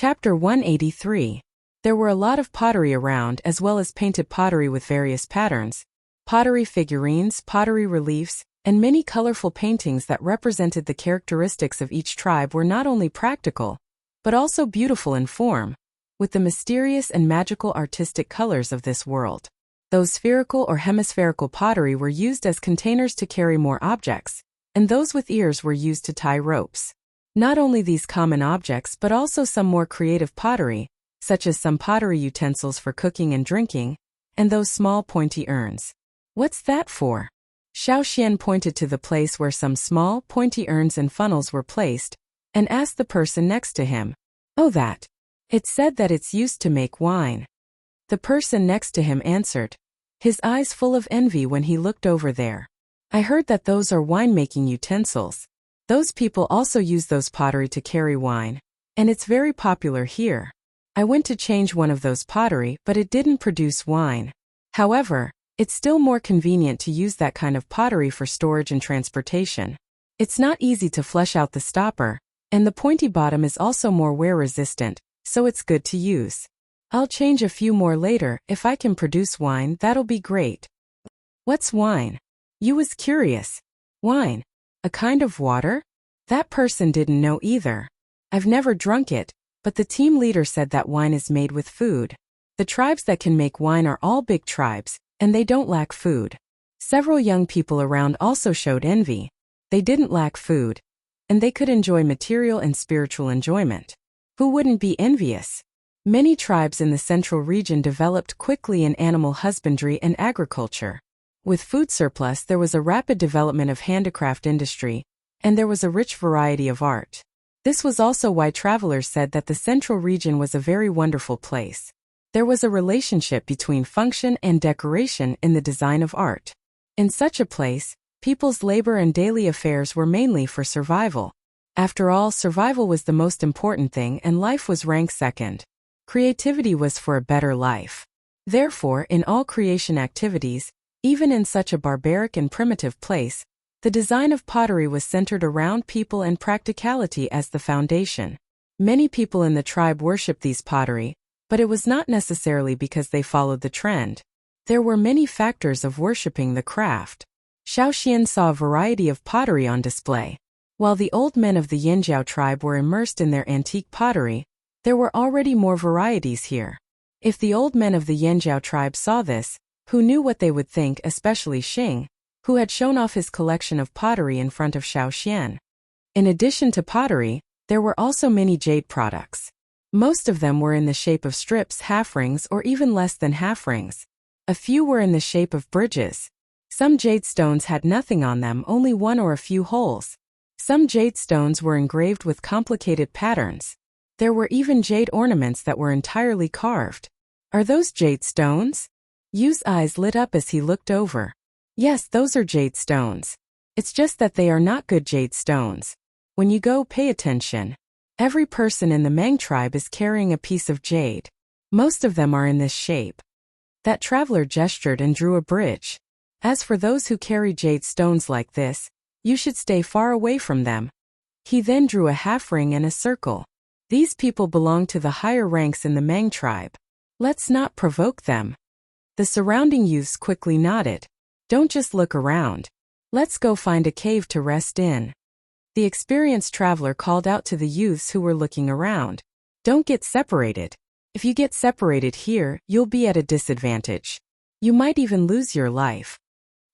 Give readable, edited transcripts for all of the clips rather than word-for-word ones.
Chapter 183. There were a lot of pottery around as well as painted pottery with various patterns, pottery figurines, pottery reliefs, and many colorful paintings that represented the characteristics of each tribe were not only practical, but also beautiful in form, with the mysterious and magical artistic colors of this world. Those spherical or hemispherical pottery were used as containers to carry more objects, and those with ears were used to tie ropes. Not only these common objects but also some more creative pottery, such as some pottery utensils for cooking and drinking, and those small pointy urns. What's that for? Xiaoxian pointed to the place where some small, pointy urns and funnels were placed, and asked the person next to him. Oh, that. It's said that it's used to make wine. The person next to him answered, his eyes full of envy when he looked over there. I heard that those are wine-making utensils. Those people also use those pottery to carry wine, and it's very popular here. I went to change one of those pottery, but it didn't produce wine. However, it's still more convenient to use that kind of pottery for storage and transportation. It's not easy to flush out the stopper, and the pointy bottom is also more wear-resistant, so it's good to use. I'll change a few more later. If I can produce wine, that'll be great. What's wine? You was curious. Wine? A kind of water? That person didn't know either. I've never drunk it, but the team leader said that wine is made with food. The tribes that can make wine are all big tribes, and they don't lack food. Several young people around also showed envy. They didn't lack food, and they could enjoy material and spiritual enjoyment. Who wouldn't be envious? Many tribes in the central region developed quickly in animal husbandry and agriculture. With food surplus, there was a rapid development of handicraft industry, and there was a rich variety of art. This was also why travelers said that the central region was a very wonderful place. There was a relationship between function and decoration in the design of art. In such a place, people's labor and daily affairs were mainly for survival. After all, survival was the most important thing and life was ranked second. Creativity was for a better life. Therefore, in all creation activities, even in such a barbaric and primitive place, the design of pottery was centered around people and practicality as the foundation. Many people in the tribe worshipped these pottery, but it was not necessarily because they followed the trend. There were many factors of worshipping the craft. Xiaoxian saw a variety of pottery on display. While the old men of the Yanjiao tribe were immersed in their antique pottery, there were already more varieties here. If the old men of the Yanjiao tribe saw this, who knew what they would think, especially Xing, who had shown off his collection of pottery in front of Xiaoxian. In addition to pottery, there were also many jade products. Most of them were in the shape of strips, half-rings, or even less than half-rings. A few were in the shape of bridges. Some jade stones had nothing on them, only one or a few holes. Some jade stones were engraved with complicated patterns. There were even jade ornaments that were entirely carved. Are those jade stones? Yu's eyes lit up as he looked over. Yes, those are jade stones. It's just that they are not good jade stones. When you go, pay attention. Every person in the Mang tribe is carrying a piece of jade. Most of them are in this shape. That traveler gestured and drew a bridge. As for those who carry jade stones like this, you should stay far away from them. He then drew a half ring and a circle. These people belong to the higher ranks in the Mang tribe. Let's not provoke them. The surrounding youths quickly nodded. Don't just look around. Let's go find a cave to rest in. The experienced traveler called out to the youths who were looking around. Don't get separated. If you get separated here, you'll be at a disadvantage. You might even lose your life.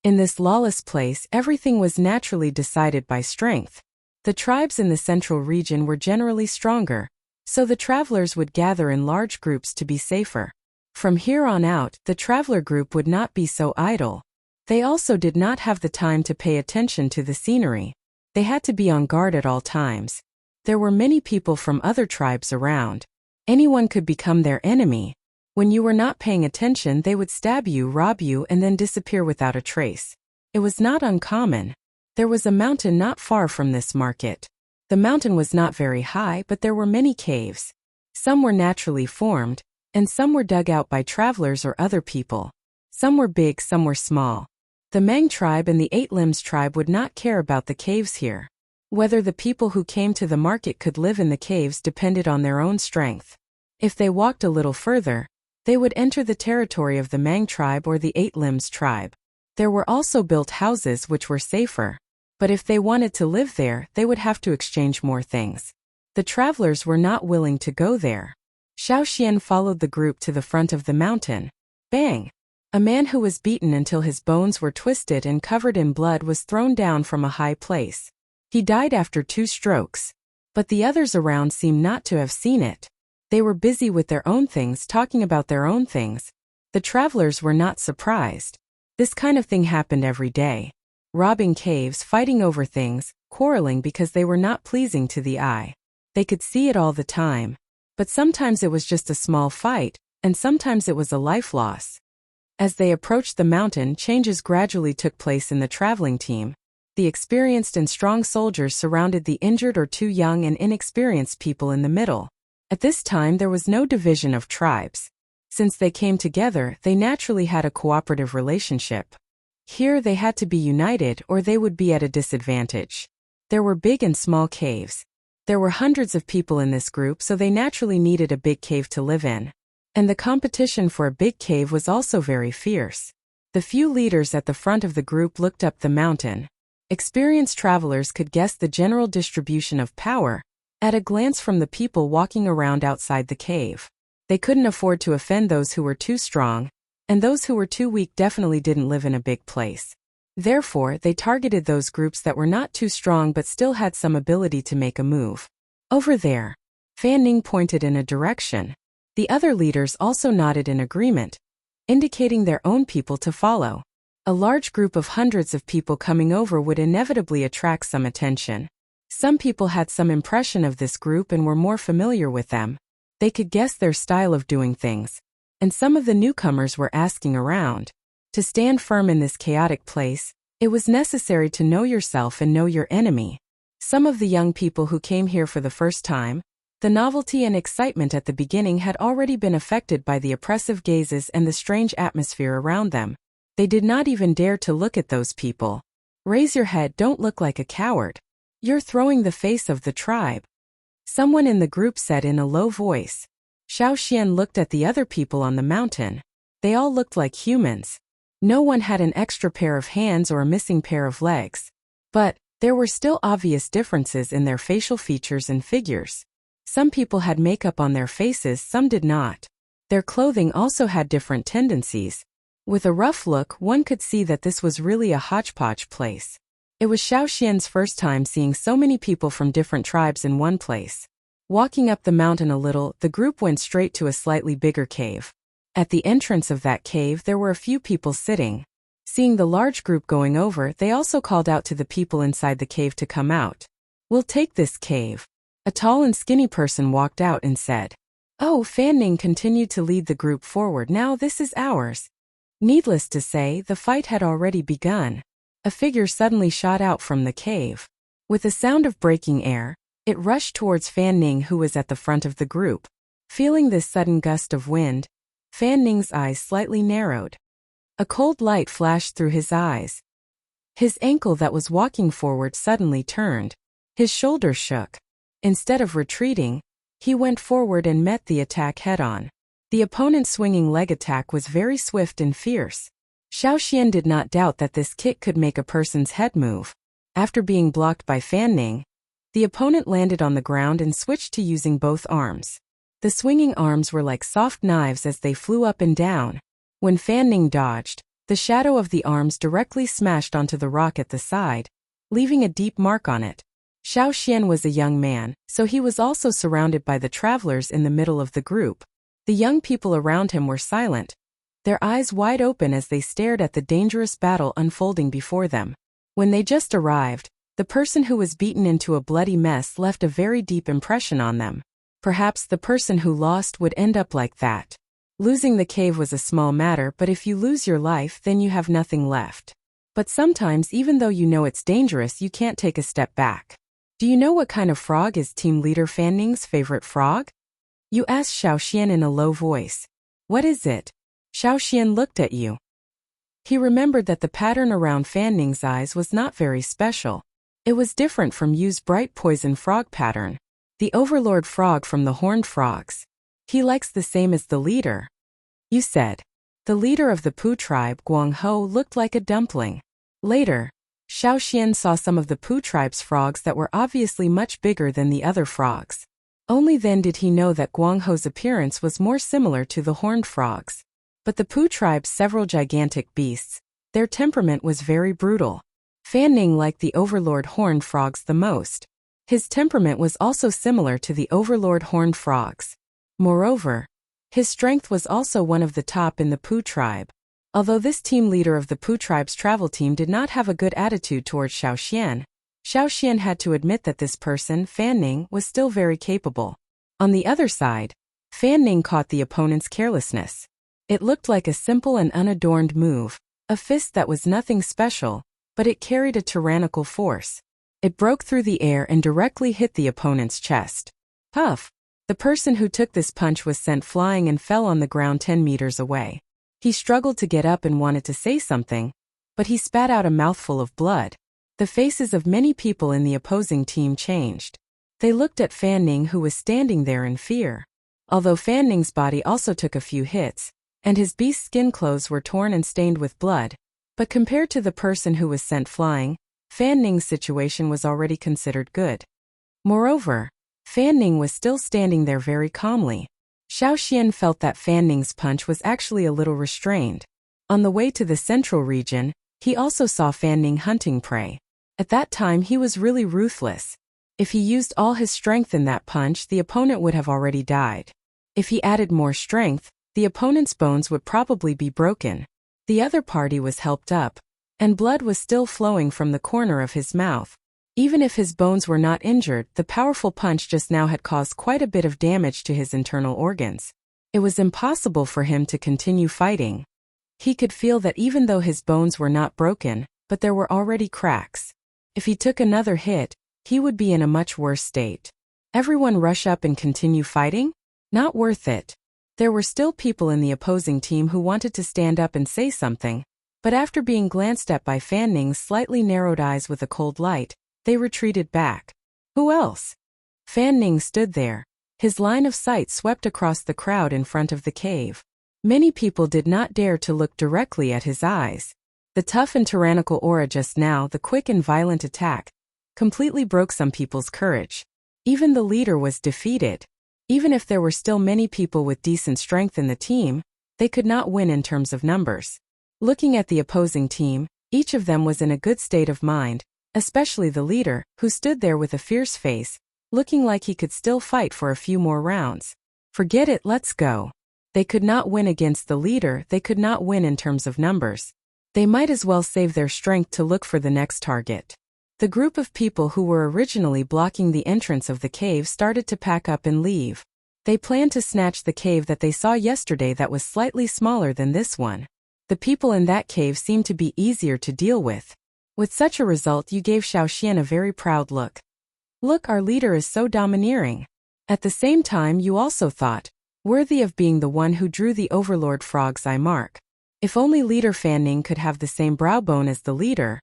In this lawless place, everything was naturally decided by strength. The tribes in the central region were generally stronger, so the travelers would gather in large groups to be safer. From here on out, the traveler group would not be so idle. They also did not have the time to pay attention to the scenery. They had to be on guard at all times. There were many people from other tribes around. Anyone could become their enemy. When you were not paying attention, they would stab you, rob you, and then disappear without a trace. It was not uncommon. There was a mountain not far from this market. The mountain was not very high, but there were many caves. Some were naturally formed, and some were dug out by travelers or other people. Some were big, some were small. The Mang tribe and the Eight Limbs tribe would not care about the caves here. Whether the people who came to the market could live in the caves depended on their own strength. If they walked a little further, they would enter the territory of the Mang tribe or the Eight Limbs tribe. There were also built houses which were safer. But if they wanted to live there, they would have to exchange more things. The travelers were not willing to go there. Xiao Xian followed the group to the front of the mountain. Bang! A man who was beaten until his bones were twisted and covered in blood was thrown down from a high place. He died after 2 strokes. But the others around seemed not to have seen it. They were busy with their own things, talking about their own things. The travelers were not surprised. This kind of thing happened every day. Robbing caves, fighting over things, quarreling because they were not pleasing to the eye. They could see it all the time. But sometimes it was just a small fight, and sometimes it was a life loss. As they approached the mountain, changes gradually took place in the traveling team. The experienced and strong soldiers surrounded the injured or too young and inexperienced people in the middle. At this time there was no division of tribes. Since they came together, they naturally had a cooperative relationship. Here they had to be united or they would be at a disadvantage. There were big and small caves. There were hundreds of people in this group, so they naturally needed a big cave to live in. And the competition for a big cave was also very fierce. The few leaders at the front of the group looked up the mountain. Experienced travelers could guess the general distribution of power at a glance from the people walking around outside the cave. They couldn't afford to offend those who were too strong, and those who were too weak definitely didn't live in a big place. Therefore, they targeted those groups that were not too strong but still had some ability to make a move. Over there. Fan Ning pointed in a direction. The other leaders also nodded in agreement, indicating their own people to follow. A large group of hundreds of people coming over would inevitably attract some attention. Some people had some impression of this group and were more familiar with them. They could guess their style of doing things. And some of the newcomers were asking around. To stand firm in this chaotic place, it was necessary to know yourself and know your enemy. Some of the young people who came here for the first time, the novelty and excitement at the beginning had already been affected by the oppressive gazes and the strange atmosphere around them. They did not even dare to look at those people. Raise your head, don't look like a coward. You're throwing the face of the tribe. Someone in the group said in a low voice. Xiao Xian looked at the other people on the mountain. They all looked like humans. No one had an extra pair of hands or a missing pair of legs. But there were still obvious differences in their facial features and figures. Some people had makeup on their faces, some did not. Their clothing also had different tendencies. With a rough look, one could see that this was really a hodgepodge place. It was Xiao Xian's first time seeing so many people from different tribes in one place. Walking up the mountain a little, the group went straight to a slightly bigger cave. At the entrance of that cave there were a few people sitting. Seeing the large group going over, they also called out to the people inside the cave to come out. "We'll take this cave." A tall and skinny person walked out and said. "Oh," Fan Ning continued to lead the group forward. "Now this is ours." Needless to say, the fight had already begun. A figure suddenly shot out from the cave. With a sound of breaking air, it rushed towards Fan Ning, who was at the front of the group. Feeling this sudden gust of wind, Fan Ning's eyes slightly narrowed. A cold light flashed through his eyes. His ankle that was walking forward suddenly turned. His shoulders shook. Instead of retreating, he went forward and met the attack head-on. The opponent's swinging leg attack was very swift and fierce. Xiao Xian did not doubt that this kick could make a person's head move. After being blocked by Fan Ning, the opponent landed on the ground and switched to using both arms. The swinging arms were like soft knives as they flew up and down. When Fan Ning dodged, the shadow of the arms directly smashed onto the rock at the side, leaving a deep mark on it. Xiao Xian was a young man, so he was also surrounded by the travelers in the middle of the group. The young people around him were silent, their eyes wide open as they stared at the dangerous battle unfolding before them. When they just arrived, the person who was beaten into a bloody mess left a very deep impression on them. Perhaps the person who lost would end up like that. Losing the cave was a small matter, but if you lose your life, then you have nothing left. But sometimes, even though you know it's dangerous, you can't take a step back. Do you know what kind of frog is team leader Fan Ning's favorite frog? You asked Xiao Xian in a low voice. What is it? Xiao Xian looked at you. He remembered that the pattern around Fan Ning's eyes was not very special. It was different from Yu's bright poison frog pattern. The overlord frog from the horned frogs. He likes the same as the leader. Yu said. The leader of the Pu tribe, Guangho, looked like a dumpling. Later, Xiaoxian saw some of the Pu tribe's frogs that were obviously much bigger than the other frogs. Only then did he know that Guangho's appearance was more similar to the horned frogs. But the Pu tribe's several gigantic beasts, their temperament was very brutal. Fanning liked the overlord horned frogs the most. His temperament was also similar to the overlord horned frogs. Moreover, his strength was also one of the top in the Pu tribe. Although this team leader of the Pu tribe's travel team did not have a good attitude towards Xiaoxian, Xiaoxian had to admit that this person, Fanning, was still very capable. On the other side, Fanning caught the opponent's carelessness. It looked like a simple and unadorned move, a fist that was nothing special, but it carried a tyrannical force. It broke through the air and directly hit the opponent's chest. Puff! The person who took this punch was sent flying and fell on the ground 10 meters away. He struggled to get up and wanted to say something, but he spat out a mouthful of blood. The faces of many people in the opposing team changed. They looked at Fanning, who was standing there in fear. Although Fanning's body also took a few hits, and his beast skin clothes were torn and stained with blood, but compared to the person who was sent flying, Fanning's situation was already considered good. Moreover, Fanning was still standing there very calmly. Xiaoxian felt that Fanning's punch was actually a little restrained. On the way to the central region, he also saw Fanning hunting prey. At that time he was really ruthless. If he used all his strength in that punch, the opponent would have already died. If he added more strength, the opponent's bones would probably be broken. The other party was helped up, and blood was still flowing from the corner of his mouth. Even if his bones were not injured, the powerful punch just now had caused quite a bit of damage to his internal organs. It was impossible for him to continue fighting. He could feel that even though his bones were not broken, but there were already cracks. If he took another hit, he would be in a much worse state. Everyone rush up and continue fighting? Not worth it. There were still people in the opposing team who wanted to stand up and say something, but after being glanced at by Fanning's slightly narrowed eyes with a cold light, they retreated back. Who else? Fanning stood there. His line of sight swept across the crowd in front of the cave. Many people did not dare to look directly at his eyes. The tough and tyrannical aura just now, the quick and violent attack, completely broke some people's courage. Even the leader was defeated. Even if there were still many people with decent strength in the team, they could not win in terms of numbers. Looking at the opposing team, each of them was in a good state of mind, especially the leader, who stood there with a fierce face, looking like he could still fight for a few more rounds. Forget it, let's go. They could not win against the leader, they could not win in terms of numbers. They might as well save their strength to look for the next target. The group of people who were originally blocking the entrance of the cave started to pack up and leave. They planned to snatch the cave that they saw yesterday that was slightly smaller than this one. The people in that cave seemed to be easier to deal with. With such a result, you gave Xiaoxian a very proud look. Look, our leader is so domineering. At the same time, you also thought, worthy of being the one who drew the overlord frog's eye mark. If only leader Fanning could have the same brow bone as the leader,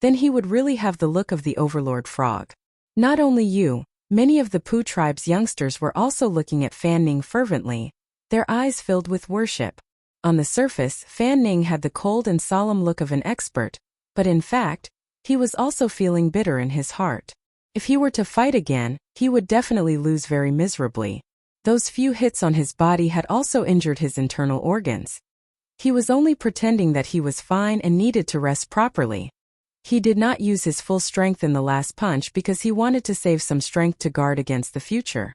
then he would really have the look of the overlord frog. Not only you, many of the Pu tribe's youngsters were also looking at Fanning fervently, their eyes filled with worship. On the surface, Fanning had the cold and solemn look of an expert, but in fact, he was also feeling bitter in his heart. If he were to fight again, he would definitely lose very miserably. Those few hits on his body had also injured his internal organs. He was only pretending that he was fine and needed to rest properly. He did not use his full strength in the last punch because he wanted to save some strength to guard against the future.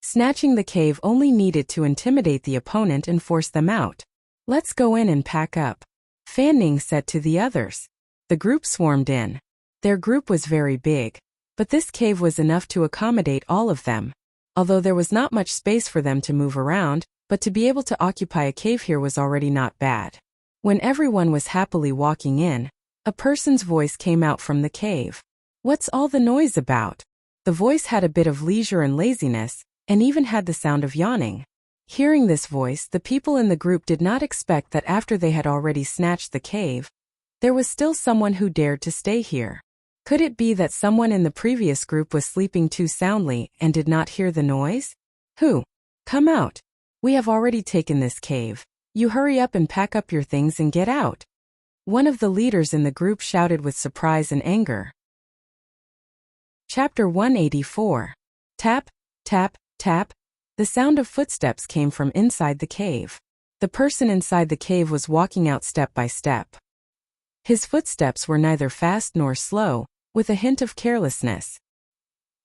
Snatching the cave only needed to intimidate the opponent and force them out. Let's go in and pack up, Fanning said to the others. The group swarmed in. Their group was very big, but this cave was enough to accommodate all of them. Although there was not much space for them to move around, but to be able to occupy a cave here was already not bad. When everyone was happily walking in, a person's voice came out from the cave. What's all the noise about? The voice had a bit of leisure and laziness, and even had the sound of yawning. Hearing this voice, the people in the group did not expect that after they had already snatched the cave, there was still someone who dared to stay here. Could it be that someone in the previous group was sleeping too soundly and did not hear the noise? Who? Come out. We have already taken this cave. You hurry up and pack up your things and get out. One of the leaders in the group shouted with surprise and anger. Chapter 184. Tap, tap, tap. The sound of footsteps came from inside the cave. The person inside the cave was walking out step by step. His footsteps were neither fast nor slow, with a hint of carelessness.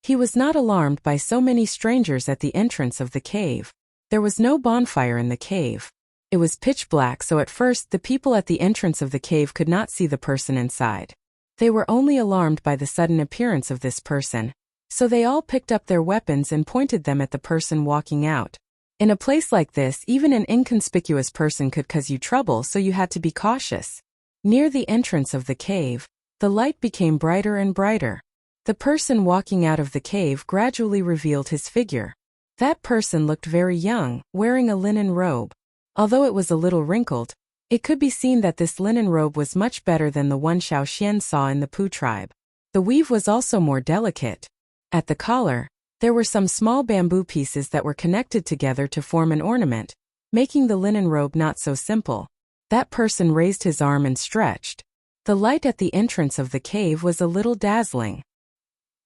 He was not alarmed by so many strangers at the entrance of the cave. There was no bonfire in the cave. It was pitch black, so at first the people at the entrance of the cave could not see the person inside. They were only alarmed by the sudden appearance of this person, so they all picked up their weapons and pointed them at the person walking out. In a place like this, even an inconspicuous person could cause you trouble, so you had to be cautious. Near the entrance of the cave, the light became brighter and brighter. The person walking out of the cave gradually revealed his figure. That person looked very young, wearing a linen robe. Although it was a little wrinkled, it could be seen that this linen robe was much better than the one Xiao Xian saw in the Pu tribe. The weave was also more delicate. At the collar, there were some small bamboo pieces that were connected together to form an ornament, making the linen robe not so simple. That person raised his arm and stretched. The light at the entrance of the cave was a little dazzling.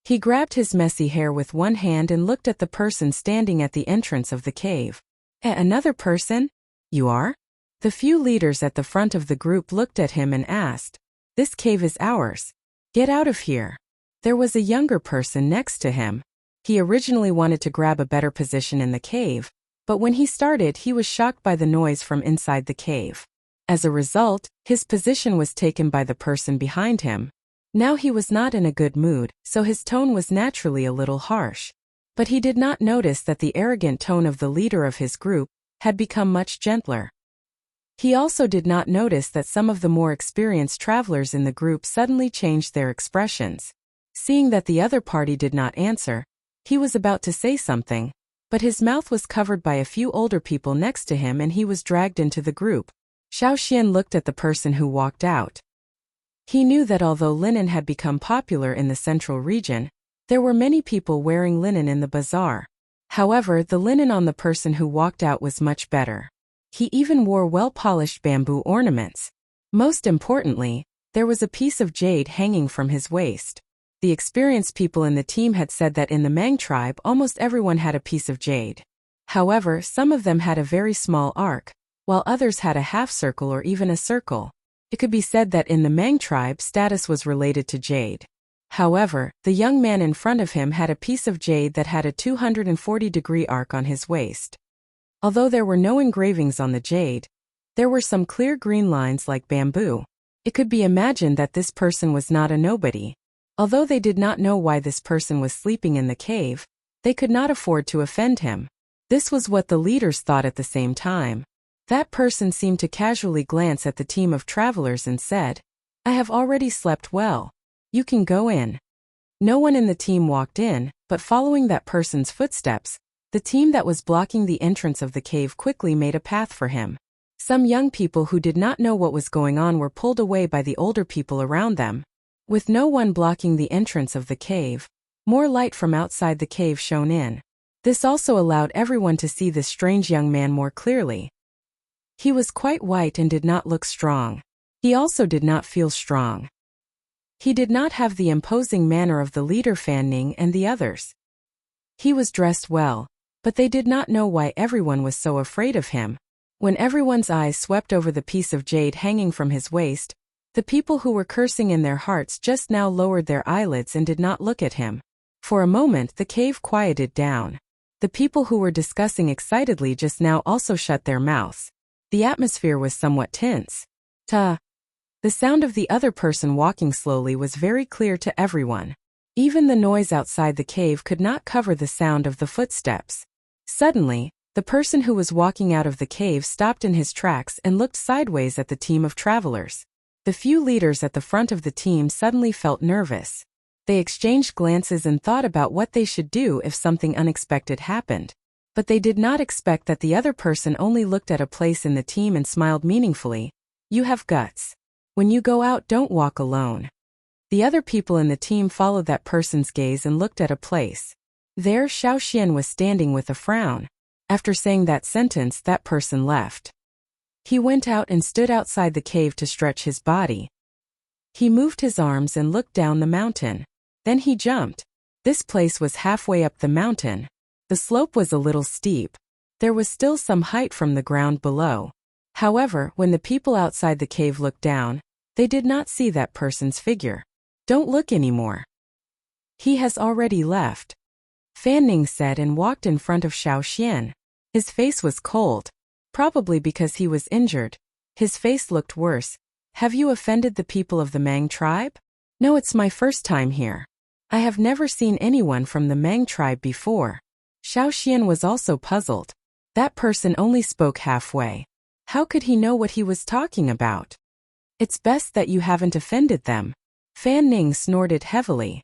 He grabbed his messy hair with one hand and looked at the person standing at the entrance of the cave. Another person? You are? The few leaders at the front of the group looked at him and asked, "This cave is ours. Get out of here." There was a younger person next to him. He originally wanted to grab a better position in the cave, but when he started, he was shocked by the noise from inside the cave. As a result, his position was taken by the person behind him. Now he was not in a good mood, so his tone was naturally a little harsh. But he did not notice that the arrogant tone of the leader of his group had become much gentler. He also did not notice that some of the more experienced travelers in the group suddenly changed their expressions. Seeing that the other party did not answer, he was about to say something, but his mouth was covered by a few older people next to him and he was dragged into the group. Xiao Xian looked at the person who walked out. He knew that although linen had become popular in the central region, there were many people wearing linen in the bazaar. However, the linen on the person who walked out was much better. He even wore well-polished bamboo ornaments. Most importantly, there was a piece of jade hanging from his waist. The experienced people in the team had said that in the Mang tribe almost everyone had a piece of jade. However, some of them had a very small arc, while others had a half circle or even a circle. It could be said that in the Mang tribe status was related to jade. However, the young man in front of him had a piece of jade that had a 240-degree arc on his waist. Although there were no engravings on the jade, there were some clear green lines like bamboo. It could be imagined that this person was not a nobody. Although they did not know why this person was sleeping in the cave, they could not afford to offend him. This was what the leaders thought at the same time. That person seemed to casually glance at the team of travelers and said, "I have already slept well. You can go in." No one in the team walked in, but following that person's footsteps, the team that was blocking the entrance of the cave quickly made a path for him. Some young people who did not know what was going on were pulled away by the older people around them. With no one blocking the entrance of the cave, more light from outside the cave shone in. This also allowed everyone to see this strange young man more clearly. He was quite white and did not look strong. He also did not feel strong. He did not have the imposing manner of the leader Fan Ning and the others. He was dressed well, but they did not know why everyone was so afraid of him. When everyone's eyes swept over the piece of jade hanging from his waist, the people who were cursing in their hearts just now lowered their eyelids and did not look at him. For a moment the cave quieted down. The people who were discussing excitedly just now also shut their mouths. The atmosphere was somewhat tense. The sound of the other person walking slowly was very clear to everyone. Even the noise outside the cave could not cover the sound of the footsteps. Suddenly, the person who was walking out of the cave stopped in his tracks and looked sideways at the team of travelers. The few leaders at the front of the team suddenly felt nervous. They exchanged glances and thought about what they should do if something unexpected happened. But they did not expect that the other person only looked at a place in the team and smiled meaningfully. "You have guts. When you go out, don't walk alone." The other people in the team followed that person's gaze and looked at a place. There Xiao Xian was standing with a frown. After saying that sentence, that person left. He went out and stood outside the cave to stretch his body. He moved his arms and looked down the mountain. Then he jumped. This place was halfway up the mountain. The slope was a little steep. There was still some height from the ground below. However, when the people outside the cave looked down, they did not see that person's figure. Don't look anymore. He has already left, Fan Ning said and walked in front of Xiao Xian. His face was cold. Probably because he was injured. His face looked worse. Have you offended the people of the Mang tribe? No, it's my first time here. I have never seen anyone from the Mang tribe before. Xiao Xian was also puzzled. That person only spoke halfway. How could he know what he was talking about? It's best that you haven't offended them. Fan Ning snorted heavily.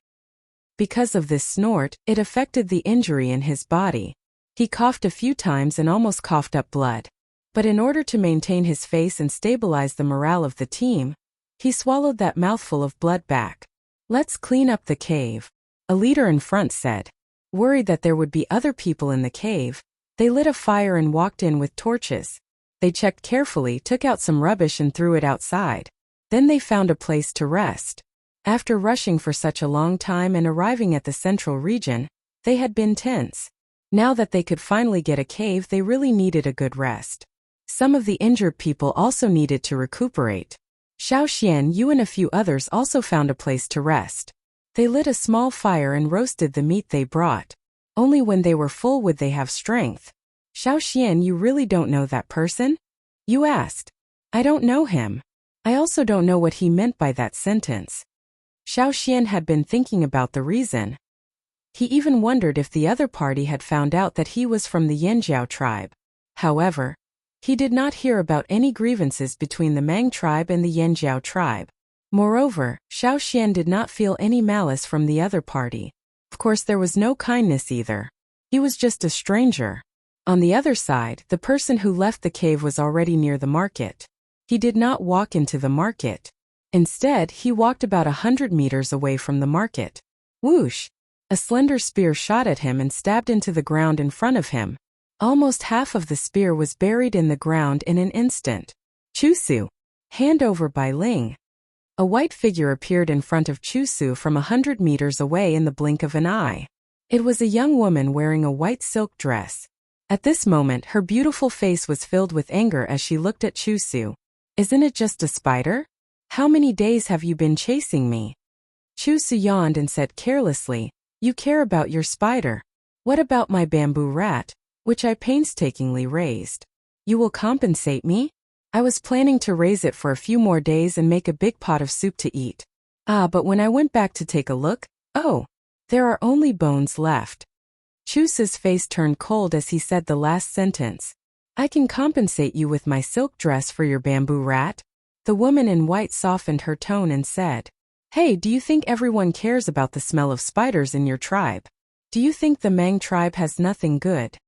Because of this snort, it affected the injury in his body. He coughed a few times and almost coughed up blood. But in order to maintain his face and stabilize the morale of the team, he swallowed that mouthful of blood back. Let's clean up the cave, a leader in front said. Worried that there would be other people in the cave, they lit a fire and walked in with torches. They checked carefully, took out some rubbish and threw it outside. Then they found a place to rest. After rushing for such a long time and arriving at the central region, they had been tense. Now that they could finally get a cave, they really needed a good rest. Some of the injured people also needed to recuperate. Xiao Xian, you and a few others also found a place to rest. They lit a small fire and roasted the meat they brought. Only when they were full would they have strength. Xiao Xian, you really don't know that person? You asked. I don't know him. I also don't know what he meant by that sentence. Xiao Xian had been thinking about the reason. He even wondered if the other party had found out that he was from the Yanjiao tribe. However, he did not hear about any grievances between the Mang tribe and the Yanjiao tribe. Moreover, Xiao Xian did not feel any malice from the other party. Of course, there was no kindness either. He was just a stranger. On the other side, the person who left the cave was already near the market. He did not walk into the market. Instead, he walked about 100 meters away from the market. Whoosh! A slender spear shot at him and stabbed into the ground in front of him. Almost half of the spear was buried in the ground in an instant. Chusu. Hand over by Ling. A white figure appeared in front of Chusu from 100 meters away in the blink of an eye. It was a young woman wearing a white silk dress. At this moment, her beautiful face was filled with anger as she looked at Chusu. Isn't it just a spider? How many days have you been chasing me? Chusu yawned and said carelessly, You care about your spider. What about my bamboo rat, which I painstakingly raised? You will compensate me? I was planning to raise it for a few more days and make a big pot of soup to eat. But when I went back to take a look, oh, there are only bones left. Chusu's face turned cold as he said the last sentence. I can compensate you with my silk dress for your bamboo rat. The woman in white softened her tone and said, Hey, do you think everyone cares about the smell of spiders in your tribe? Do you think the Mang tribe has nothing good?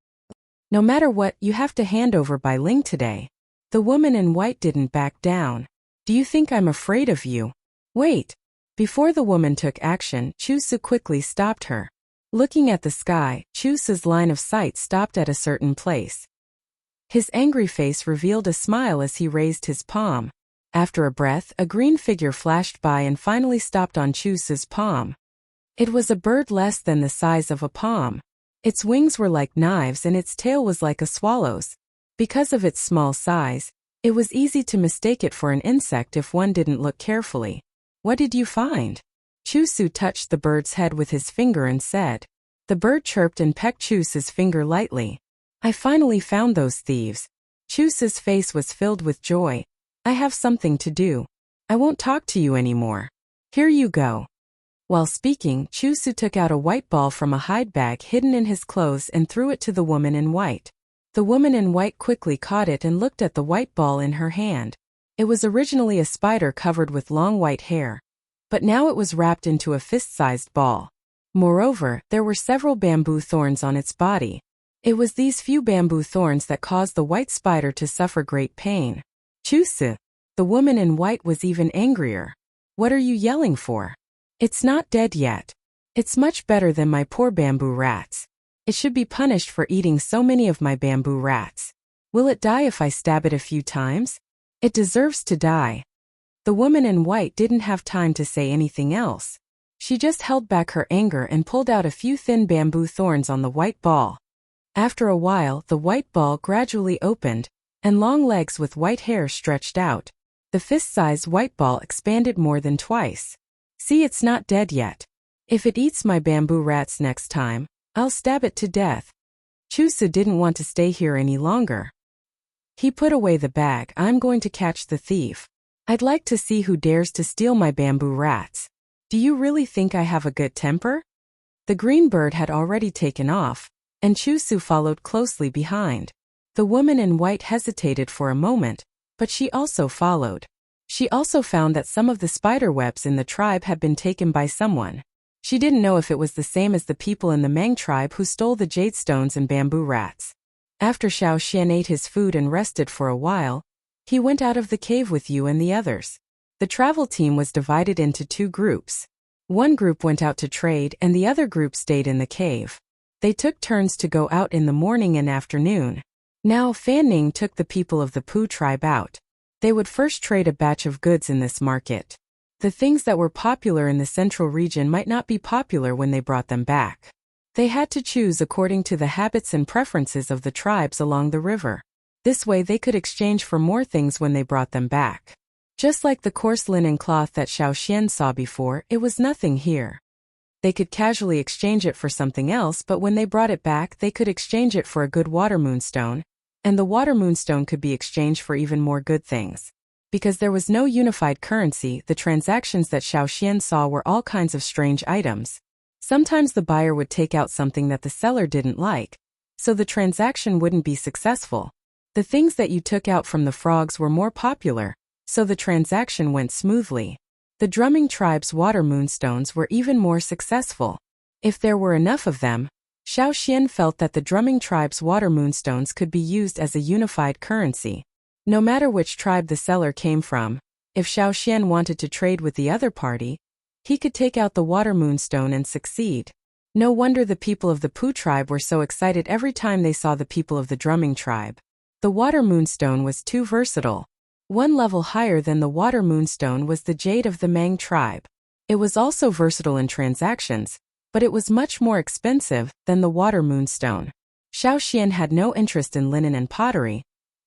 No matter what, you have to hand over by Ling today. The woman in white didn't back down. Do you think I'm afraid of you? Wait. Before the woman took action, Chusu quickly stopped her. Looking at the sky, Chusu's line of sight stopped at a certain place. His angry face revealed a smile as he raised his palm. After a breath, a green figure flashed by and finally stopped on Chusu's palm. It was a bird less than the size of a palm. Its wings were like knives and its tail was like a swallow's. Because of its small size, it was easy to mistake it for an insect if one didn't look carefully. What did you find? Chusu touched the bird's head with his finger and said. The bird chirped and pecked Chusu's finger lightly. I finally found those thieves. Chusu's face was filled with joy. I have something to do. I won't talk to you anymore. Here you go. While speaking, Chusu took out a white ball from a hide bag hidden in his clothes and threw it to the woman in white. The woman in white quickly caught it and looked at the white ball in her hand. It was originally a spider covered with long white hair, but now it was wrapped into a fist-sized ball. Moreover, there were several bamboo thorns on its body. It was these few bamboo thorns that caused the white spider to suffer great pain. Chusu. The woman in white was even angrier. What are you yelling for? It's not dead yet. It's much better than my poor bamboo rats. It should be punished for eating so many of my bamboo rats. Will it die if I stab it a few times? It deserves to die. The woman in white didn't have time to say anything else. She just held back her anger and pulled out a few thin bamboo thorns on the white ball. After a while, the white ball gradually opened, and long legs with white hair stretched out. The fist-sized white ball expanded more than twice. See, it's not dead yet. If it eats my bamboo rats next time, I'll stab it to death. Chusu didn't want to stay here any longer. He put away the bag. I'm going to catch the thief. I'd like to see who dares to steal my bamboo rats. Do you really think I have a good temper? The green bird had already taken off, and Chusu followed closely behind. The woman in white hesitated for a moment, but she also followed. She also found that some of the spider webs in the tribe had been taken by someone. She didn't know if it was the same as the people in the Mang tribe who stole the jade stones and bamboo rats. After Xiao Xian ate his food and rested for a while, he went out of the cave with you and the others. The travel team was divided into two groups. One group went out to trade and the other group stayed in the cave. They took turns to go out in the morning and afternoon. Now Fan Ning took the people of the Pu tribe out. They would first trade a batch of goods in this market. The things that were popular in the central region might not be popular when they brought them back. They had to choose according to the habits and preferences of the tribes along the river. This way they could exchange for more things when they brought them back. Just like the coarse linen cloth that Xiao Xian saw before, it was nothing here. They could casually exchange it for something else, but when they brought it back they could exchange it for a good water moonstone, and the water moonstone could be exchanged for even more good things. Because there was no unified currency, the transactions that Xiao Xian saw were all kinds of strange items. Sometimes the buyer would take out something that the seller didn't like, so the transaction wouldn't be successful. The things that you took out from the frogs were more popular, so the transaction went smoothly. The drumming tribe's water moonstones were even more successful. If there were enough of them, Xiao Xian felt that the drumming tribe's water moonstones could be used as a unified currency. No matter which tribe the seller came from, if Xiao Xian wanted to trade with the other party, he could take out the water moonstone and succeed. No wonder the people of the Pu tribe were so excited every time they saw the people of the drumming tribe. The water moonstone was too versatile. One level higher than the water moonstone was the jade of the Mang tribe. It was also versatile in transactions, but it was much more expensive than the water moonstone. Xiao Xian had no interest in linen and pottery,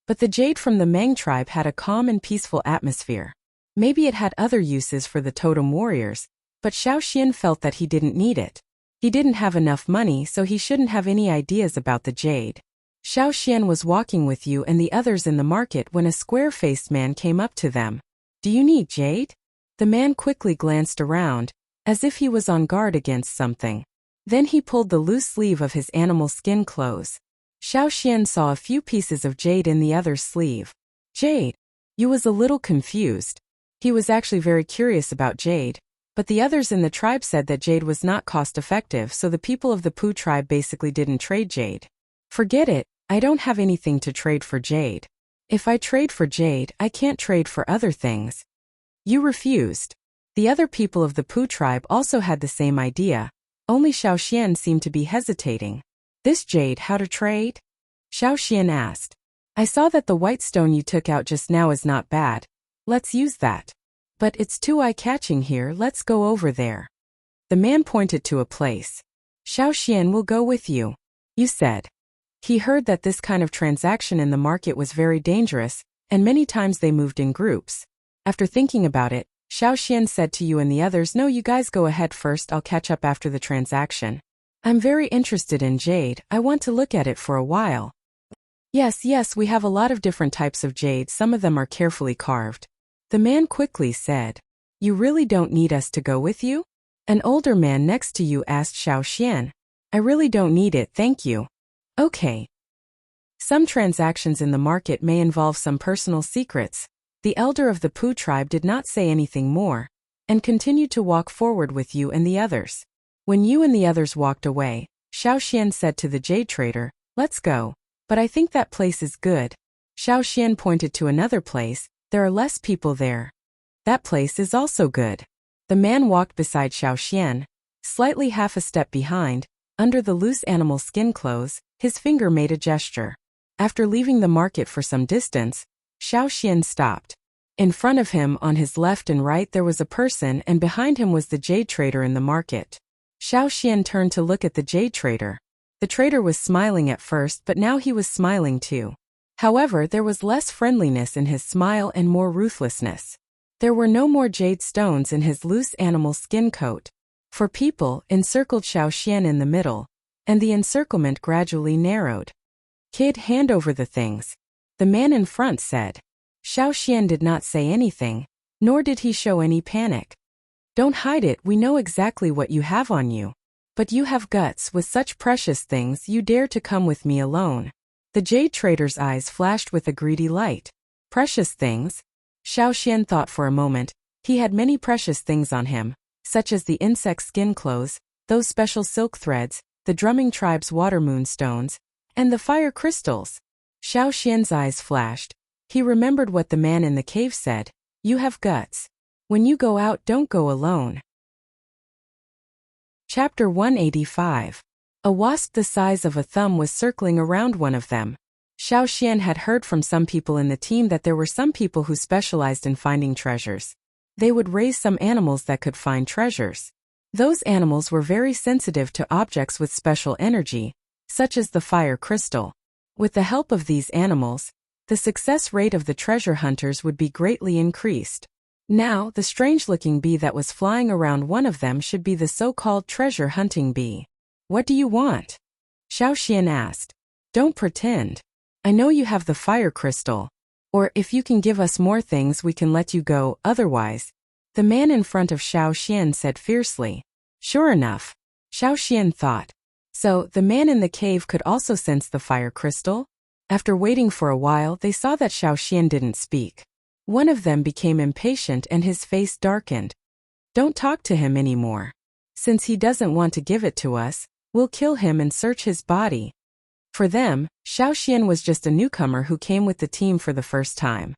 but the jade from the Mang tribe had a calm and peaceful atmosphere. Maybe it had other uses for the totem warriors, but Xiao Xian felt that he didn't need it. He didn't have enough money, so he shouldn't have any ideas about the jade. Xiao Xian was walking with you and the others in the market when a square-faced man came up to them. Do you need jade? The man quickly glanced around, as if he was on guard against something. Then he pulled the loose sleeve of his animal skin clothes. Xiao Xian saw a few pieces of jade in the other's sleeve. Jade? You was a little confused. He was actually very curious about jade, but the others in the tribe said that jade was not cost-effective, so the people of the Pu tribe basically didn't trade jade. Forget it, I don't have anything to trade for jade. If I trade for jade, I can't trade for other things. You refused. The other people of the Pu tribe also had the same idea, only Xiao Xian seemed to be hesitating. This jade, how to trade? Xiao Xian asked. I saw that the white stone you took out just now is not bad. Let's use that. But it's too eye-catching here, let's go over there. The man pointed to a place. Xiao Xian will go with you. You said. He heard that this kind of transaction in the market was very dangerous, and many times they moved in groups. After thinking about it, Xiao Xian said to you and the others, no, you guys go ahead first, I'll catch up after the transaction. I'm very interested in jade, I want to look at it for a while. Yes, we have a lot of different types of jade, some of them are carefully carved. The man quickly said. You really don't need us to go with you? An older man next to you asked Xiao Xian. I really don't need it, thank you. Okay. Some transactions in the market may involve some personal secrets. The elder of the Pu tribe did not say anything more, and continued to walk forward with you and the others. When you and the others walked away, Xiao Xian said to the jade trader, let's go. But I think that place is good. Xiao Xian pointed to another place, there are less people there. That place is also good. The man walked beside Xiao Xian, slightly half a step behind. Under the loose animal skin clothes, his finger made a gesture. After leaving the market for some distance, Xiao Xian stopped. In front of him, on his left and right, there was a person, and behind him was the jade trader in the market. Xiao Xian turned to look at the jade trader. The trader was smiling at first, but now he was smiling too. However, there was less friendliness in his smile and more ruthlessness. There were no more jade stones in his loose animal skin coat. Four people encircled Xiao Xian in the middle, and the encirclement gradually narrowed. "Kid, hand over the things," the man in front said. Xiao Xian did not say anything, nor did he show any panic. "Don't hide it, we know exactly what you have on you. But you have guts, with such precious things you dare to come with me alone." The jade trader's eyes flashed with a greedy light. Precious things? Xiao Xian thought for a moment. He had many precious things on him, such as the insect skin clothes, those special silk threads, the drumming tribe's water moonstones, and the fire crystals. Xiao Xian's eyes flashed. He remembered what the man in the cave said. "You have guts. When you go out, don't go alone." Chapter 185. A wasp the size of a thumb was circling around one of them. Xiao Xian had heard from some people in the team that there were some people who specialized in finding treasures. They would raise some animals that could find treasures. Those animals were very sensitive to objects with special energy, such as the fire crystal. With the help of these animals, the success rate of the treasure hunters would be greatly increased. Now, the strange-looking bee that was flying around one of them should be the so-called treasure hunting bee. "What do you want?" Xiao Xian asked. "Don't pretend. I know you have the fire crystal. Or if you can give us more things, we can let you go, otherwise," the man in front of Xiao Xian said fiercely. Sure enough, Xiao Xian thought. So, the man in the cave could also sense the fire crystal? After waiting for a while, they saw that Xiao Xian didn't speak. One of them became impatient and his face darkened. "Don't talk to him anymore. Since he doesn't want to give it to us, we'll kill him and search his body." For them, Xiao Xian was just a newcomer who came with the team for the first time.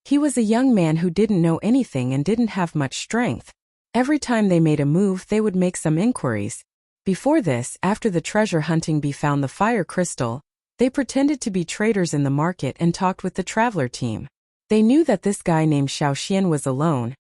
He was a young man who didn't know anything and didn't have much strength. Every time they made a move, they would make some inquiries. Before this, after the treasure hunting bee found the fire crystal, they pretended to be traders in the market and talked with the traveler team. They knew that this guy named Xiao Xian was alone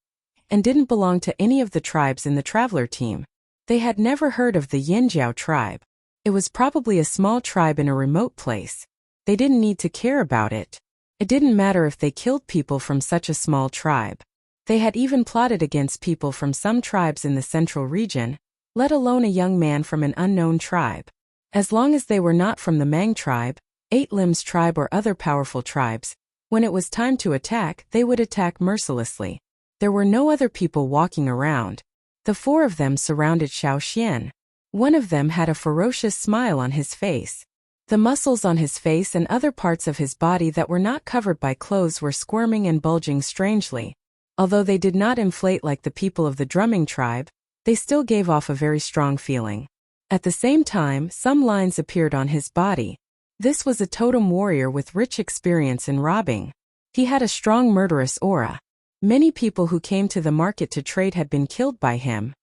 and didn't belong to any of the tribes in the traveler team. They had never heard of the Yinjiao tribe. It was probably a small tribe in a remote place. They didn't need to care about it. It didn't matter if they killed people from such a small tribe. They had even plotted against people from some tribes in the central region, let alone a young man from an unknown tribe. As long as they were not from the Mang tribe, Eight Limbs tribe or other powerful tribes, when it was time to attack, they would attack mercilessly. There were no other people walking around. The four of them surrounded Xiao Xian. One of them had a ferocious smile on his face. The muscles on his face and other parts of his body that were not covered by clothes were squirming and bulging strangely. Although they did not inflate like the people of the drumming tribe, they still gave off a very strong feeling. At the same time, some lines appeared on his body. This was a totem warrior with rich experience in robbing. He had a strong murderous aura. Many people who came to the market to trade had been killed by him.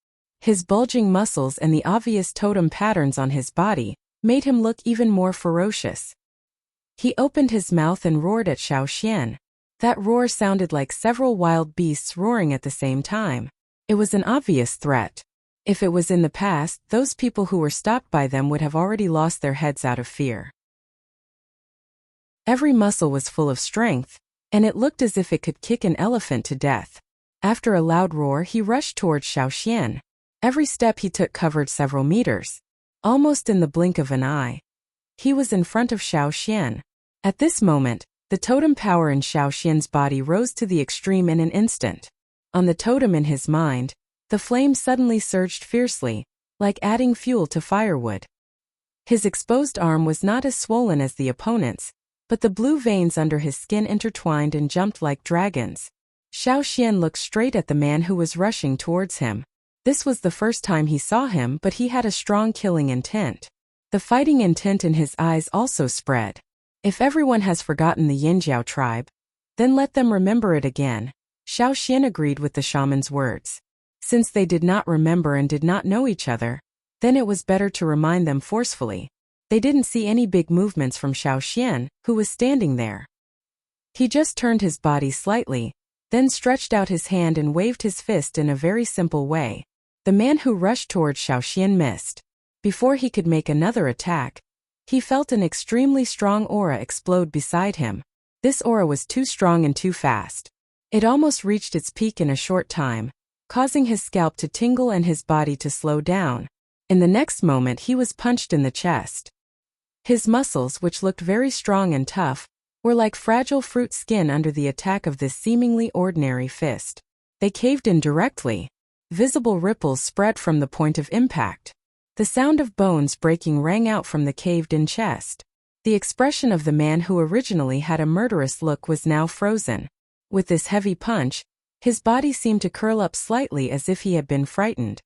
His bulging muscles and the obvious totem patterns on his body made him look even more ferocious. He opened his mouth and roared at Xiao Xian. That roar sounded like several wild beasts roaring at the same time. It was an obvious threat. If it was in the past, those people who were stopped by them would have already lost their heads out of fear. Every muscle was full of strength, and it looked as if it could kick an elephant to death. After a loud roar, he rushed towards Xiao Xian. Every step he took covered several meters. Almost in the blink of an eye, he was in front of Xiao Xian. At this moment, the totem power in Xiao Xian's body rose to the extreme in an instant. On the totem in his mind, the flame suddenly surged fiercely, like adding fuel to firewood. His exposed arm was not as swollen as the opponent's, but the blue veins under his skin intertwined and jumped like dragons. Xiao Xian looked straight at the man who was rushing towards him. This was the first time he saw him, but he had a strong killing intent. The fighting intent in his eyes also spread. If everyone has forgotten the Yinjiao tribe, then let them remember it again. Xiao Xian agreed with the shaman's words. Since they did not remember and did not know each other, then it was better to remind them forcefully. They didn't see any big movements from Xiaoxian, who was standing there. He just turned his body slightly, then stretched out his hand and waved his fist in a very simple way. The man who rushed towards Xiaoxian missed. Before he could make another attack, he felt an extremely strong aura explode beside him. This aura was too strong and too fast. It almost reached its peak in a short time, causing his scalp to tingle and his body to slow down. In the next moment he was punched in the chest. His muscles, which looked very strong and tough, were like fragile fruit skin under the attack of this seemingly ordinary fist. They caved in directly. Visible ripples spread from the point of impact. The sound of bones breaking rang out from the caved-in chest. The expression of the man who originally had a murderous look was now frozen. With this heavy punch, his body seemed to curl up slightly as if he had been frightened.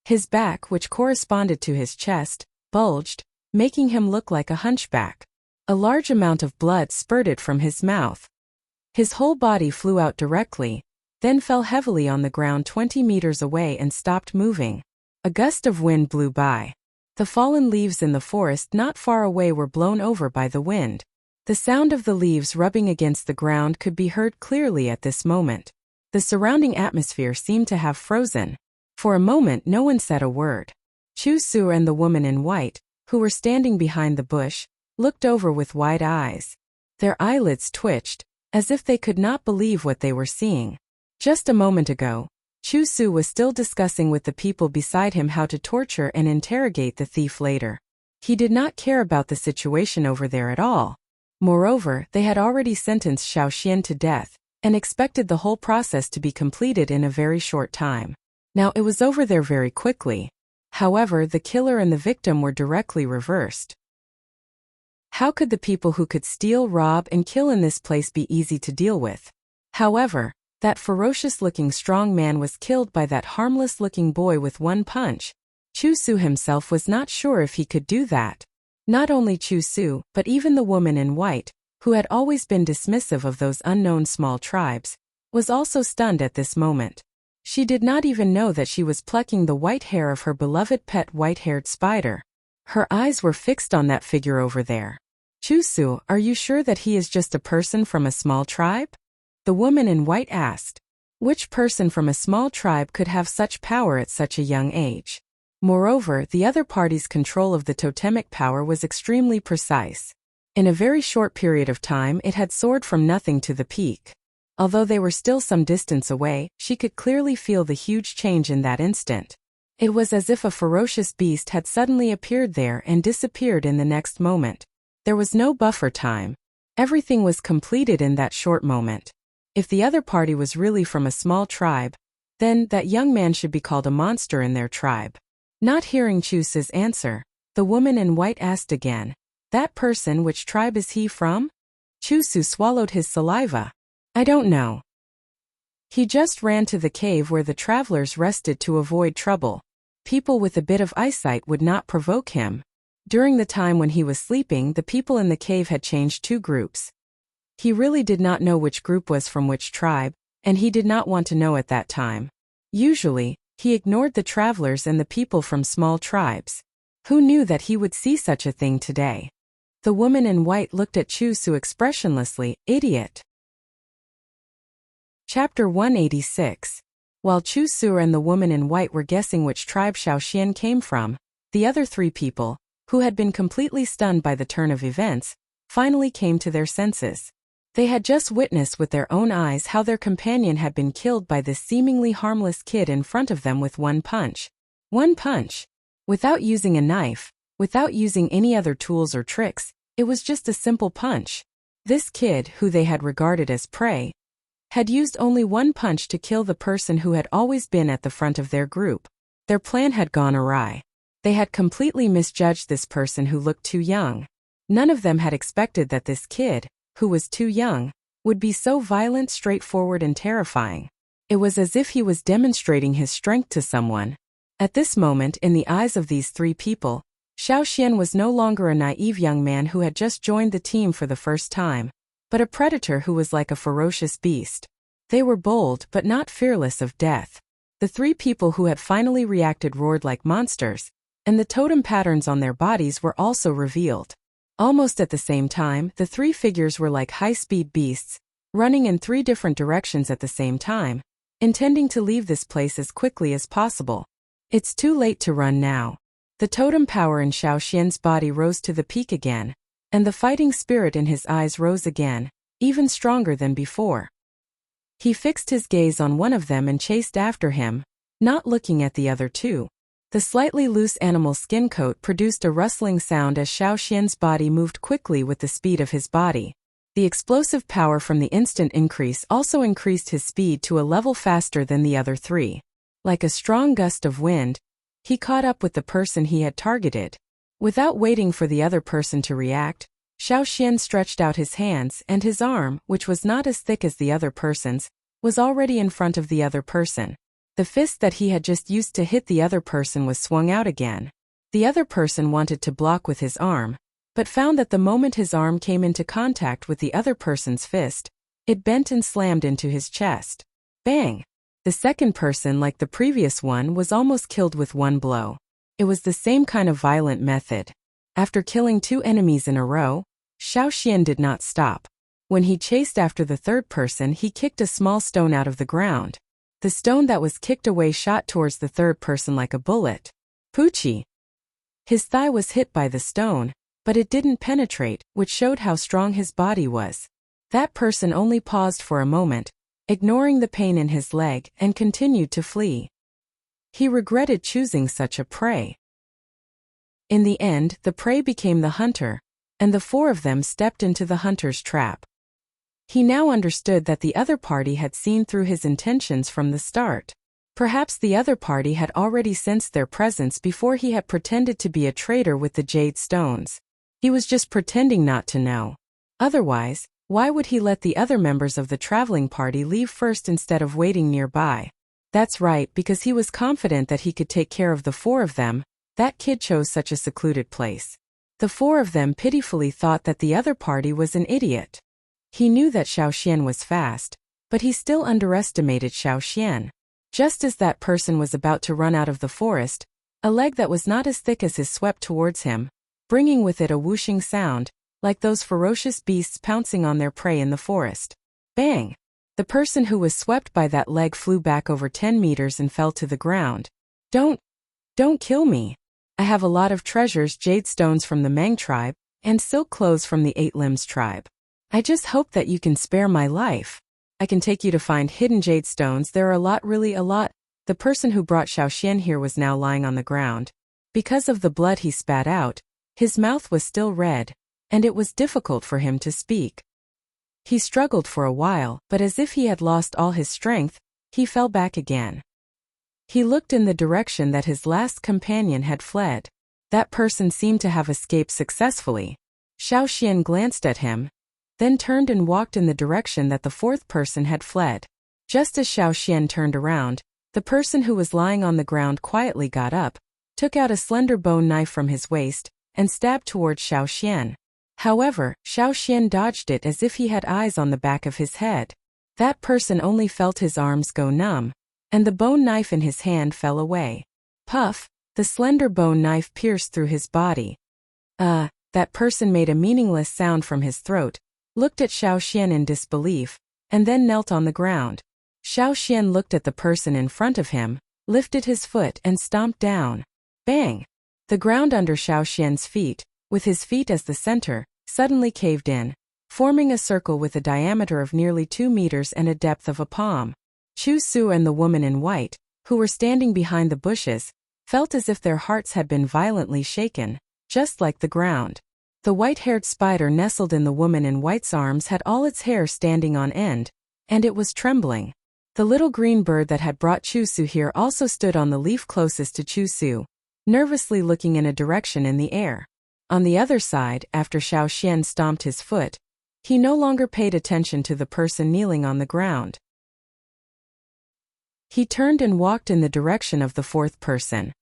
His back, which corresponded to his chest, bulged, making him look like a hunchback. A large amount of blood spurted from his mouth. His whole body flew out directly, then fell heavily on the ground 20 meters away and stopped moving. A gust of wind blew by. The fallen leaves in the forest not far away were blown over by the wind. The sound of the leaves rubbing against the ground could be heard clearly at this moment. The surrounding atmosphere seemed to have frozen. For a moment no one said a word. Chu Su and the woman in white, who were standing behind the bush, looked over with wide eyes. Their eyelids twitched, as if they could not believe what they were seeing. Just a moment ago, Chu Su was still discussing with the people beside him how to torture and interrogate the thief later. He did not care about the situation over there at all. Moreover, they had already sentenced Xiaoxian to death, and expected the whole process to be completed in a very short time. Now it was over there very quickly. However, the killer and the victim were directly reversed. How could the people who could steal, rob, and kill in this place be easy to deal with? However, that ferocious-looking strong man was killed by that harmless-looking boy with one punch. Chu Su himself was not sure if he could do that. Not only Chu Su, but even the woman in white, who had always been dismissive of those unknown small tribes, was also stunned at this moment. She did not even know that she was plucking the white hair of her beloved pet white-haired spider. Her eyes were fixed on that figure over there. Chu Su, are you sure that he is just a person from a small tribe? The woman in white asked. Which person from a small tribe could have such power at such a young age? Moreover, the other party's control of the totemic power was extremely precise. In a very short period of time it had soared from nothing to the peak. Although they were still some distance away, she could clearly feel the huge change in that instant. It was as if a ferocious beast had suddenly appeared there and disappeared in the next moment. There was no buffer time. Everything was completed in that short moment. If the other party was really from a small tribe, then that young man should be called a monster in their tribe. Not hearing Chu Su's answer, the woman in white asked again, that person, which tribe is he from? Chu Su swallowed his saliva. I don't know. He just ran to the cave where the travelers rested to avoid trouble. People with a bit of eyesight would not provoke him. During the time when he was sleeping, the people in the cave had changed two groups. He really did not know which group was from which tribe, and he did not want to know at that time. Usually, he ignored the travelers and the people from small tribes. Who knew that he would see such a thing today? The woman in white looked at Chu Su expressionlessly. Idiot. Chapter 186. While Chu Su and the woman in white were guessing which tribe Xiaoxian came from, the other three people, who had been completely stunned by the turn of events, finally came to their senses. They had just witnessed with their own eyes how their companion had been killed by this seemingly harmless kid in front of them with one punch. One punch. Without using a knife, without using any other tools or tricks, it was just a simple punch. This kid, who they had regarded as prey, had used only one punch to kill the person who had always been at the front of their group. Their plan had gone awry. They had completely misjudged this person who looked too young. None of them had expected that this kid, who was too young, would be so violent, straightforward, and terrifying. It was as if he was demonstrating his strength to someone. At this moment, in the eyes of these three people, Xiaoxian was no longer a naive young man who had just joined the team for the first time, but a predator who was like a ferocious beast. They were bold but not fearless of death. The three people who had finally reacted roared like monsters, and the totem patterns on their bodies were also revealed. Almost at the same time, the three figures were like high-speed beasts, running in three different directions at the same time, intending to leave this place as quickly as possible. It's too late to run now. The totem power in Xiao Xian's body rose to the peak again, and the fighting spirit in his eyes rose again, even stronger than before. He fixed his gaze on one of them and chased after him, not looking at the other two. The slightly loose animal skin coat produced a rustling sound as Xiao Xian's body moved quickly with the speed of his body. The explosive power from the instant increase also increased his speed to a level faster than the other three. Like a strong gust of wind, he caught up with the person he had targeted. Without waiting for the other person to react, Xiao Xian stretched out his hands, and his arm, which was not as thick as the other person's, was already in front of the other person. The fist that he had just used to hit the other person was swung out again. The other person wanted to block with his arm, but found that the moment his arm came into contact with the other person's fist, it bent and slammed into his chest. Bang! The second person, like the previous one, was almost killed with one blow. It was the same kind of violent method. After killing two enemies in a row, Xiao Xian did not stop. When he chased after the third person, he kicked a small stone out of the ground. The stone that was kicked away shot towards the third person like a bullet. Poochie! His thigh was hit by the stone, but it didn't penetrate, which showed how strong his body was. That person only paused for a moment, ignoring the pain in his leg, and continued to flee. He regretted choosing such a prey. In the end, the prey became the hunter, and the four of them stepped into the hunter's trap. He now understood that the other party had seen through his intentions from the start. Perhaps the other party had already sensed their presence before he had pretended to be a traitor with the jade stones. He was just pretending not to know. Otherwise, why would he let the other members of the traveling party leave first instead of waiting nearby? That's right, because he was confident that he could take care of the four of them. That kid chose such a secluded place. The four of them pitifully thought that the other party was an idiot. He knew that Xiao Xian was fast, but he still underestimated Xiao Xian. Just as that person was about to run out of the forest, a leg that was not as thick as his swept towards him, bringing with it a whooshing sound, like those ferocious beasts pouncing on their prey in the forest. Bang! The person who was swept by that leg flew back over 10 meters and fell to the ground. Don't kill me. I have a lot of treasures, jade stones from the Meng tribe, and silk clothes from the Eight Limbs tribe. I just hope that you can spare my life. I can take you to find hidden jade stones. There are a lot, really a lot. The person who brought Xiao Xian here was now lying on the ground. Because of the blood he spat out, his mouth was still red, and it was difficult for him to speak. He struggled for a while, but as if he had lost all his strength, he fell back again. He looked in the direction that his last companion had fled. That person seemed to have escaped successfully. Xiao Xian glanced at him, then turned and walked in the direction that the fourth person had fled. Just as Xiao Xian turned around, the person who was lying on the ground quietly got up, took out a slender bone knife from his waist, and stabbed towards Xiao Xian. However, Xiao Xian dodged it as if he had eyes on the back of his head. That person only felt his arms go numb, and the bone knife in his hand fell away. Puff! The slender bone knife pierced through his body. That person made a meaningless sound from his throat, looked at Xiao Xian in disbelief, and then knelt on the ground. Xiao Xian looked at the person in front of him, lifted his foot and stomped down. Bang! The ground under Xiao Xian's feet, with his feet as the center, suddenly caved in, forming a circle with a diameter of nearly 2 meters and a depth of a palm. Chu Su and the woman in white, who were standing behind the bushes, felt as if their hearts had been violently shaken, just like the ground. The white-haired spider nestled in the woman in white's arms had all its hair standing on end, and it was trembling. The little green bird that had brought Chu Su here also stood on the leaf closest to Chu Su, nervously looking in a direction in the air. On the other side, after Xiao Xian stomped his foot, he no longer paid attention to the person kneeling on the ground. He turned and walked in the direction of the fourth person.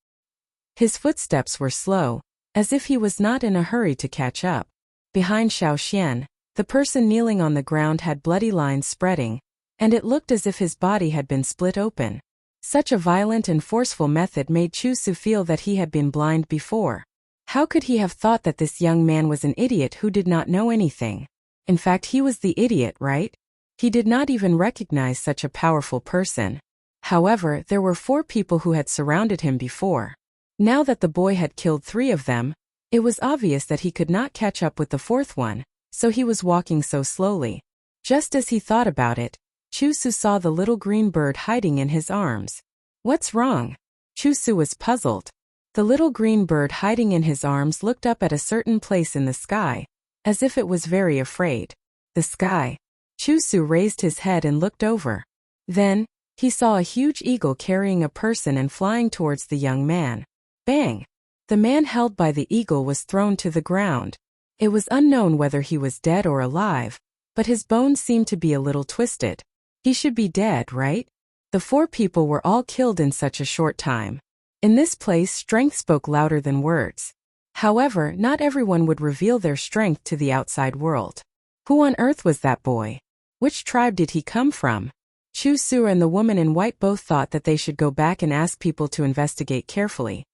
His footsteps were slow, as if he was not in a hurry to catch up. Behind Xiao Xian, the person kneeling on the ground had bloody lines spreading, and it looked as if his body had been split open. Such a violent and forceful method made Chu Su feel that he had been blind before. How could he have thought that this young man was an idiot who did not know anything? In fact, he was the idiot, right? He did not even recognize such a powerful person. However, there were 4 people who had surrounded him before. Now that the boy had killed 3 of them, it was obvious that he could not catch up with the 4th one, so he was walking so slowly. Just as he thought about it, Chu Su saw the little green bird hiding in his arms. What's wrong? Chu Su was puzzled. The little green bird hiding in his arms looked up at a certain place in the sky, as if it was very afraid. The sky. Chu Su raised his head and looked over. Then, he saw a huge eagle carrying a person and flying towards the young man. Bang! The man held by the eagle was thrown to the ground. It was unknown whether he was dead or alive, but his bones seemed to be a little twisted. He should be dead, right? The 4 people were all killed in such a short time. In this place, strength spoke louder than words. However, not everyone would reveal their strength to the outside world. Who on earth was that boy? Which tribe did he come from? Chu Su and the woman in white both thought that they should go back and ask people to investigate carefully.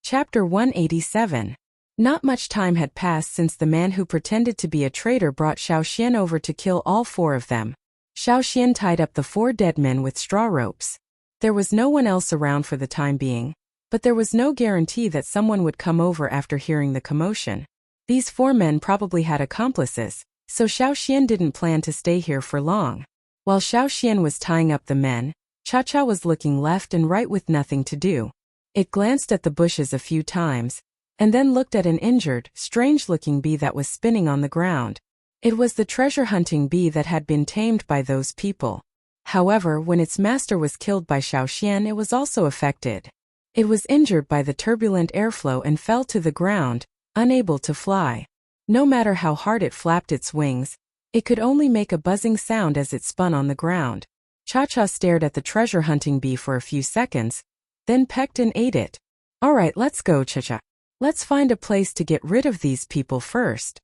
Chapter 187. Not much time had passed since the man who pretended to be a traitor brought Xiaoxian over to kill all 4 of them. Xiaoxian tied up the 4 dead men with straw ropes. There was no one else around for the time being, but there was no guarantee that someone would come over after hearing the commotion. These 4 men probably had accomplices, so Xiaoxian didn't plan to stay here for long. While Xiaoxian was tying up the men, Cha-Cha was looking left and right with nothing to do. It glanced at the bushes a few times, and then looked at an injured, strange-looking bee that was spinning on the ground. It was the treasure-hunting bee that had been tamed by those people. However, when its master was killed by Xiaoxian, it was also affected. It was injured by the turbulent airflow and fell to the ground, unable to fly. No matter how hard it flapped its wings, it could only make a buzzing sound as it spun on the ground. Cha-Cha stared at the treasure-hunting bee for a few seconds, then pecked and ate it. Alright, let's go, Cha-Cha. Let's find a place to get rid of these people first,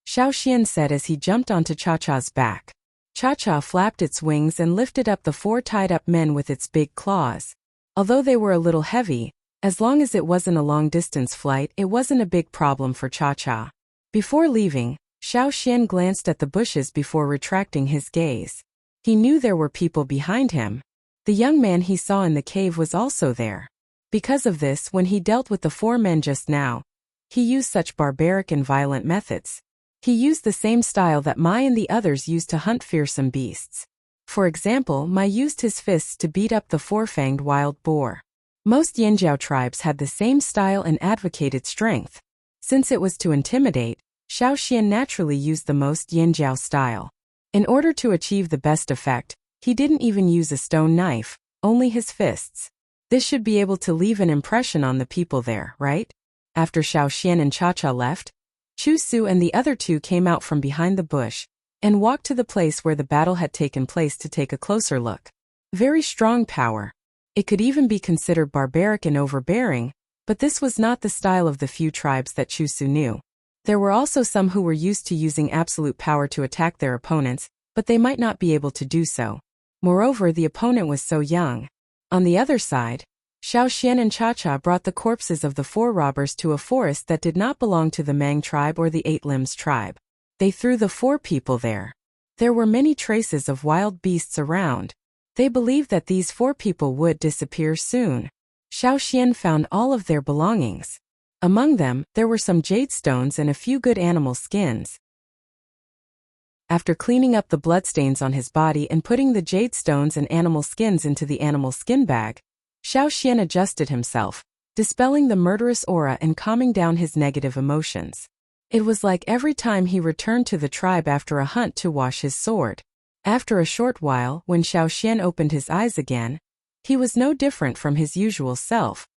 Xiaoxian said as he jumped onto Cha-Cha's back. Cha-Cha flapped its wings and lifted up the 4 tied-up men with its big claws. Although they were a little heavy, as long as it wasn't a long-distance flight, it wasn't a big problem for Cha-Cha. Before leaving, Xiaoxian glanced at the bushes before retracting his gaze. He knew there were people behind him. The young man he saw in the cave was also there. Because of this, when he dealt with the 4 men just now, he used such barbaric and violent methods. He used the same style that Mai and the others used to hunt fearsome beasts. For example, Mai used his fists to beat up the 4-fanged wild boar. Most Yanjiao tribes had the same style and advocated strength. Since it was to intimidate, Xiaoxian naturally used the most Yanjiao style. In order to achieve the best effect, he didn't even use a stone knife, only his fists. This should be able to leave an impression on the people there, right? After Xiaoxian and Cha-Cha left, Chu Su and the other 2 came out from behind the bush and walked to the place where the battle had taken place to take a closer look. Very strong power. It could even be considered barbaric and overbearing, but this was not the style of the few tribes that Chu Su knew. There were also some who were used to using absolute power to attack their opponents, but they might not be able to do so. Moreover, the opponent was so young. On the other side, Xiaoxian and Cha-Cha brought the corpses of the 4 robbers to a forest that did not belong to the Mang tribe or the 8 Limbs tribe. They threw the 4 people there. There were many traces of wild beasts around. They believed that these 4 people would disappear soon. Xiaoxian found all of their belongings. Among them, there were some jade stones and a few good animal skins. After cleaning up the bloodstains on his body and putting the jade stones and animal skins into the animal skin bag, Xiaoxian adjusted himself, dispelling the murderous aura and calming down his negative emotions. It was like every time he returned to the tribe after a hunt to wash his sword. After a short while, when Xiaoxian opened his eyes again, he was no different from his usual self.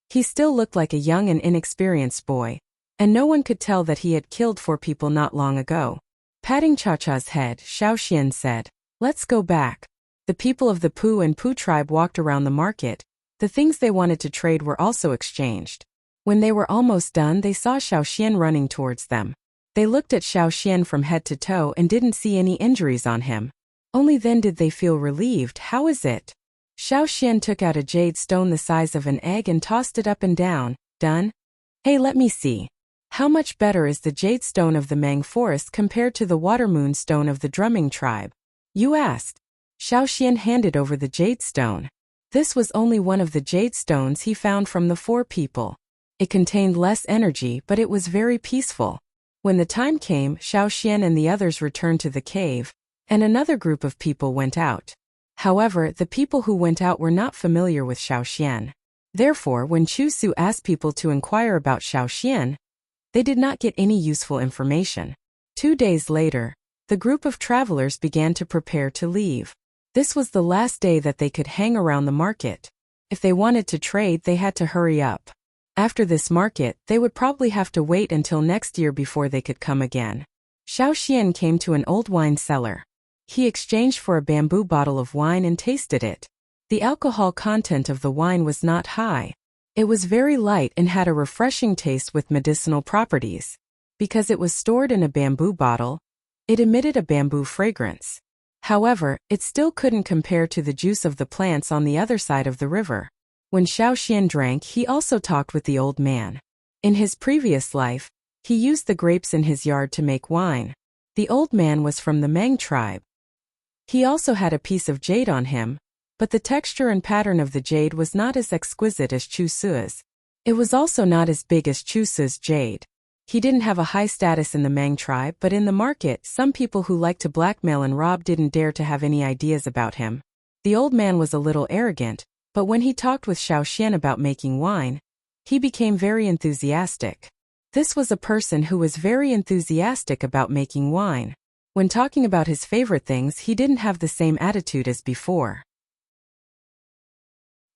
He still looked like a young and inexperienced boy, and no one could tell that he had killed 4 people not long ago. Patting Cha-Cha's head, Xiaoxian said, "Let's go back." The people of the Pu and Pu tribe walked around the market. The things they wanted to trade were also exchanged. When they were almost done, they saw Xiaoxian running towards them. They looked at Xiaoxian from head to toe and didn't see any injuries on him. Only then did they feel relieved. How is it? Xiao Xian took out a jade stone the size of an egg and tossed it up and down. Done? Hey, let me see. How much better is the jade stone of the Mang forest compared to the water moon stone of the drumming tribe? You asked. Xiao Xian handed over the jade stone. This was only one of the jade stones he found from the 4 people. It contained less energy, but it was very peaceful. When the time came, Xiao Xian and the others returned to the cave, and another group of people went out. However, the people who went out were not familiar with Xiao Xian. Therefore, when Chu Su asked people to inquire about Xiao Xian, they did not get any useful information. 2 days later, the group of travelers began to prepare to leave. This was the last day that they could hang around the market. If they wanted to trade, they had to hurry up. After this market, they would probably have to wait until next year before they could come again. Xiao Xian came to an old wine cellar. He exchanged for a bamboo bottle of wine and tasted it. The alcohol content of the wine was not high. It was very light and had a refreshing taste with medicinal properties. Because it was stored in a bamboo bottle, it emitted a bamboo fragrance. However, it still couldn't compare to the juice of the plants on the other side of the river. When Xiao Xian drank, he also talked with the old man. In his previous life, he used the grapes in his yard to make wine. The old man was from the Mang tribe. He also had a piece of jade on him, but the texture and pattern of the jade was not as exquisite as Chu Su's. It was also not as big as Chu Su's jade. He didn't have a high status in the Mang tribe, but in the market, some people who liked to blackmail and rob didn't dare to have any ideas about him. The old man was a little arrogant, but when he talked with Xiao Xian about making wine, he became very enthusiastic. This was a person who was very enthusiastic about making wine. When talking about his favorite things, he didn't have the same attitude as before.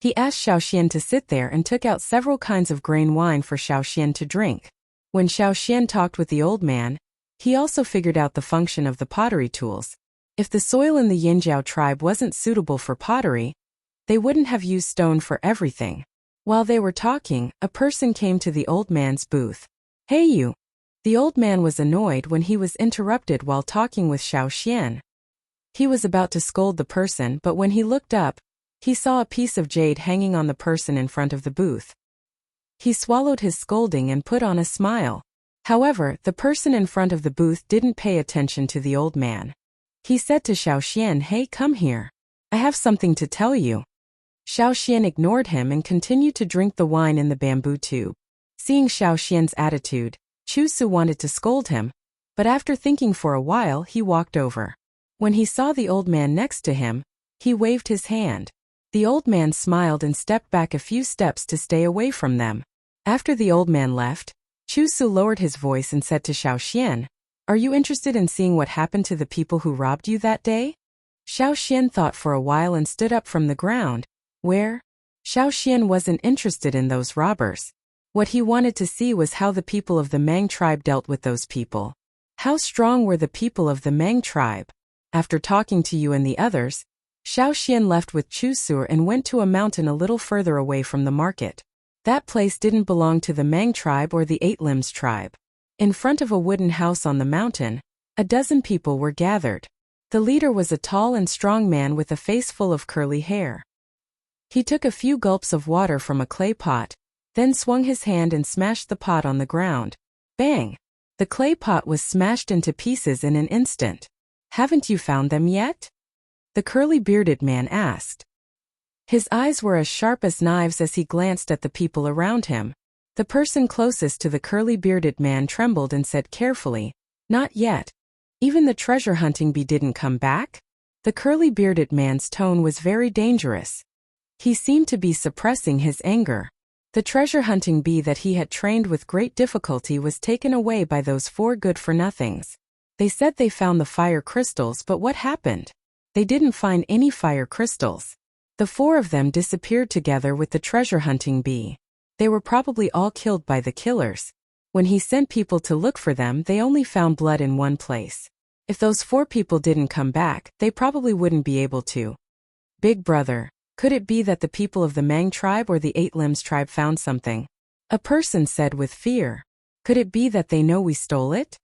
He asked Xiao Xian to sit there and took out several kinds of grain wine for Xiao Xian to drink. When Xiao Xian talked with the old man, he also figured out the function of the pottery tools. If the soil in the Yinjiao tribe wasn't suitable for pottery, they wouldn't have used stone for everything. While they were talking, a person came to the old man's booth. Hey you! The old man was annoyed when he was interrupted while talking with Xiao Xian. He was about to scold the person, but when he looked up, he saw a piece of jade hanging on the person in front of the booth. He swallowed his scolding and put on a smile. However, the person in front of the booth didn't pay attention to the old man. He said to Xiao Xian, "Hey, come here. I have something to tell you." Xiao Xian ignored him and continued to drink the wine in the bamboo tube. Seeing Xiao Xian's attitude, Chu Su wanted to scold him, but after thinking for a while, he walked over. When he saw the old man next to him, he waved his hand. The old man smiled and stepped back a few steps to stay away from them. After the old man left, Chu Su lowered his voice and said to Xiao Xian, "Are you interested in seeing what happened to the people who robbed you that day?" Xiao Xian thought for a while and stood up from the ground. Where? Xiao Xian wasn't interested in those robbers. What he wanted to see was how the people of the Mang tribe dealt with those people. How strong were the people of the Mang tribe? After talking to you and the others, Xiao Xian left with Chu Su and went to a mountain a little further away from the market. That place didn't belong to the Mang tribe or the Eight Limbs tribe. In front of a wooden house on the mountain, a dozen people were gathered. The leader was a tall and strong man with a face full of curly hair. He took a few gulps of water from a clay pot, then swung his hand and smashed the pot on the ground. Bang! The clay pot was smashed into pieces in an instant. "Haven't you found them yet?" the curly-bearded man asked. His eyes were as sharp as knives as he glanced at the people around him. The person closest to the curly-bearded man trembled and said carefully, "Not yet. Even the treasure-hunting bee didn't come back?" The curly-bearded man's tone was very dangerous. He seemed to be suppressing his anger. The treasure-hunting bee that he had trained with great difficulty was taken away by those 4 good-for-nothings. They said they found the fire crystals, but what happened? They didn't find any fire crystals. The 4 of them disappeared together with the treasure-hunting bee. They were probably all killed by the killers. When he sent people to look for them, they only found blood in one place. If those 4 people didn't come back, they probably wouldn't be able to. Big brother, could it be that the people of the Mang tribe or the Eight Limbs tribe found something? A person said with fear. Could it be that they know we stole it?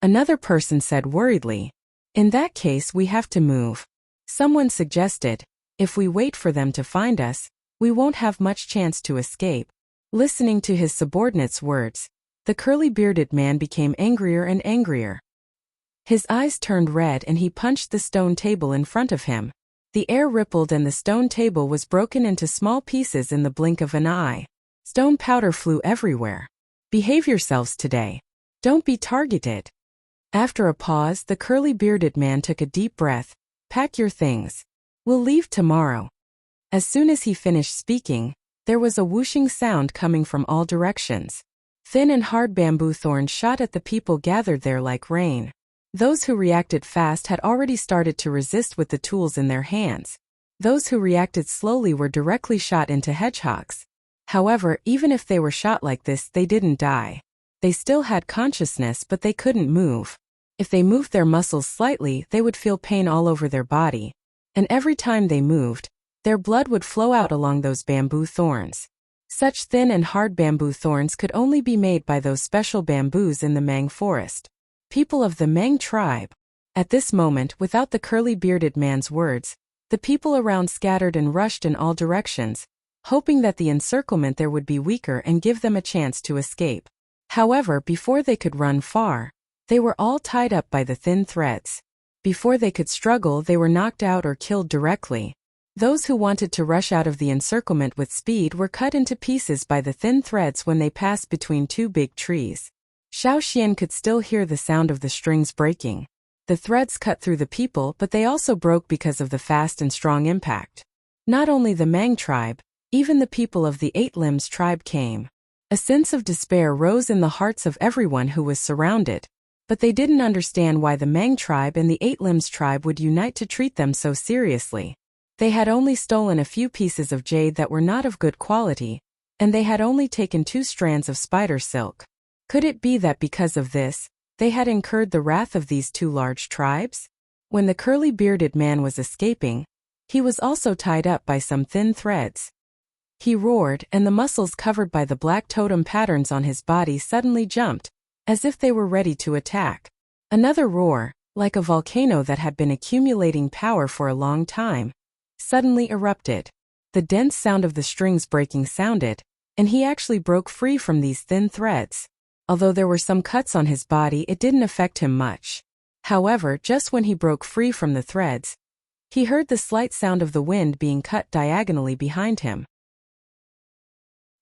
Another person said worriedly. In that case we have to move. Someone suggested, if we wait for them to find us, we won't have much chance to escape. Listening to his subordinate's words, the curly-bearded man became angrier and angrier. His eyes turned red and he punched the stone table in front of him. The air rippled and the stone table was broken into small pieces in the blink of an eye. Stone powder flew everywhere. Behave yourselves today. Don't be targeted. After a pause, the curly-bearded man took a deep breath. Pack your things. We'll leave tomorrow. As soon as he finished speaking, there was a whooshing sound coming from all directions. Thin and hard bamboo thorns shot at the people gathered there like rain. Those who reacted fast had already started to resist with the tools in their hands. Those who reacted slowly were directly shot into hedgehogs. However, even if they were shot like this, they didn't die. They still had consciousness, but they couldn't move. If they moved their muscles slightly, they would feel pain all over their body. And every time they moved, their blood would flow out along those bamboo thorns. Such thin and hard bamboo thorns could only be made by those special bamboos in the Mang forest. People of the Mang tribe. At this moment, without the curly-bearded man's words, the people around scattered and rushed in all directions, hoping that the encirclement there would be weaker and give them a chance to escape. However, before they could run far, they were all tied up by the thin threads. Before they could struggle, they were knocked out or killed directly. Those who wanted to rush out of the encirclement with speed were cut into pieces by the thin threads when they passed between two big trees. Xiao Xian could still hear the sound of the strings breaking. The threads cut through the people, but they also broke because of the fast and strong impact. Not only the Mang tribe, even the people of the Eight Limbs tribe came. A sense of despair rose in the hearts of everyone who was surrounded, but they didn't understand why the Mang tribe and the Eight Limbs tribe would unite to treat them so seriously. They had only stolen a few pieces of jade that were not of good quality, and they had only taken 2 strands of spider silk. Could it be that because of this, they had incurred the wrath of these 2 large tribes? When the curly-bearded man was escaping, he was also tied up by some thin threads. He roared, and the muscles covered by the black totem patterns on his body suddenly jumped, as if they were ready to attack. Another roar, like a volcano that had been accumulating power for a long time, suddenly erupted. The dense sound of the strings breaking sounded, and he actually broke free from these thin threads. Although there were some cuts on his body, it didn't affect him much. However, just when he broke free from the threads, he heard the slight sound of the wind being cut diagonally behind him.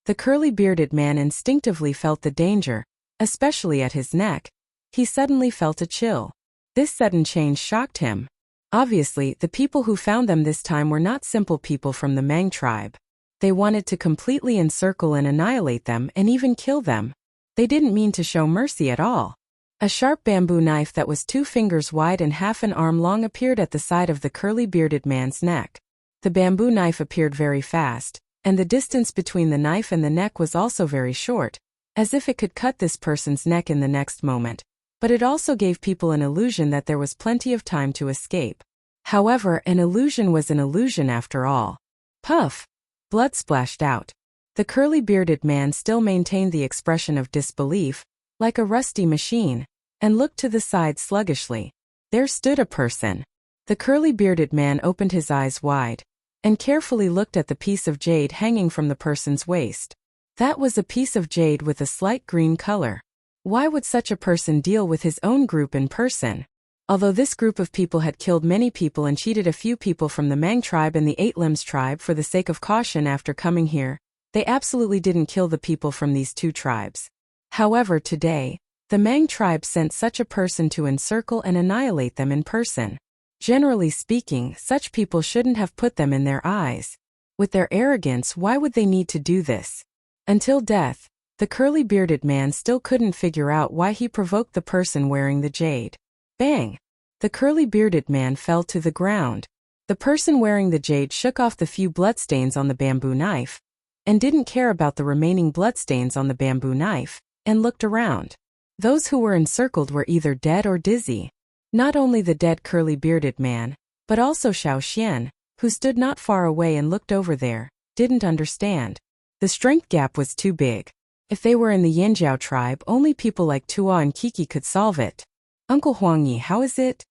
The curly-bearded man instinctively felt the danger, especially at his neck. He suddenly felt a chill. This sudden change shocked him. Obviously, the people who found them this time were not simple people from the Mang tribe. They wanted to completely encircle and annihilate them and even kill them. They didn't mean to show mercy at all. A sharp bamboo knife that was 2 fingers wide and half an arm long appeared at the side of the curly-bearded man's neck. The bamboo knife appeared very fast, and the distance between the knife and the neck was also very short, as if it could cut this person's neck in the next moment. But it also gave people an illusion that there was plenty of time to escape. However, an illusion was an illusion after all. Puff! Blood splashed out. The curly-bearded man still maintained the expression of disbelief, like a rusty machine, and looked to the side sluggishly. There stood a person. The curly-bearded man opened his eyes wide, and carefully looked at the piece of jade hanging from the person's waist. That was a piece of jade with a slight green color. Why would such a person deal with his own group in person? Although this group of people had killed many people and cheated a few people from the Mang tribe and the Eight Limbs tribe for the sake of caution after coming here, they absolutely didn't kill the people from these 2 tribes. However, today, the Mang tribe sent such a person to encircle and annihilate them in person. Generally speaking, such people shouldn't have put them in their eyes. With their arrogance, why would they need to do this? Until death, the curly-bearded man still couldn't figure out why he provoked the person wearing the jade. Bang! The curly-bearded man fell to the ground. The person wearing the jade shook off the few bloodstains on the bamboo knife, and didn't care about the remaining bloodstains on the bamboo knife, and looked around. Those who were encircled were either dead or dizzy. Not only the dead curly-bearded man, but also Xiao Xian, who stood not far away and looked over there, didn't understand. The strength gap was too big. If they were in the Yanjiao tribe, only people like Tua and Kiki could solve it. Uncle Huangyi, how is it?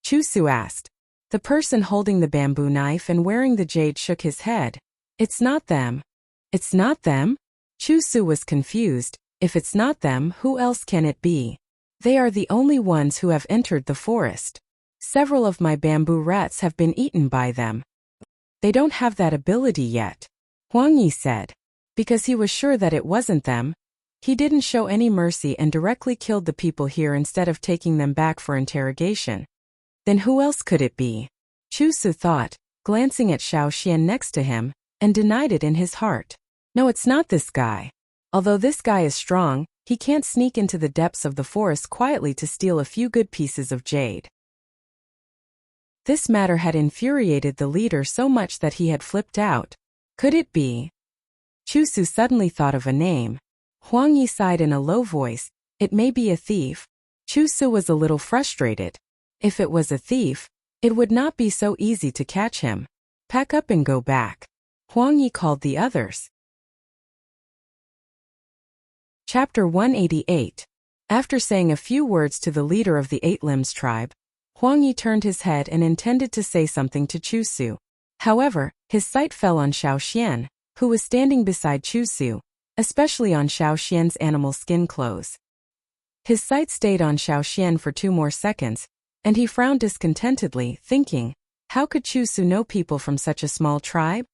Chu asked. The person holding the bamboo knife and wearing the jade shook his head. It's not them. It's not them? Chu was confused. If it's not them, who else can it be? They are the only ones who have entered the forest. Several of my bamboo rats have been eaten by them. They don't have that ability yet, Huang Yi said. Because he was sure that it wasn't them, he didn't show any mercy and directly killed the people here instead of taking them back for interrogation. Then who else could it be? Chu thought, glancing at Xiao Xian next to him, and denied it in his heart. No, it's not this guy. Although this guy is strong, he can't sneak into the depths of the forest quietly to steal a few good pieces of jade. This matter had infuriated the leader so much that he had flipped out. Could it be? Chu suddenly thought of a name. Huang Yi sighed in a low voice. It may be a thief. Chu was a little frustrated. If it was a thief, it would not be so easy to catch him. Pack up and go back. Huang Yi called the others. Chapter 188. After saying a few words to the leader of the Eight Limbs tribe, Huang Yi turned his head and intended to say something to Chu. However, his sight fell on Xiao Xian, who was standing beside Chu, especially on Xiao Xian's animal skin clothes. His sight stayed on Xiao Xian for 2 more seconds, and he frowned discontentedly, thinking, how could Chu know people from such a small tribe?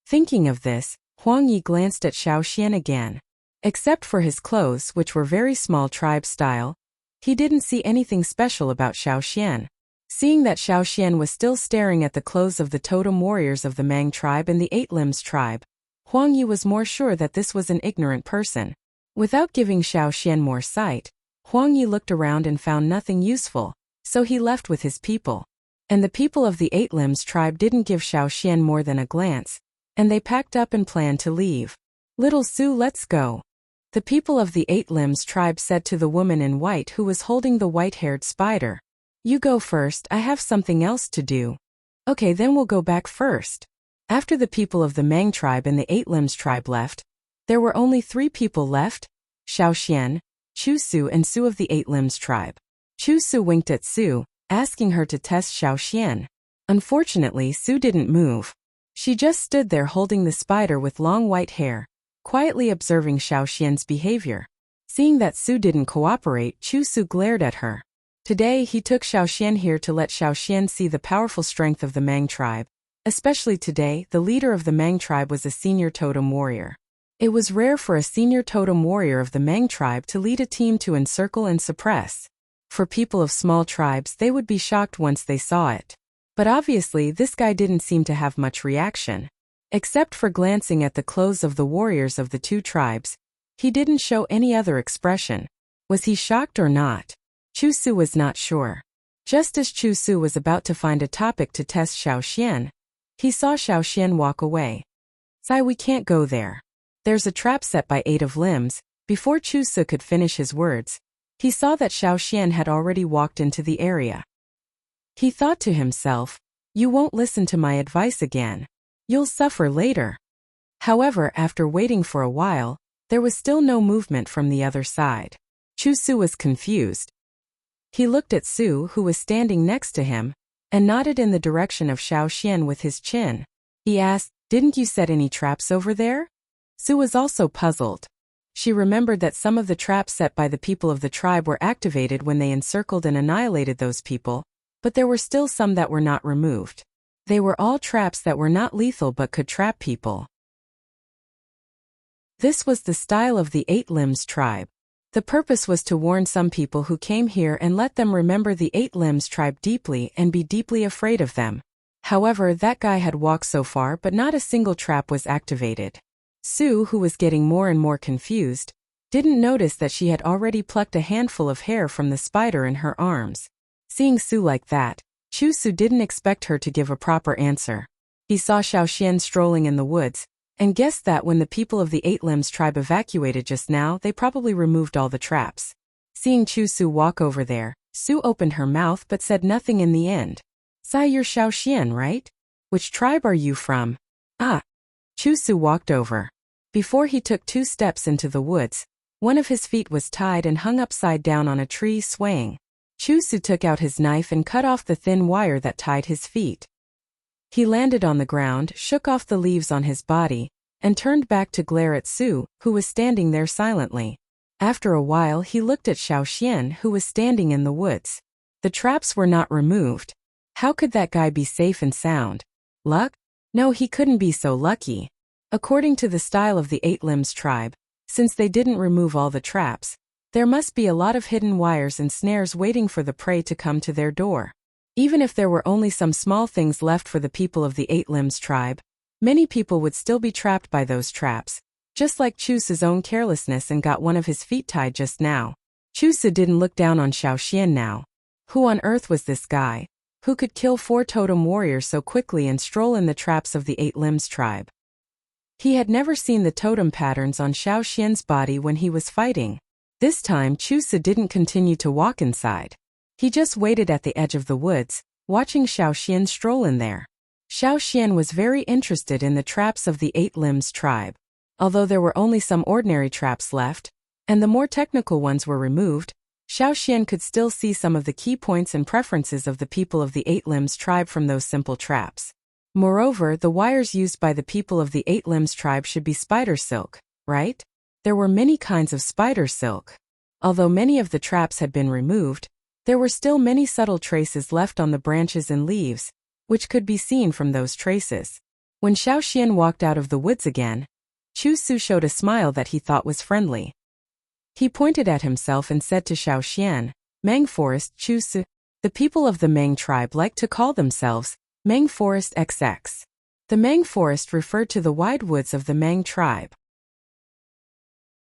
Thinking of this, Huang Yi glanced at Xiao Xian again. Except for his clothes, which were very small tribe style, he didn't see anything special about Xiao Xian. Seeing that Xiao Xian was still staring at the clothes of the totem warriors of the Mang tribe and the Eight Limbs tribe, Huang Yi was more sure that this was an ignorant person. Without giving Xiao Xian more sight, Huang Yi looked around and found nothing useful, so he left with his people. And the people of the Eight Limbs tribe didn't give Xiao Xian more than a glance, and they packed up and planned to leave. Little Su, let's go. The people of the Eight Limbs tribe said to the woman in white who was holding the white-haired spider. You go first, I have something else to do. Okay, then we'll go back first. After the people of the Mang tribe and the Eight Limbs tribe left, there were only 3 people left, Xiao Xian, Chu and Su of the Eight Limbs tribe. Chu winked at Su, asking her to test Xiao Xian. Unfortunately, Su didn't move. She just stood there holding the spider with long white hair, quietly observing Xiao Xian's behavior. Seeing that Su didn't cooperate, Chu glared at her. Today he took Xiao Xian here to let Xiao Xian see the powerful strength of the Mang tribe. Especially today, the leader of the Mang tribe was a senior totem warrior. It was rare for a senior totem warrior of the Mang tribe to lead a team to encircle and suppress. For people of small tribes, they would be shocked once they saw it. But obviously this guy didn't seem to have much reaction. Except for glancing at the clothes of the warriors of the 2 tribes, he didn't show any other expression. Was he shocked or not? Chu was not sure. Just as Chu was about to find a topic to test Xiao Xian, he saw Xiao Xian walk away. Sai, we can't go there. There's a trap set by 8 of limbs. Before Chu could finish his words, he saw that Xiao Xian had already walked into the area. He thought to himself, you won't listen to my advice again. You'll suffer later. However, after waiting for a while, there was still no movement from the other side. Chu was confused. He looked at Su, who was standing next to him, and nodded in the direction of Xiao Xian with his chin. He asked, didn't you set any traps over there? Su was also puzzled. She remembered that some of the traps set by the people of the tribe were activated when they encircled and annihilated those people, but there were still some that were not removed. They were all traps that were not lethal but could trap people. This was the style of the Eight Limbs tribe. The purpose was to warn some people who came here and let them remember the Eight Limbs tribe deeply and be deeply afraid of them. However, that guy had walked so far but not a single trap was activated. Su, who was getting more and more confused, didn't notice that she had already plucked a handful of hair from the spider in her arms. Seeing Su like that, Chu didn't expect her to give a proper answer. He saw Xiao Xian strolling in the woods, and guessed that when the people of the Eight Limbs tribe evacuated just now, they probably removed all the traps. Seeing Chu walk over there, Su opened her mouth but said nothing in the end. Sai, you're Xiao Xian, right? Which tribe are you from? Ah. Chu walked over. Before he took 2 steps into the woods, one of his feet was tied and hung upside down on a tree swaying. Chu took out his knife and cut off the thin wire that tied his feet. He landed on the ground, shook off the leaves on his body, and turned back to glare at Su, who was standing there silently. After a while he looked at Xiaoxian, who was standing in the woods. The traps were not removed. How could that guy be safe and sound? Luck? No, he couldn't be so lucky. According to the style of the Eight Limbs tribe, since they didn't remove all the traps, there must be a lot of hidden wires and snares waiting for the prey to come to their door. Even if there were only some small things left for the people of the Eight Limbs tribe, many people would still be trapped by those traps, just like Chu's own carelessness and got one of his feet tied just now. Chu didn't look down on Xiaoxian now. Who on earth was this guy, who could kill 4 totem warriors so quickly and stroll in the traps of the Eight Limbs tribe? He had never seen the totem patterns on Xiaoxian's body when he was fighting. This time Chu didn't continue to walk inside. He just waited at the edge of the woods, watching Xiaoxian stroll in there. Xiaoxian was very interested in the traps of the Eight Limbs tribe. Although there were only some ordinary traps left, and the more technical ones were removed, Xiaoxian could still see some of the key points and preferences of the people of the Eight Limbs tribe from those simple traps. Moreover, the wires used by the people of the Eight Limbs tribe should be spider silk, right? There were many kinds of spider silk. Although many of the traps had been removed, there were still many subtle traces left on the branches and leaves, which could be seen from those traces. When Xiaoxian walked out of the woods again, Chu showed a smile that he thought was friendly. He pointed at himself and said to Xiaoxian, "Mang Forest Chu." The people of the Mang tribe like to call themselves Mang Forest XX. The Mang Forest referred to the wide woods of the Mang tribe.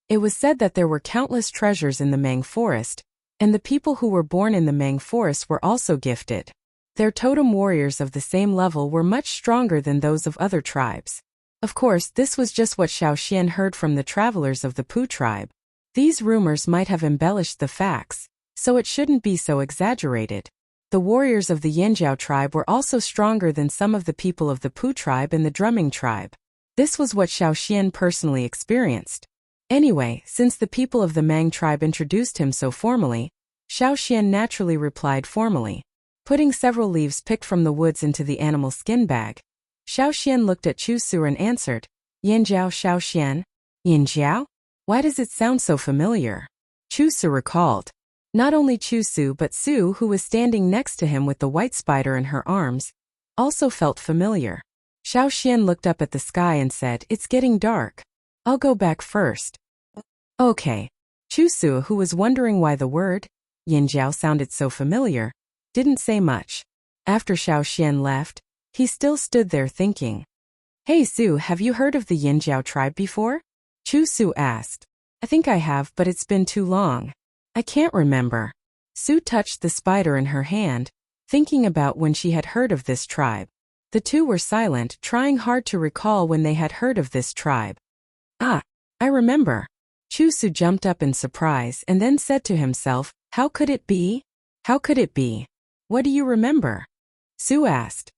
It was said that there were countless treasures in the Mang Forest, and the people who were born in the Mang Forest were also gifted. Their totem warriors of the same level were much stronger than those of other tribes. Of course, this was just what Xiaoxian heard from the travelers of the Pu tribe. These rumors might have embellished the facts, so it shouldn't be so exaggerated. The warriors of the Yanjiao tribe were also stronger than some of the people of the Pu tribe and the Drumming tribe. This was what Xiaoxian personally experienced. Anyway, since the people of the Mang tribe introduced him so formally, Xiaoxian naturally replied formally. Putting several leaves picked from the woods into the animal skin bag, Xiaoxian looked at Chu and answered, "Yanjiao Xiaoxian." "Yanjiao? Why does it sound so familiar?" Chu recalled. Not only Chu but Su, who was standing next to him with the white spider in her arms, also felt familiar. Xiaoxian looked up at the sky and said, "It's getting dark. I'll go back first." Okay. Chu, who was wondering why the word Yanjiao sounded so familiar, didn't say much. After Xiaoxian left, he still stood there thinking. "Hey Su, have you heard of the Yanjiao tribe before?" Chu asked. "I think I have, but it's been too long. I can't remember." Su touched the spider in her hand, thinking about when she had heard of this tribe. The two were silent, trying hard to recall when they had heard of this tribe. "Ah, I remember." Chu jumped up in surprise and then said to himself, "How could it be? How could it be? What do you remember?" Su asked.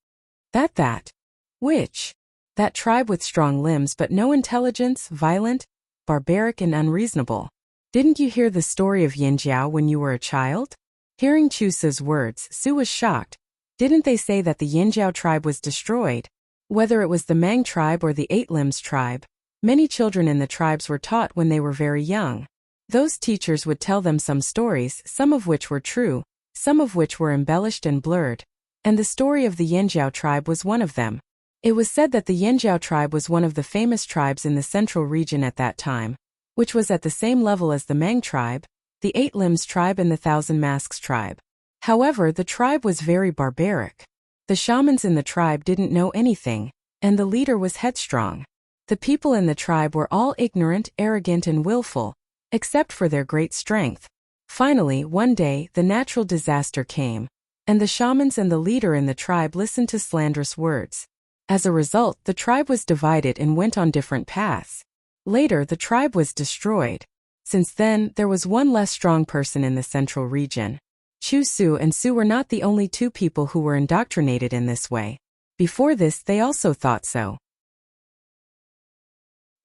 That. Which? That tribe with strong limbs but no intelligence, violent, barbaric and unreasonable. Didn't you hear the story of Yanjiao when you were a child?" Hearing Chu's words, Su was shocked. Didn't they say that the Yanjiao tribe was destroyed? Whether it was the Mang tribe or the Eight Limbs tribe, many children in the tribes were taught when they were very young. Those teachers would tell them some stories, some of which were true, some of which were embellished and blurred. And the story of the Yanjiao tribe was one of them. It was said that the Yanjiao tribe was one of the famous tribes in the central region at that time, which was at the same level as the Mang tribe, the Eight Limbs tribe and the Thousand Masks tribe. However, the tribe was very barbaric. The shamans in the tribe didn't know anything, and the leader was headstrong. The people in the tribe were all ignorant, arrogant and willful, except for their great strength. Finally, one day, the natural disaster came, and the shamans and the leader in the tribe listened to slanderous words. As a result, the tribe was divided and went on different paths. Later, the tribe was destroyed. Since then, there was one less strong person in the central region. Chu and Su were not the only two people who were indoctrinated in this way. Before this, they also thought so.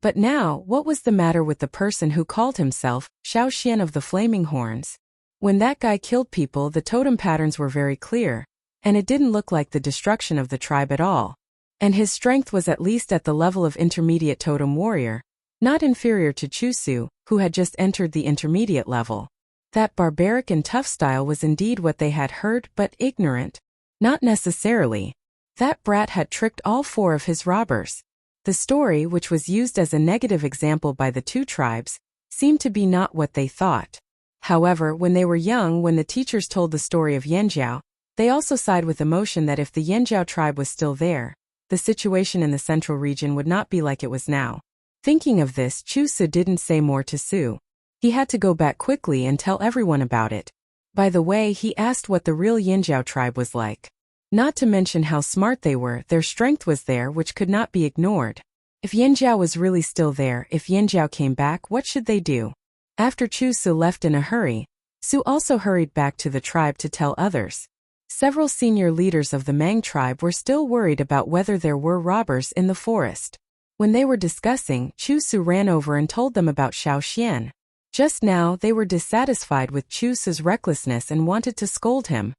But now, what was the matter with the person who called himself Xiaoxian of the Flaming Horns? When that guy killed people, the totem patterns were very clear, and it didn't look like the destruction of the tribe at all. And his strength was at least at the level of intermediate totem warrior, not inferior to Chusu, who had just entered the intermediate level. That barbaric and tough style was indeed what they had heard, but ignorant. Not necessarily. That brat had tricked all 4 of his robbers. The story, which was used as a negative example by the 2 tribes, seemed to be not what they thought. However, when they were young, when the teachers told the story of Yanjiao, they also sighed with emotion that if the Yanjiao tribe was still there, the situation in the central region would not be like it was now. Thinking of this, Chusu didn't say more to Su. He had to go back quickly and tell everyone about it. By the way, he asked what the real Yanjiao tribe was like. Not to mention how smart they were, their strength was there, which could not be ignored. If Yanjiao was really still there, if Yanjiao came back, what should they do? After Chusu left in a hurry, Su also hurried back to the tribe to tell others. Several senior leaders of the Mang tribe were still worried about whether there were robbers in the forest. When they were discussing, Chusu ran over and told them about Xiaoxian. Just now, they were dissatisfied with Chusu's recklessness and wanted to scold him.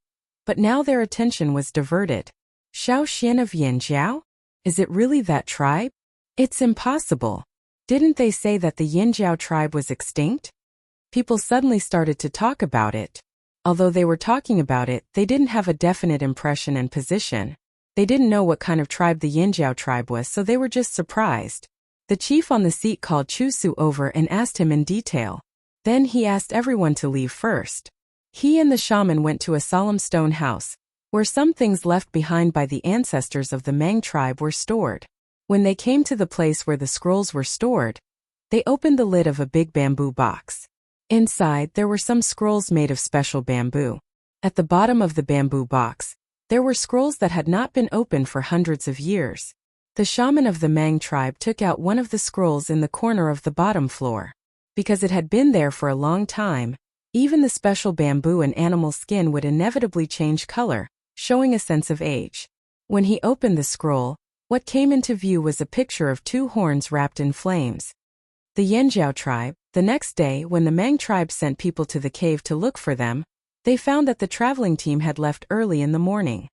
But now their attention was diverted. Xiaoxian of Yanjiao? Is it really that tribe? It's impossible. Didn't they say that the Yanjiao tribe was extinct? People suddenly started to talk about it. Although they were talking about it, they didn't have a definite impression and position. They didn't know what kind of tribe the Yanjiao tribe was, so they were just surprised. The chief on the seat called Chusu over and asked him in detail. Then he asked everyone to leave first. He and the shaman went to a solemn stone house, where some things left behind by the ancestors of the Mang tribe were stored. When they came to the place where the scrolls were stored, they opened the lid of a big bamboo box. Inside, there were some scrolls made of special bamboo. At the bottom of the bamboo box, there were scrolls that had not been opened for hundreds of years. The shaman of the Mang tribe took out one of the scrolls in the corner of the bottom floor. Because it had been there for a long time, even the special bamboo and animal skin would inevitably change color, showing a sense of age. When he opened the scroll, what came into view was a picture of 2 horns wrapped in flames. The Yanjiao tribe. The next day, when the Mang tribe sent people to the cave to look for them, they found that the traveling team had left early in the morning.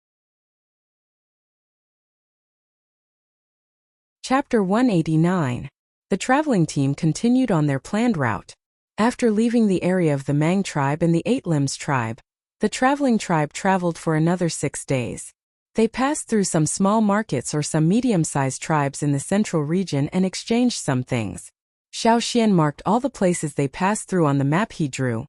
Chapter 189. The traveling team continued on their planned route. After leaving the area of the Mang tribe and the Eight Limbs tribe, the traveling tribe traveled for another 6 days. They passed through some small markets or some medium-sized tribes in the central region and exchanged some things. Xiaoxian marked all the places they passed through on the map he drew,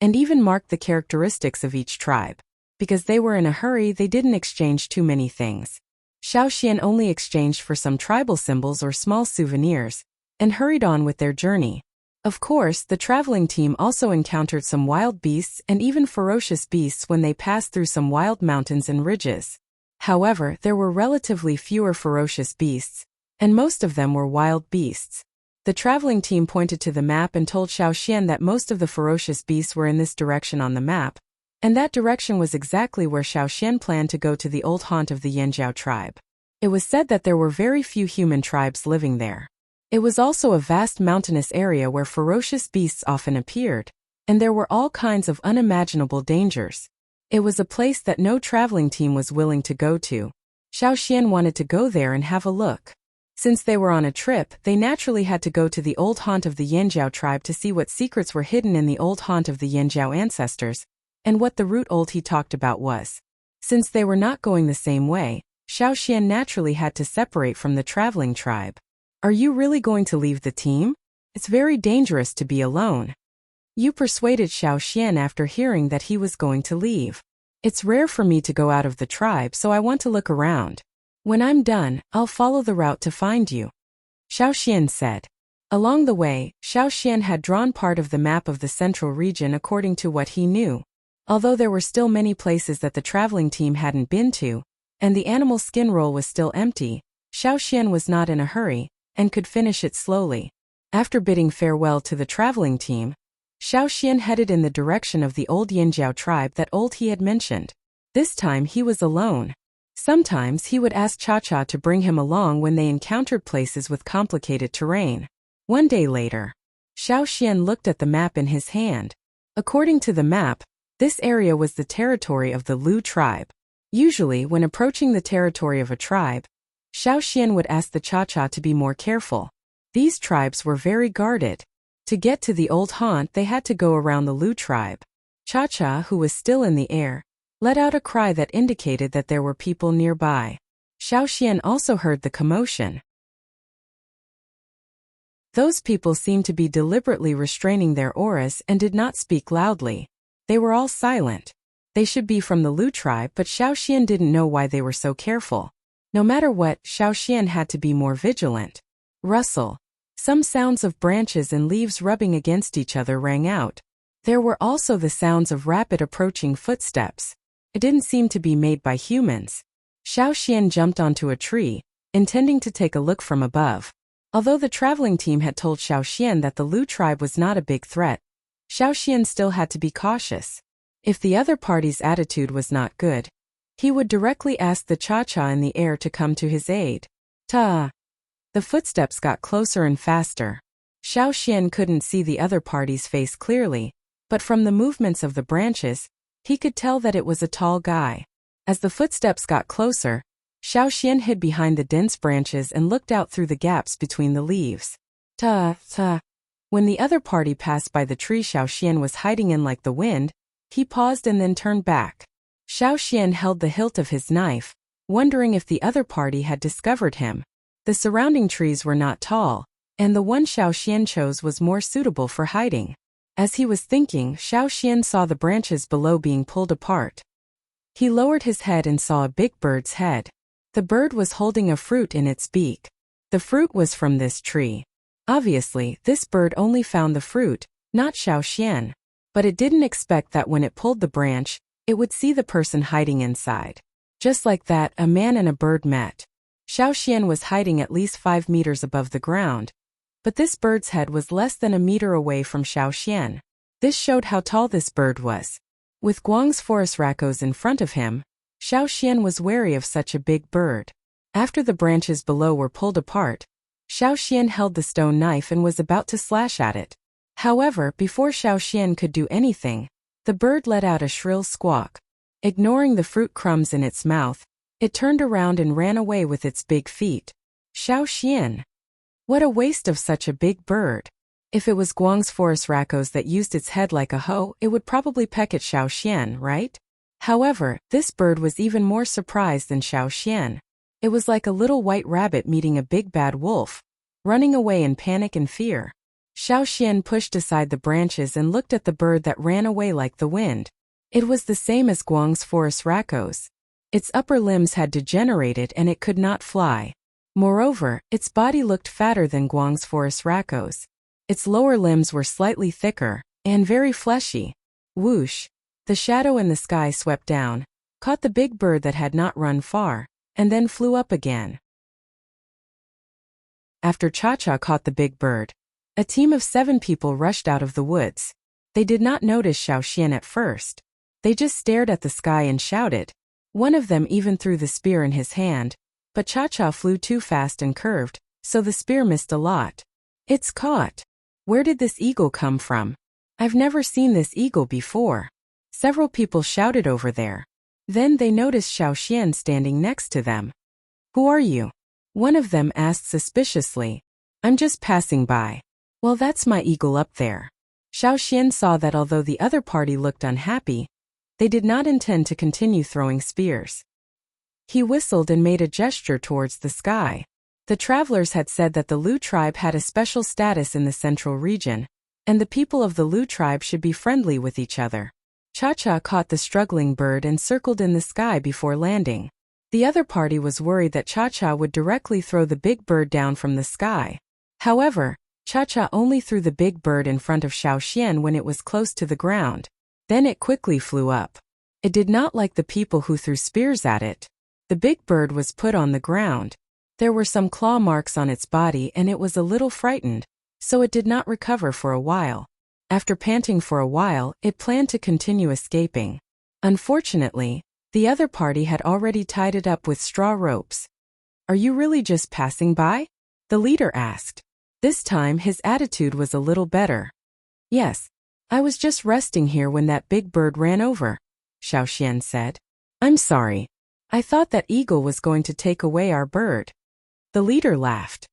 and even marked the characteristics of each tribe. Because they were in a hurry, they didn't exchange too many things. Xiaoxian only exchanged for some tribal symbols or small souvenirs, and hurried on with their journey. Of course, the traveling team also encountered some wild beasts and even ferocious beasts when they passed through some wild mountains and ridges. However, there were relatively fewer ferocious beasts, and most of them were wild beasts. The traveling team pointed to the map and told Xiaoxian that most of the ferocious beasts were in this direction on the map, and that direction was exactly where Xiaoxian planned to go to the old haunt of the Yanjiao tribe. It was said that there were very few human tribes living there. It was also a vast mountainous area where ferocious beasts often appeared, and there were all kinds of unimaginable dangers. It was a place that no traveling team was willing to go to. Xiaoxian wanted to go there and have a look. Since they were on a trip, they naturally had to go to the old haunt of the Yanjiao tribe to see what secrets were hidden in the old haunt of the Yanjiao ancestors, and what the route old he talked about was. Since they were not going the same way, Xiaoxian naturally had to separate from the traveling tribe. Are you really going to leave the team? It's very dangerous to be alone. You persuaded Xiaoxian after hearing that he was going to leave. It's rare for me to go out of the tribe, so I want to look around. When I'm done, I'll follow the route to find you, Xiaoxian said. Along the way, Xiaoxian had drawn part of the map of the central region according to what he knew. Although there were still many places that the traveling team hadn't been to, and the animal skin roll was still empty, Xiaoxian was not in a hurry, and could finish it slowly. After bidding farewell to the traveling team, Xiaoxian headed in the direction of the old Yanjiao tribe that old he had mentioned. This time he was alone. Sometimes he would ask Cha-Cha to bring him along when they encountered places with complicated terrain. One day later, Xiaoxian looked at the map in his hand. According to the map, this area was the territory of the Lu tribe. Usually, when approaching the territory of a tribe, Xiao Xian would ask the Cha-Cha to be more careful. These tribes were very guarded. To get to the old haunt, they had to go around the Lu tribe. Cha-Cha, who was still in the air, let out a cry that indicated that there were people nearby. Xiao Xian also heard the commotion. Those people seemed to be deliberately restraining their auras and did not speak loudly. They were all silent. They should be from the Lu tribe, but Xiao Xian didn't know why they were so careful. No matter what, Xiao Xian had to be more vigilant. Rustle. Some sounds of branches and leaves rubbing against each other rang out. There were also the sounds of rapid approaching footsteps. It didn't seem to be made by humans. Xiao Xian jumped onto a tree, intending to take a look from above. Although the traveling team had told Xiao Xian that the Lu tribe was not a big threat, Xiao Xian still had to be cautious. If the other party's attitude was not good, he would directly ask the Cha-Cha in the air to come to his aid. Ta! The footsteps got closer and faster. Xiao Xian couldn't see the other party's face clearly, but from the movements of the branches, he could tell that it was a tall guy. As the footsteps got closer, Xiao Xian hid behind the dense branches and looked out through the gaps between the leaves. Ta! When the other party passed by the tree Xiao Xian was hiding in like the wind, he paused and then turned back. Xiao Xian held the hilt of his knife, wondering if the other party had discovered him. The surrounding trees were not tall, and the one Xiao Xian chose was more suitable for hiding. As he was thinking, Xiao Xian saw the branches below being pulled apart. He lowered his head and saw a big bird's head. The bird was holding a fruit in its beak. The fruit was from this tree. Obviously, this bird only found the fruit, not Xiao Xian. But it didn't expect that when it pulled the branch, it would see the person hiding inside. Just like that, a man and a bird met. Xiao Xian was hiding at least 5 meters above the ground, but this bird's head was less than a meter away from Xiao Xian. This showed how tall this bird was. With Guang's forest raccoons in front of him, Xiao Xian was wary of such a big bird. After the branches below were pulled apart, Xiao Xian held the stone knife and was about to slash at it. However, before Xiao Xian could do anything, the bird let out a shrill squawk. Ignoring the fruit crumbs in its mouth, it turned around and ran away with its big feet. Xiao Xian! What a waste of such a big bird. If it was Guang's forest raccoons that used its head like a hoe, it would probably peck at Xiao Xian, right? However, this bird was even more surprised than Xiao Xian. It was like a little white rabbit meeting a big bad wolf, running away in panic and fear. Xiao Xian pushed aside the branches and looked at the bird that ran away like the wind. It was the same as Guang's forest raccoons. Its upper limbs had degenerated and it could not fly. Moreover, its body looked fatter than Guang's forest raccoons. Its lower limbs were slightly thicker and very fleshy. Whoosh! The shadow in the sky swept down, caught the big bird that had not run far, and then flew up again. After Cha-Cha caught the big bird, a team of 7 people rushed out of the woods. They did not notice Xiao Xian at first. They just stared at the sky and shouted. One of them even threw the spear in his hand, but Cha-Cha flew too fast and curved, so the spear missed a lot. It's caught. Where did this eagle come from? I've never seen this eagle before. Several people shouted over there. Then they noticed Xiao Xian standing next to them. Who are you? One of them asked suspiciously. I'm just passing by. Well, that's my eagle up there. Xiao Xian saw that although the other party looked unhappy, they did not intend to continue throwing spears. He whistled and made a gesture towards the sky. The travelers had said that the Lu tribe had a special status in the central region, and the people of the Lu tribe should be friendly with each other. Cha-Cha caught the struggling bird and circled in the sky before landing. The other party was worried that Cha-Cha would directly throw the big bird down from the sky. However, Cha-Cha only threw the big bird in front of Xiao Xian when it was close to the ground. Then it quickly flew up. It did not like the people who threw spears at it. The big bird was put on the ground. There were some claw marks on its body and it was a little frightened, so it did not recover for a while. After panting for a while, it planned to continue escaping. Unfortunately, the other party had already tied it up with straw ropes. Are you really just passing by? The leader asked. This time his attitude was a little better. Yes, I was just resting here when that big bird ran over, Xiaoxian said. I'm sorry. I thought that eagle was going to take away our bird. The leader laughed.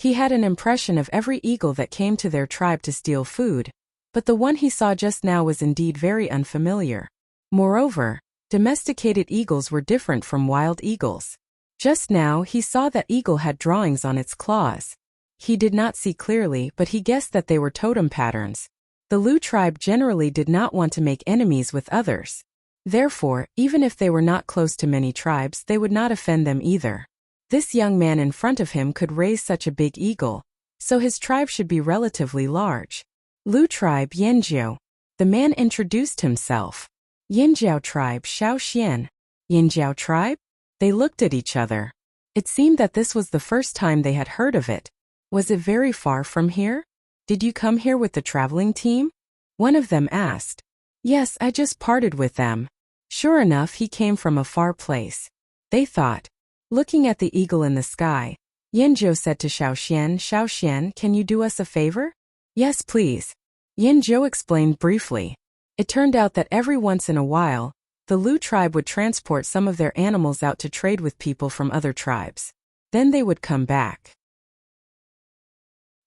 He had an impression of every eagle that came to their tribe to steal food, but the one he saw just now was indeed very unfamiliar. Moreover, domesticated eagles were different from wild eagles. Just now he saw that eagle had drawings on its claws. He did not see clearly, but he guessed that they were totem patterns. The Lu tribe generally did not want to make enemies with others. Therefore, even if they were not close to many tribes, they would not offend them either. This young man in front of him could raise such a big eagle, so his tribe should be relatively large. Lu tribe Yanjiao. The man introduced himself. Yanjiao tribe Xiaoxian. Yanjiao tribe? They looked at each other. It seemed that this was the first time they had heard of it. Was it very far from here? Did you come here with the traveling team? One of them asked. Yes, I just parted with them. Sure enough, he came from a far place. They thought. Looking at the eagle in the sky, Yanjiao said to Xiaoxian, Xiaoxian, can you do us a favor? Yes, please. Yanjiao explained briefly. It turned out that every once in a while, the Lu tribe would transport some of their animals out to trade with people from other tribes. Then they would come back.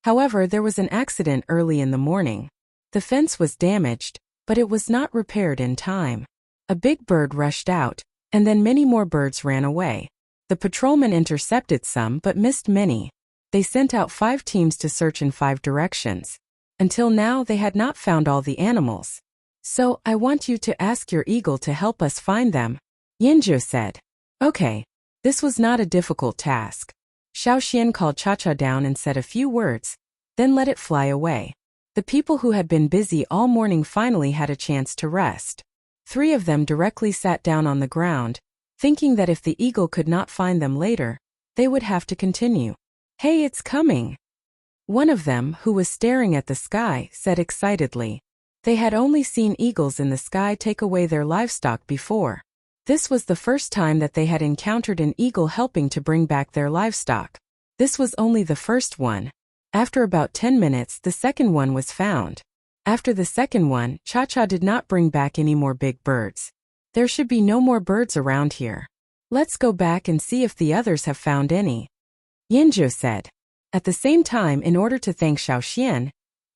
However, there was an accident early in the morning. The fence was damaged, but it was not repaired in time. A big bird rushed out, and then many more birds ran away. The patrolmen intercepted some but missed many. They sent out 5 teams to search in 5 directions. Until now they had not found all the animals. So, I want you to ask your eagle to help us find them, Yanjiao said. Okay. This was not a difficult task. Xiaoxian called Cha-Cha down and said a few words, then let it fly away. The people who had been busy all morning finally had a chance to rest. 3 of them directly sat down on the ground, thinking that if the eagle could not find them later, they would have to continue. Hey, it's coming! One of them, who was staring at the sky, said excitedly. They had only seen eagles in the sky take away their livestock before. This was the first time that they had encountered an eagle helping to bring back their livestock. This was only the first one. After about 10 minutes, the second one was found. After the second one, Cha-Cha did not bring back any more big birds. There should be no more birds around here. Let's go back and see if the others have found any, Yanjiao said. At the same time, in order to thank Xiaoxian,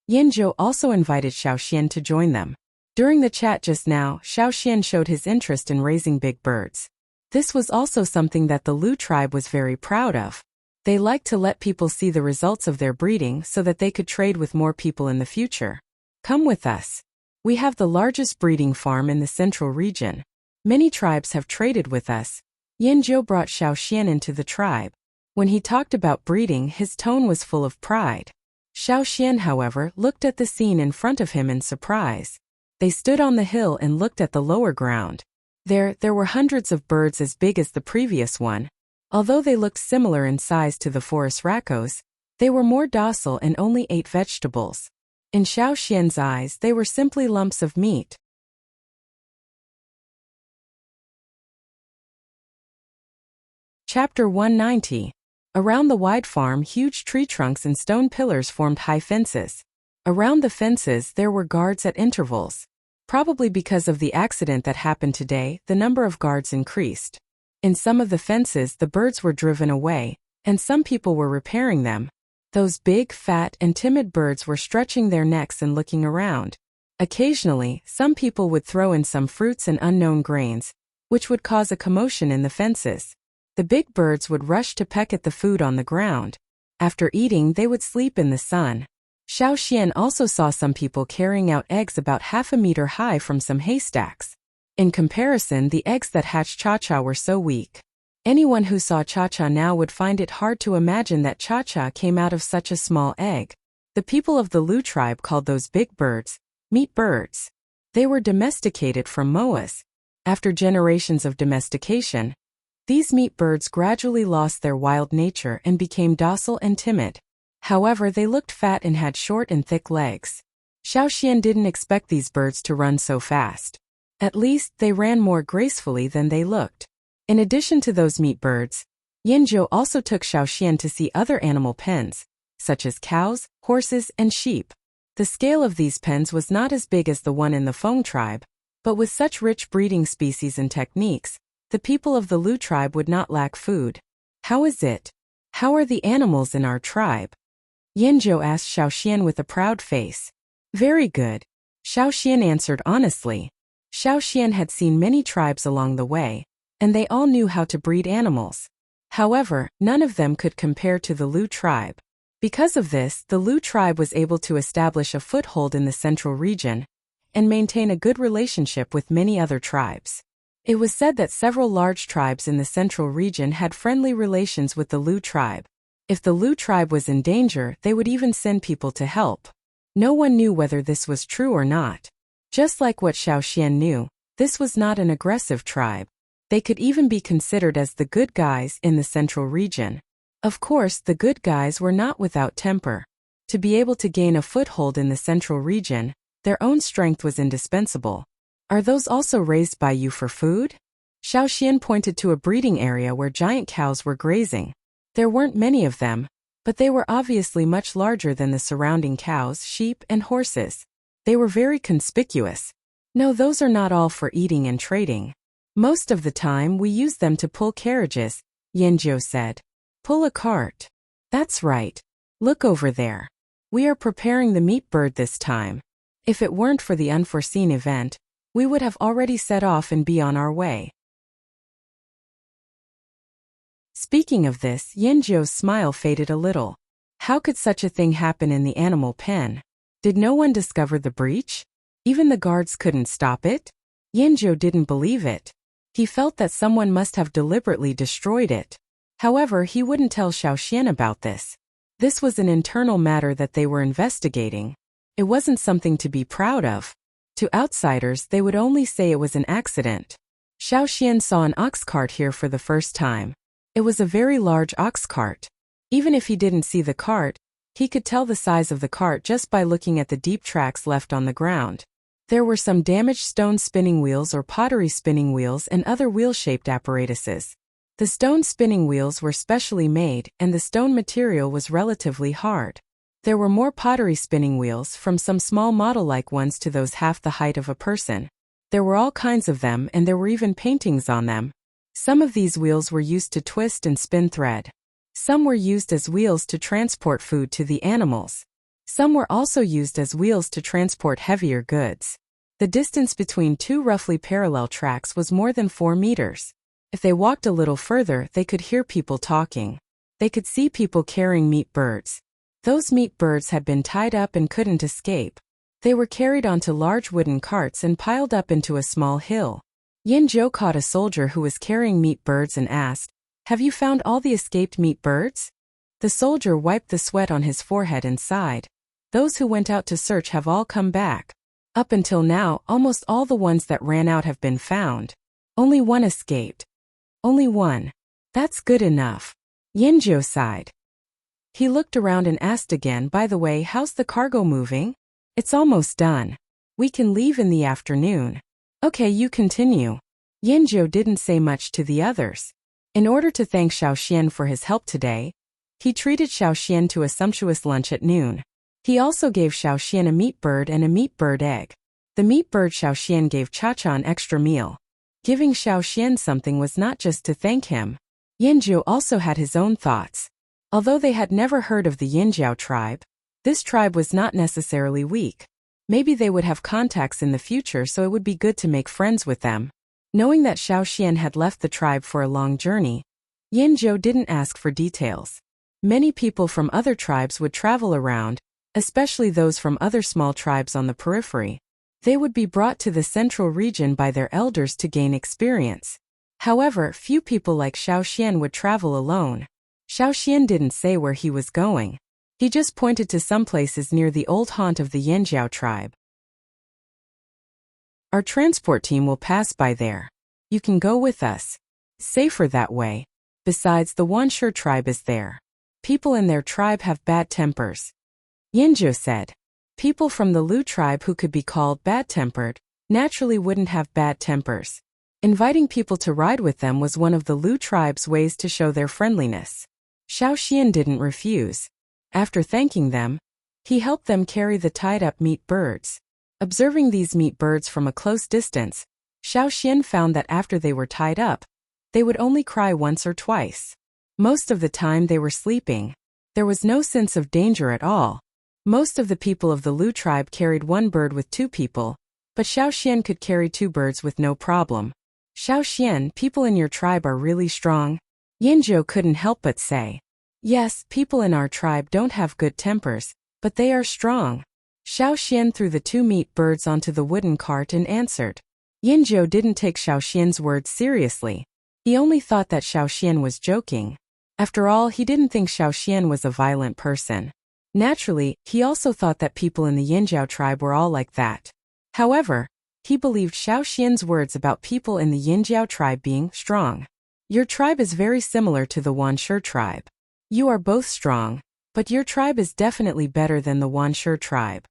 Yanjiao also invited Xiaoxian to join them. During the chat just now, Xiaoxian showed his interest in raising big birds. This was also something that the Lu tribe was very proud of. They liked to let people see the results of their breeding so that they could trade with more people in the future. Come with us. We have the largest breeding farm in the central region. Many tribes have traded with us. Yanjiao brought Xiaoxian into the tribe. When he talked about breeding, his tone was full of pride. Xiaoxian, however, looked at the scene in front of him in surprise. They stood on the hill and looked at the lower ground. There were hundreds of birds as big as the previous one. Although they looked similar in size to the forest raccoons, they were more docile and only ate vegetables. In Xiaoxian's eyes, they were simply lumps of meat. Chapter 190. Around the wide farm, huge tree trunks and stone pillars formed high fences. Around the fences, there were guards at intervals. Probably because of the accident that happened today, the number of guards increased. In some of the fences, the birds were driven away, and some people were repairing them. Those big, fat, and timid birds were stretching their necks and looking around. Occasionally, some people would throw in some fruits and unknown grains, which would cause a commotion in the fences. The big birds would rush to peck at the food on the ground. After eating, they would sleep in the sun. Xiaoxian also saw some people carrying out eggs about half a meter high from some haystacks. In comparison, the eggs that hatched Cha-Cha were so weak. Anyone who saw Cha-Cha now would find it hard to imagine that Cha-Cha came out of such a small egg. The people of the Lu tribe called those big birds meat birds. They were domesticated from moas. After generations of domestication, these meat birds gradually lost their wild nature and became docile and timid. However, they looked fat and had short and thick legs. Xiaoxian didn't expect these birds to run so fast. At least, they ran more gracefully than they looked. In addition to those meat birds, Yanjiao also took Xiaoxian to see other animal pens, such as cows, horses, and sheep. The scale of these pens was not as big as the one in the Feng tribe, but with such rich breeding species and techniques, the people of the Lu tribe would not lack food. How is it? How are the animals in our tribe? Yanzhou asked Xiaoxian with a proud face. Very good. Xiaoxian answered honestly. Xiaoxian had seen many tribes along the way, and they all knew how to breed animals. However, none of them could compare to the Lu tribe. Because of this, the Lu tribe was able to establish a foothold in the central region and maintain a good relationship with many other tribes. It was said that several large tribes in the central region had friendly relations with the Lu tribe. If the Lu tribe was in danger, they would even send people to help. No one knew whether this was true or not. Just like what Xiaoxian knew, this was not an aggressive tribe. They could even be considered as the good guys in the central region. Of course, the good guys were not without temper. To be able to gain a foothold in the central region, their own strength was indispensable. Are those also raised by you for food? Xiaoxian pointed to a breeding area where giant cows were grazing. There weren't many of them, but they were obviously much larger than the surrounding cows, sheep, and horses. They were very conspicuous. No, those are not all for eating and trading. Most of the time we use them to pull carriages, Yanzhou said. Pull a cart. That's right. Look over there. We are preparing the meat bird this time. If it weren't for the unforeseen event, we would have already set off and be on our way. Speaking of this, Yanzhou's smile faded a little. How could such a thing happen in the animal pen? Did no one discover the breach? Even the guards couldn't stop it? Yanzhou didn't believe it. He felt that someone must have deliberately destroyed it. However, he wouldn't tell Xiaoxian about this. This was an internal matter that they were investigating. It wasn't something to be proud of. To outsiders, they would only say it was an accident. Xiaoxian saw an ox cart here for the first time. It was a very large ox cart. Even if he didn't see the cart, he could tell the size of the cart just by looking at the deep tracks left on the ground. There were some damaged stone spinning wheels or pottery spinning wheels and other wheel-shaped apparatuses. The stone spinning wheels were specially made, and the stone material was relatively hard. There were more pottery spinning wheels, from some small model-like ones to those half the height of a person. There were all kinds of them, and there were even paintings on them. Some of these wheels were used to twist and spin thread. Some were used as wheels to transport food to the animals. Some were also used as wheels to transport heavier goods. The distance between two roughly parallel tracks was more than 4 meters. If they walked a little further, they could hear people talking. They could see people carrying meat birds. Those meat birds had been tied up and couldn't escape. They were carried onto large wooden carts and piled up into a small hill. Yanzhou caught a soldier who was carrying meat birds and asked, "Have you found all the escaped meat birds?" The soldier wiped the sweat on his forehead and sighed. "Those who went out to search have all come back. Up until now, almost all the ones that ran out have been found. Only one escaped. Only one. That's good enough." Yanzhou sighed. He looked around and asked again, "By the way, how's the cargo moving?" "It's almost done. We can leave in the afternoon." "Okay, you continue." Yanzhou didn't say much to the others. In order to thank Xiaoxian for his help today, he treated Xiaoxian to a sumptuous lunch at noon. He also gave Xiaoxian a meat bird and a meat bird egg. The meat bird Xiaoxian gave Cha-Cha an extra meal. Giving Xiaoxian something was not just to thank him. Yanzhou also had his own thoughts. Although they had never heard of the Yinjiao tribe, this tribe was not necessarily weak. Maybe they would have contacts in the future, so it would be good to make friends with them. Knowing that Xiaoxian had left the tribe for a long journey, Yanzhou didn't ask for details. Many people from other tribes would travel around, especially those from other small tribes on the periphery. They would be brought to the central region by their elders to gain experience. However, few people like Xiaoxian would travel alone. Xiaoxian didn't say where he was going. He just pointed to some places near the old haunt of the Yanjiao tribe. "Our transport team will pass by there. You can go with us. Safer that way. Besides, the Wanshi tribe is there. People in their tribe have bad tempers." Yanzhou said. People from the Lu tribe who could be called bad-tempered naturally wouldn't have bad tempers. Inviting people to ride with them was one of the Lu tribe's ways to show their friendliness. Xiaoxian didn't refuse. After thanking them, He helped them carry the tied-up meat birds. Observing these meat birds from a close distance, Xiao Xian found that after they were tied up, they would only cry once or twice. Most of the time they were sleeping. There was no sense of danger at all. Most of the people of the Lu tribe carried one bird with two people, but Xiao Xian could carry two birds with no problem. Xiao Xian, people in your tribe are really strong? Yinzhou couldn't help but say. Yes, people in our tribe don't have good tempers, but they are strong. Xiao Xian threw the two meat birds onto the wooden cart and answered. Yinzhou didn't take Xiao Xian's words seriously. He only thought that Xiao Xian was joking. After all, he didn't think Xiao Xian was a violent person. Naturally, he also thought that people in the Yinzhou tribe were all like that. However, he believed Xiao Xian's words about people in the Yinzhou tribe being strong. Your tribe is very similar to the Wanshi tribe. You are both strong, but your tribe is definitely better than the Wanshi tribe.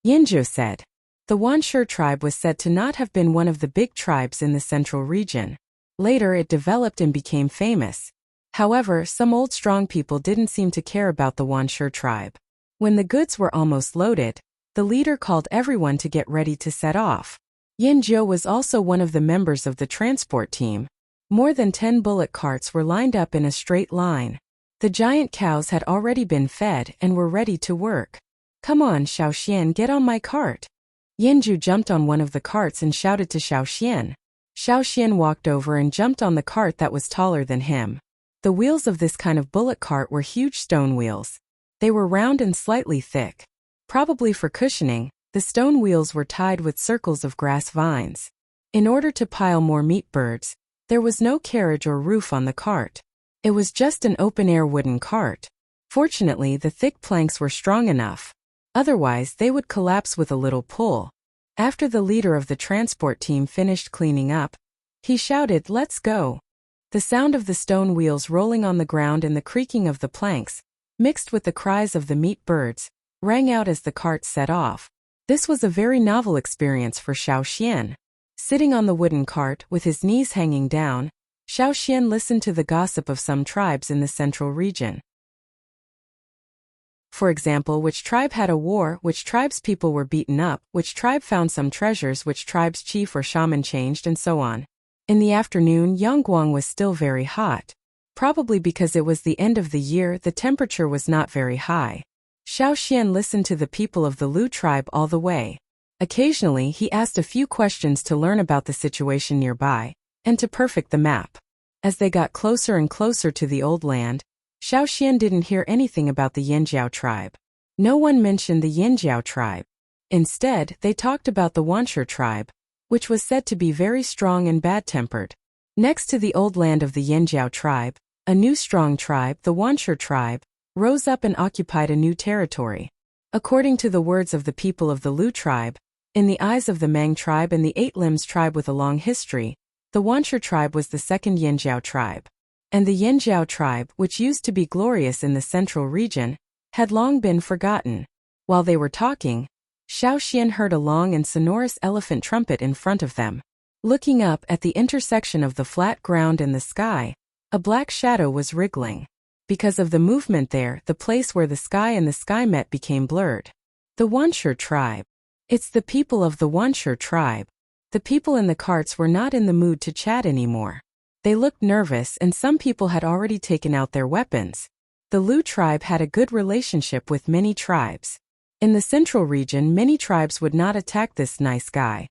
Yinzhou said. The Wanshi tribe was said to not have been one of the big tribes in the central region. Later it developed and became famous. However, some old strong people didn't seem to care about the Wanshi tribe. When the goods were almost loaded, the leader called everyone to get ready to set off. Yinzhou was also one of the members of the transport team. More than 10 bullock carts were lined up in a straight line. The giant cows had already been fed and were ready to work. Come on, Xiao Xian, get on my cart. Yinzhou jumped on one of the carts and shouted to Xiao Xian. Xiao Xian walked over and jumped on the cart that was taller than him. The wheels of this kind of bullock cart were huge stone wheels. They were round and slightly thick. Probably for cushioning, the stone wheels were tied with circles of grass vines. In order to pile more meat birds, there was no carriage or roof on the cart. It was just an open-air wooden cart. Fortunately, the thick planks were strong enough. Otherwise, they would collapse with a little pull. After the leader of the transport team finished cleaning up, he shouted, "Let's go." The sound of the stone wheels rolling on the ground and the creaking of the planks, mixed with the cries of the meat birds, rang out as the cart set off. This was a very novel experience for Xiao Xian. Sitting on the wooden cart with his knees hanging down, Xiao Xian listened to the gossip of some tribes in the central region. For example, which tribe had a war, which tribe's people were beaten up, which tribe found some treasures, which tribe's chief or shaman changed, and so on. In the afternoon, Yangguang was still very hot. Probably because it was the end of the year, the temperature was not very high. Xiao Xian listened to the people of the Lu tribe all the way. Occasionally, he asked a few questions to learn about the situation nearby, and to perfect the map. As they got closer and closer to the old land, Xiao Xian didn't hear anything about the Yinzhou tribe. No one mentioned the Yinzhou tribe. Instead, they talked about the Wanshi tribe, which was said to be very strong and bad-tempered. Next to the old land of the Yinzhou tribe, a new strong tribe, the Wanshi tribe, rose up and occupied a new territory. According to the words of the people of the Lu tribe, in the eyes of the Mang tribe and the Eight Limbs tribe with a long history, the Wanshi tribe was the second Yinzhou tribe. And the Yinzhou tribe, which used to be glorious in the central region, had long been forgotten. While they were talking, Xiao Xian heard a long and sonorous elephant trumpet in front of them. Looking up at the intersection of the flat ground and the sky, a black shadow was wriggling. Because of the movement there, the place where the sky and the sky met became blurred. The Wanshi tribe. It's the people of the Wanshi tribe. The people in the carts were not in the mood to chat anymore. They looked nervous and some people had already taken out their weapons. The Lu tribe had a good relationship with many tribes. In the central region, many tribes would not attack this nice guy,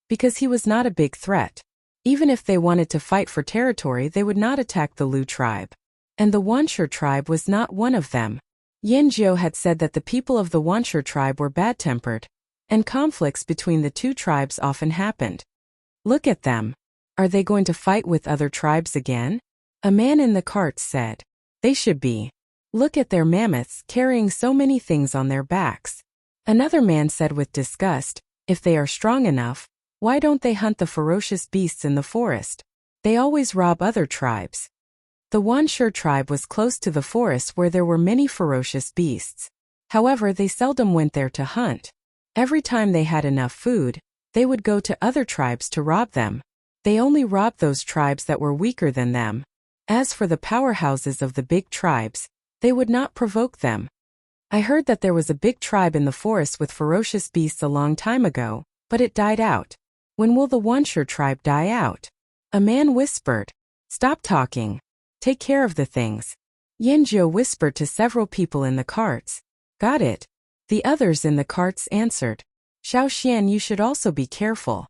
because he was not a big threat. Even if they wanted to fight for territory, they would not attack the Lu tribe. And the Wanshi tribe was not one of them. Yinzhou had said that the people of the Wanshi tribe were bad-tempered, and conflicts between the two tribes often happened. Look at them. Are they going to fight with other tribes again? A man in the cart said. They should be. Look at their mammoths carrying so many things on their backs. Another man said with disgust, if they are strong enough, why don't they hunt the ferocious beasts in the forest? They always rob other tribes. The Wanshi tribe was close to the forest where there were many ferocious beasts. However, they seldom went there to hunt. Every time they had enough food, they would go to other tribes to rob them. They only robbed those tribes that were weaker than them. As for the powerhouses of the big tribes, they would not provoke them. I heard that there was a big tribe in the forest with ferocious beasts a long time ago, but it died out. When will the Wuxia tribe die out? A man whispered. Stop talking. Take care of the things. Yanjiu whispered to several people in the carts. Got it. The others in the carts answered. Xiaoxian, you should also be careful.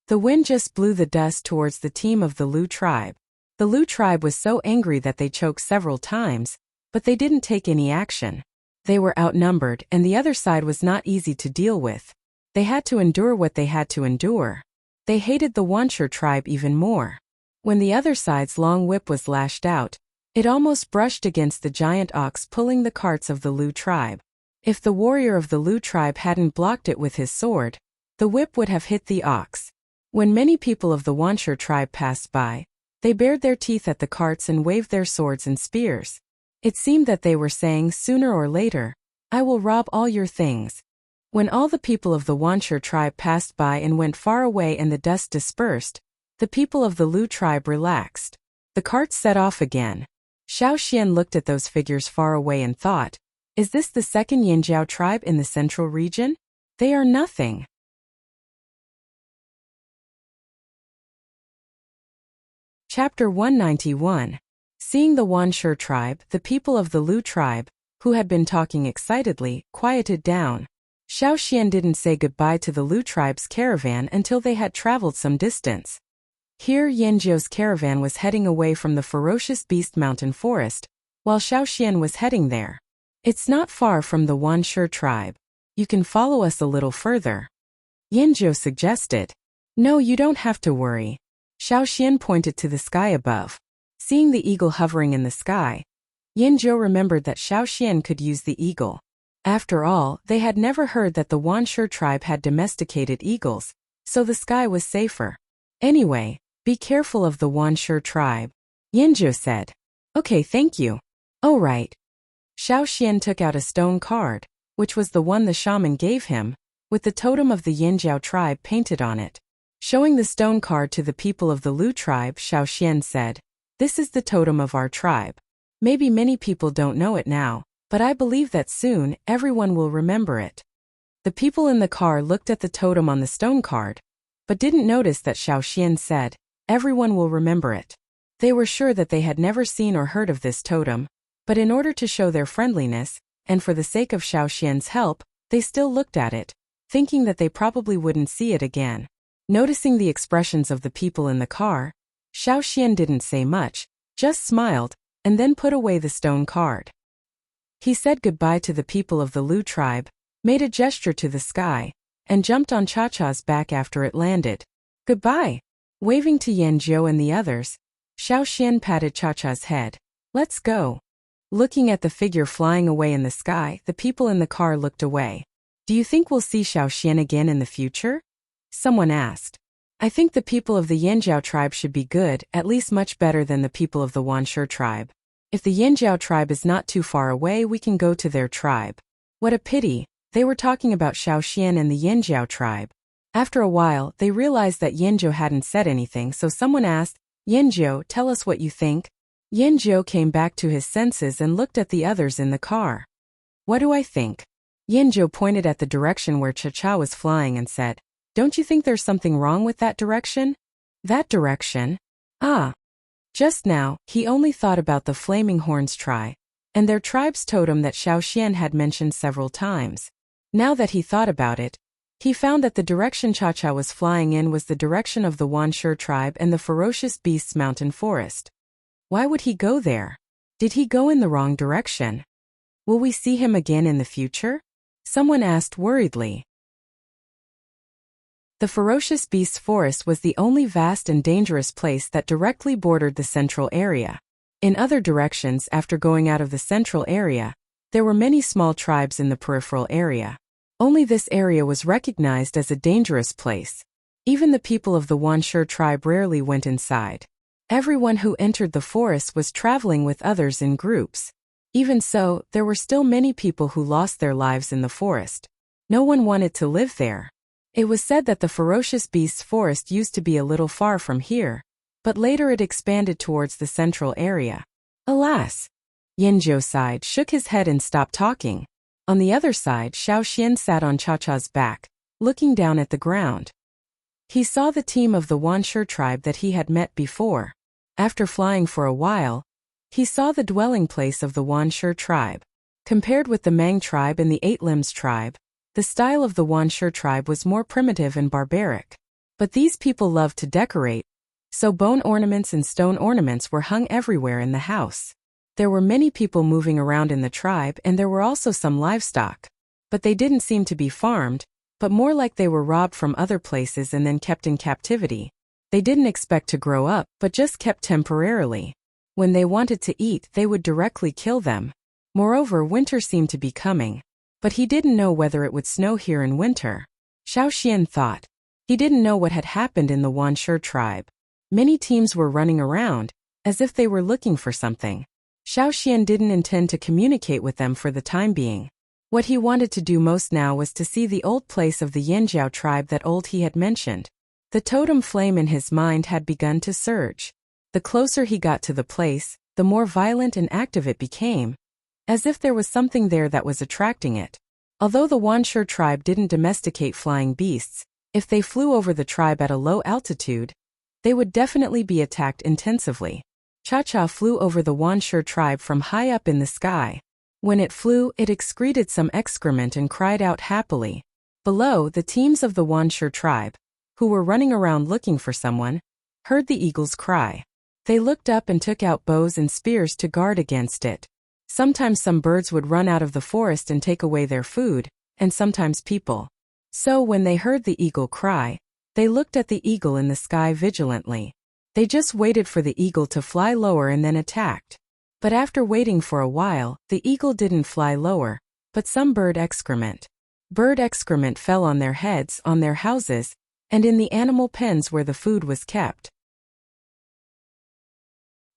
The wind just blew the dust towards the team of the Lu tribe. The Lu tribe was so angry that they choked several times, but they didn't take any action. They were outnumbered and the other side was not easy to deal with. They had to endure what they had to endure. They hated the Wuxia tribe even more. When the other side's long whip was lashed out, it almost brushed against the giant ox pulling the carts of the Lu tribe. If the warrior of the Lu tribe hadn't blocked it with his sword, the whip would have hit the ox. When many people of the Wuxia tribe passed by, they bared their teeth at the carts and waved their swords and spears. It seemed that they were saying, sooner or later, I will rob all your things. When all the people of the Wuxia tribe passed by and went far away and the dust dispersed, the people of the Lu tribe relaxed. The carts set off again. Xiaoxian looked at those figures far away and thought, is this the second Yanjiao tribe in the central region? They are nothing. Chapter 191. Seeing the Wuxia tribe, the people of the Lu tribe, who had been talking excitedly, quieted down. Xiaoxian didn't say goodbye to the Lu tribe's caravan until they had traveled some distance. Here Yanjiu's caravan was heading away from the ferocious beast mountain forest, while Xiaoxian was heading there. It's not far from the Wuxia tribe. You can follow us a little further. Yanjiu suggested. No, you don't have to worry. Xiaoxian pointed to the sky above. Seeing the eagle hovering in the sky, Yanjiu remembered that Xiaoxian could use the eagle. After all, they had never heard that the Wuxia tribe had domesticated eagles, so the sky was safer. Anyway, be careful of the Wuxia tribe. Yanjiu said. Okay, thank you. Oh right. Xiaoxian took out a stone card, which was the one the shaman gave him, with the totem of the Yanjiao tribe painted on it. Showing the stone card to the people of the Lu tribe, Xiaoxian said, this is the totem of our tribe. Maybe many people don't know it now, but I believe that soon everyone will remember it. The people in the car looked at the totem on the stone card, but didn't notice that Xiaoxian said, everyone will remember it. They were sure that they had never seen or heard of this totem, but in order to show their friendliness, and for the sake of Xiaoxian's help, they still looked at it, thinking that they probably wouldn't see it again. Noticing the expressions of the people in the car, Xiaoxian didn't say much, just smiled, and then put away the stone card. He said goodbye to the people of the Lu tribe, made a gesture to the sky, and jumped on Cha-Cha's back after it landed. Goodbye! Waving to Yanjiu and the others, Xiaoxian patted Cha-Cha's head. Let's go. Looking at the figure flying away in the sky, the people in the car looked away. Do you think we'll see Xiaoxian again in the future? Someone asked. I think the people of the Yanjiao tribe should be good, at least much better than the people of the Wuxia tribe. If the Yanjiao tribe is not too far away, we can go to their tribe. What a pity, they were talking about Xiaoxian and the Yanjiao tribe. After a while, they realized that Yanjiu hadn't said anything, so someone asked, Yanjiu, tell us what you think. Yanjiu came back to his senses and looked at the others in the car. What do I think? Yanjiu pointed at the direction where Cha-Cha was flying and said, don't you think there's something wrong with that direction? That direction? Ah. Just now, he only thought about the Flaming Horns tribe, and their tribe's totem that Xiaoxian had mentioned several times. Now that he thought about it, he found that the direction Cha-Cha was flying in was the direction of the Wuxia tribe and the ferocious beasts mountain forest. Why would he go there? Did he go in the wrong direction? Will we see him again in the future? Someone asked worriedly. The ferocious beasts forest was the only vast and dangerous place that directly bordered the central area. In other directions, after going out of the central area, there were many small tribes in the peripheral area. Only this area was recognized as a dangerous place. Even the people of the Wuxia tribe rarely went inside. Everyone who entered the forest was traveling with others in groups. Even so, there were still many people who lost their lives in the forest. No one wanted to live there. It was said that the ferocious beasts forest used to be a little far from here, but later it expanded towards the central area. Alas! Yanzhou sighed, shook his head and stopped talking. On the other side, Xiaoxian sat on Cha-Cha's back, looking down at the ground. He saw the team of the Wanshi tribe that he had met before. After flying for a while, he saw the dwelling place of the Wanshi tribe. Compared with the Mang tribe and the Eight Limbs tribe, the style of the Wanshi tribe was more primitive and barbaric. But these people loved to decorate, so bone ornaments and stone ornaments were hung everywhere in the house. There were many people moving around in the tribe, and there were also some livestock. But they didn't seem to be farmed, but more like they were robbed from other places and then kept in captivity. They didn't expect to grow up, but just kept temporarily. When they wanted to eat, they would directly kill them. Moreover, winter seemed to be coming. But he didn't know whether it would snow here in winter. Xiaoxian thought. He didn't know what had happened in the Wanshi tribe. Many teams were running around, as if they were looking for something. Xiaoxian didn't intend to communicate with them for the time being. What he wanted to do most now was to see the old place of the Yanzhou tribe that he had mentioned. The totem flame in his mind had begun to surge. The closer he got to the place, the more violent and active it became, as if there was something there that was attracting it. Although the Wanshi tribe didn't domesticate flying beasts, if they flew over the tribe at a low altitude, they would definitely be attacked intensively. Cha-Cha flew over the Wanshi tribe from high up in the sky. When it flew, it excreted some excrement and cried out happily. Below, the teams of the Wanshi tribe, who were running around looking for someone, heard the eagle's cry. They looked up and took out bows and spears to guard against it. Sometimes some birds would run out of the forest and take away their food, and sometimes people. So when they heard the eagle cry, they looked at the eagle in the sky vigilantly. They just waited for the eagle to fly lower and then attacked. But after waiting for a while, the eagle didn't fly lower, but some bird excrement. Bird excrement fell on their heads, on their houses, and in the animal pens where the food was kept.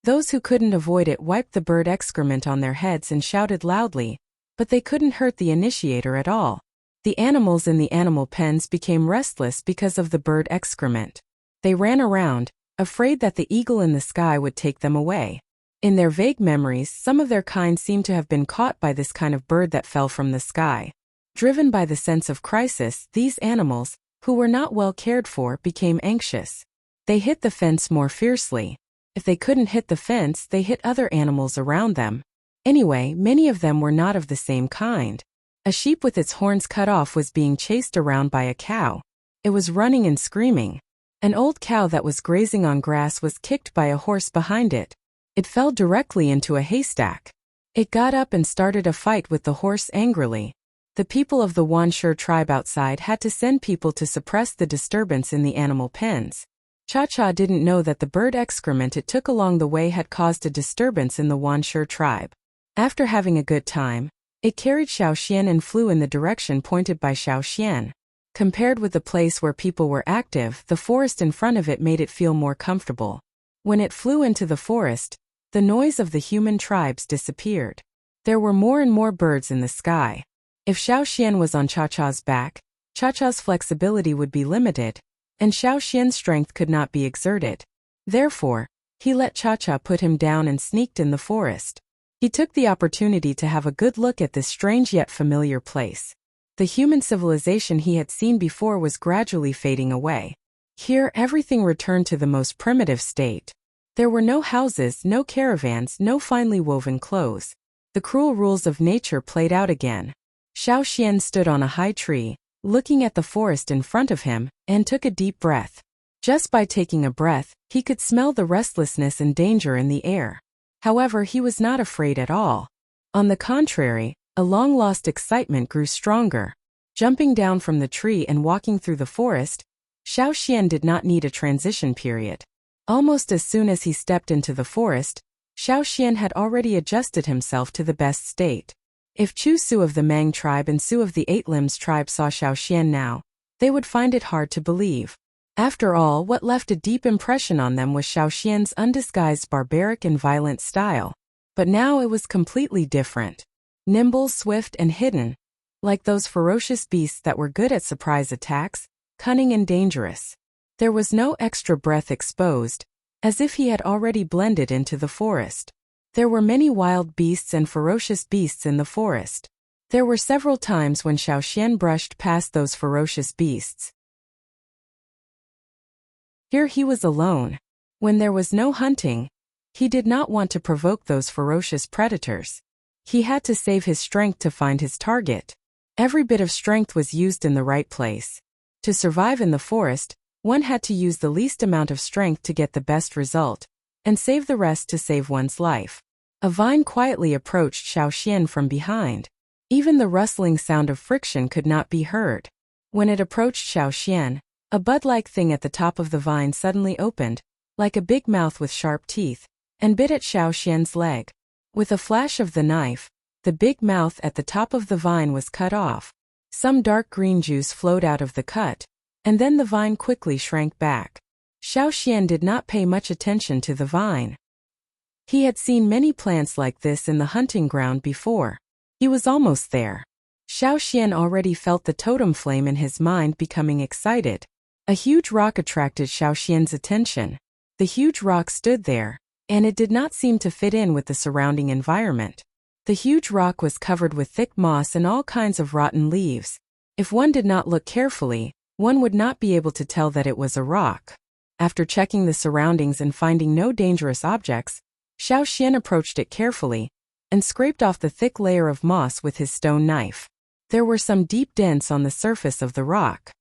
Those who couldn't avoid it wiped the bird excrement on their heads and shouted loudly, but they couldn't hurt the initiator at all. The animals in the animal pens became restless because of the bird excrement. They ran around, afraid that the eagle in the sky would take them away. In their vague memories, some of their kind seemed to have been caught by this kind of bird that fell from the sky. Driven by the sense of crisis, these animals, who were not well cared for, became anxious. They hit the fence more fiercely. If they couldn't hit the fence, they hit other animals around them. Anyway, many of them were not of the same kind. A sheep with its horns cut off was being chased around by a cow. It was running and screaming. An old cow that was grazing on grass was kicked by a horse behind it. It fell directly into a haystack. It got up and started a fight with the horse angrily. The people of the Wanshi tribe outside had to send people to suppress the disturbance in the animal pens. Cha-Cha didn't know that the bird excrement it took along the way had caused a disturbance in the Wanshi tribe. After having a good time, it carried Xiaoxian and flew in the direction pointed by Xiaoxian. Compared with the place where people were active, the forest in front of it made it feel more comfortable. When it flew into the forest, the noise of the human tribes disappeared. There were more and more birds in the sky. If Xiaoxian was on Cha-Cha's back, Cha-Cha's flexibility would be limited, and Xiaoxian's strength could not be exerted. Therefore, he let Cha-Cha put him down and sneaked in the forest. He took the opportunity to have a good look at this strange yet familiar place. The human civilization he had seen before was gradually fading away. Here everything returned to the most primitive state. There were no houses, no caravans, no finely woven clothes. The cruel rules of nature played out again. Xiaoxian stood on a high tree, looking at the forest in front of him, and took a deep breath. Just by taking a breath, he could smell the restlessness and danger in the air. However, he was not afraid at all. On the contrary, a long-lost excitement grew stronger. Jumping down from the tree and walking through the forest, Xiaoxian did not need a transition period. Almost as soon as he stepped into the forest, Xiaoxian had already adjusted himself to the best state. If Chu Su of the Mang tribe and Su of the Eight Limbs tribe saw Xiaoxian now, they would find it hard to believe. After all, what left a deep impression on them was Xiaoxian's undisguised barbaric and violent style. But now it was completely different. Nimble, swift, and hidden. Like those ferocious beasts that were good at surprise attacks, cunning and dangerous. There was no extra breath exposed, as if he had already blended into the forest. There were many wild beasts and ferocious beasts in the forest. There were several times when Xiaoxian brushed past those ferocious beasts. Here he was alone. When there was no hunting, he did not want to provoke those ferocious predators. He had to save his strength to find his target. Every bit of strength was used in the right place. To survive in the forest, one had to use the least amount of strength to get the best result, and save the rest to save one's life. A vine quietly approached Xiaoxian from behind. Even the rustling sound of friction could not be heard. When it approached Xiaoxian, a bud-like thing at the top of the vine suddenly opened, like a big mouth with sharp teeth, and bit at Xiaoxian's leg. With a flash of the knife, the big mouth at the top of the vine was cut off. Some dark green juice flowed out of the cut, and then the vine quickly shrank back. Xiaoxian did not pay much attention to the vine. He had seen many plants like this in the hunting ground before. He was almost there. Xiaoxian already felt the totem flame in his mind becoming excited. A huge rock attracted Xiaoxian's attention. The huge rock stood there, and it did not seem to fit in with the surrounding environment. The huge rock was covered with thick moss and all kinds of rotten leaves. If one did not look carefully, one would not be able to tell that it was a rock. After checking the surroundings and finding no dangerous objects, Xiaoxian approached it carefully and scraped off the thick layer of moss with his stone knife. There were some deep dents on the surface of the rock.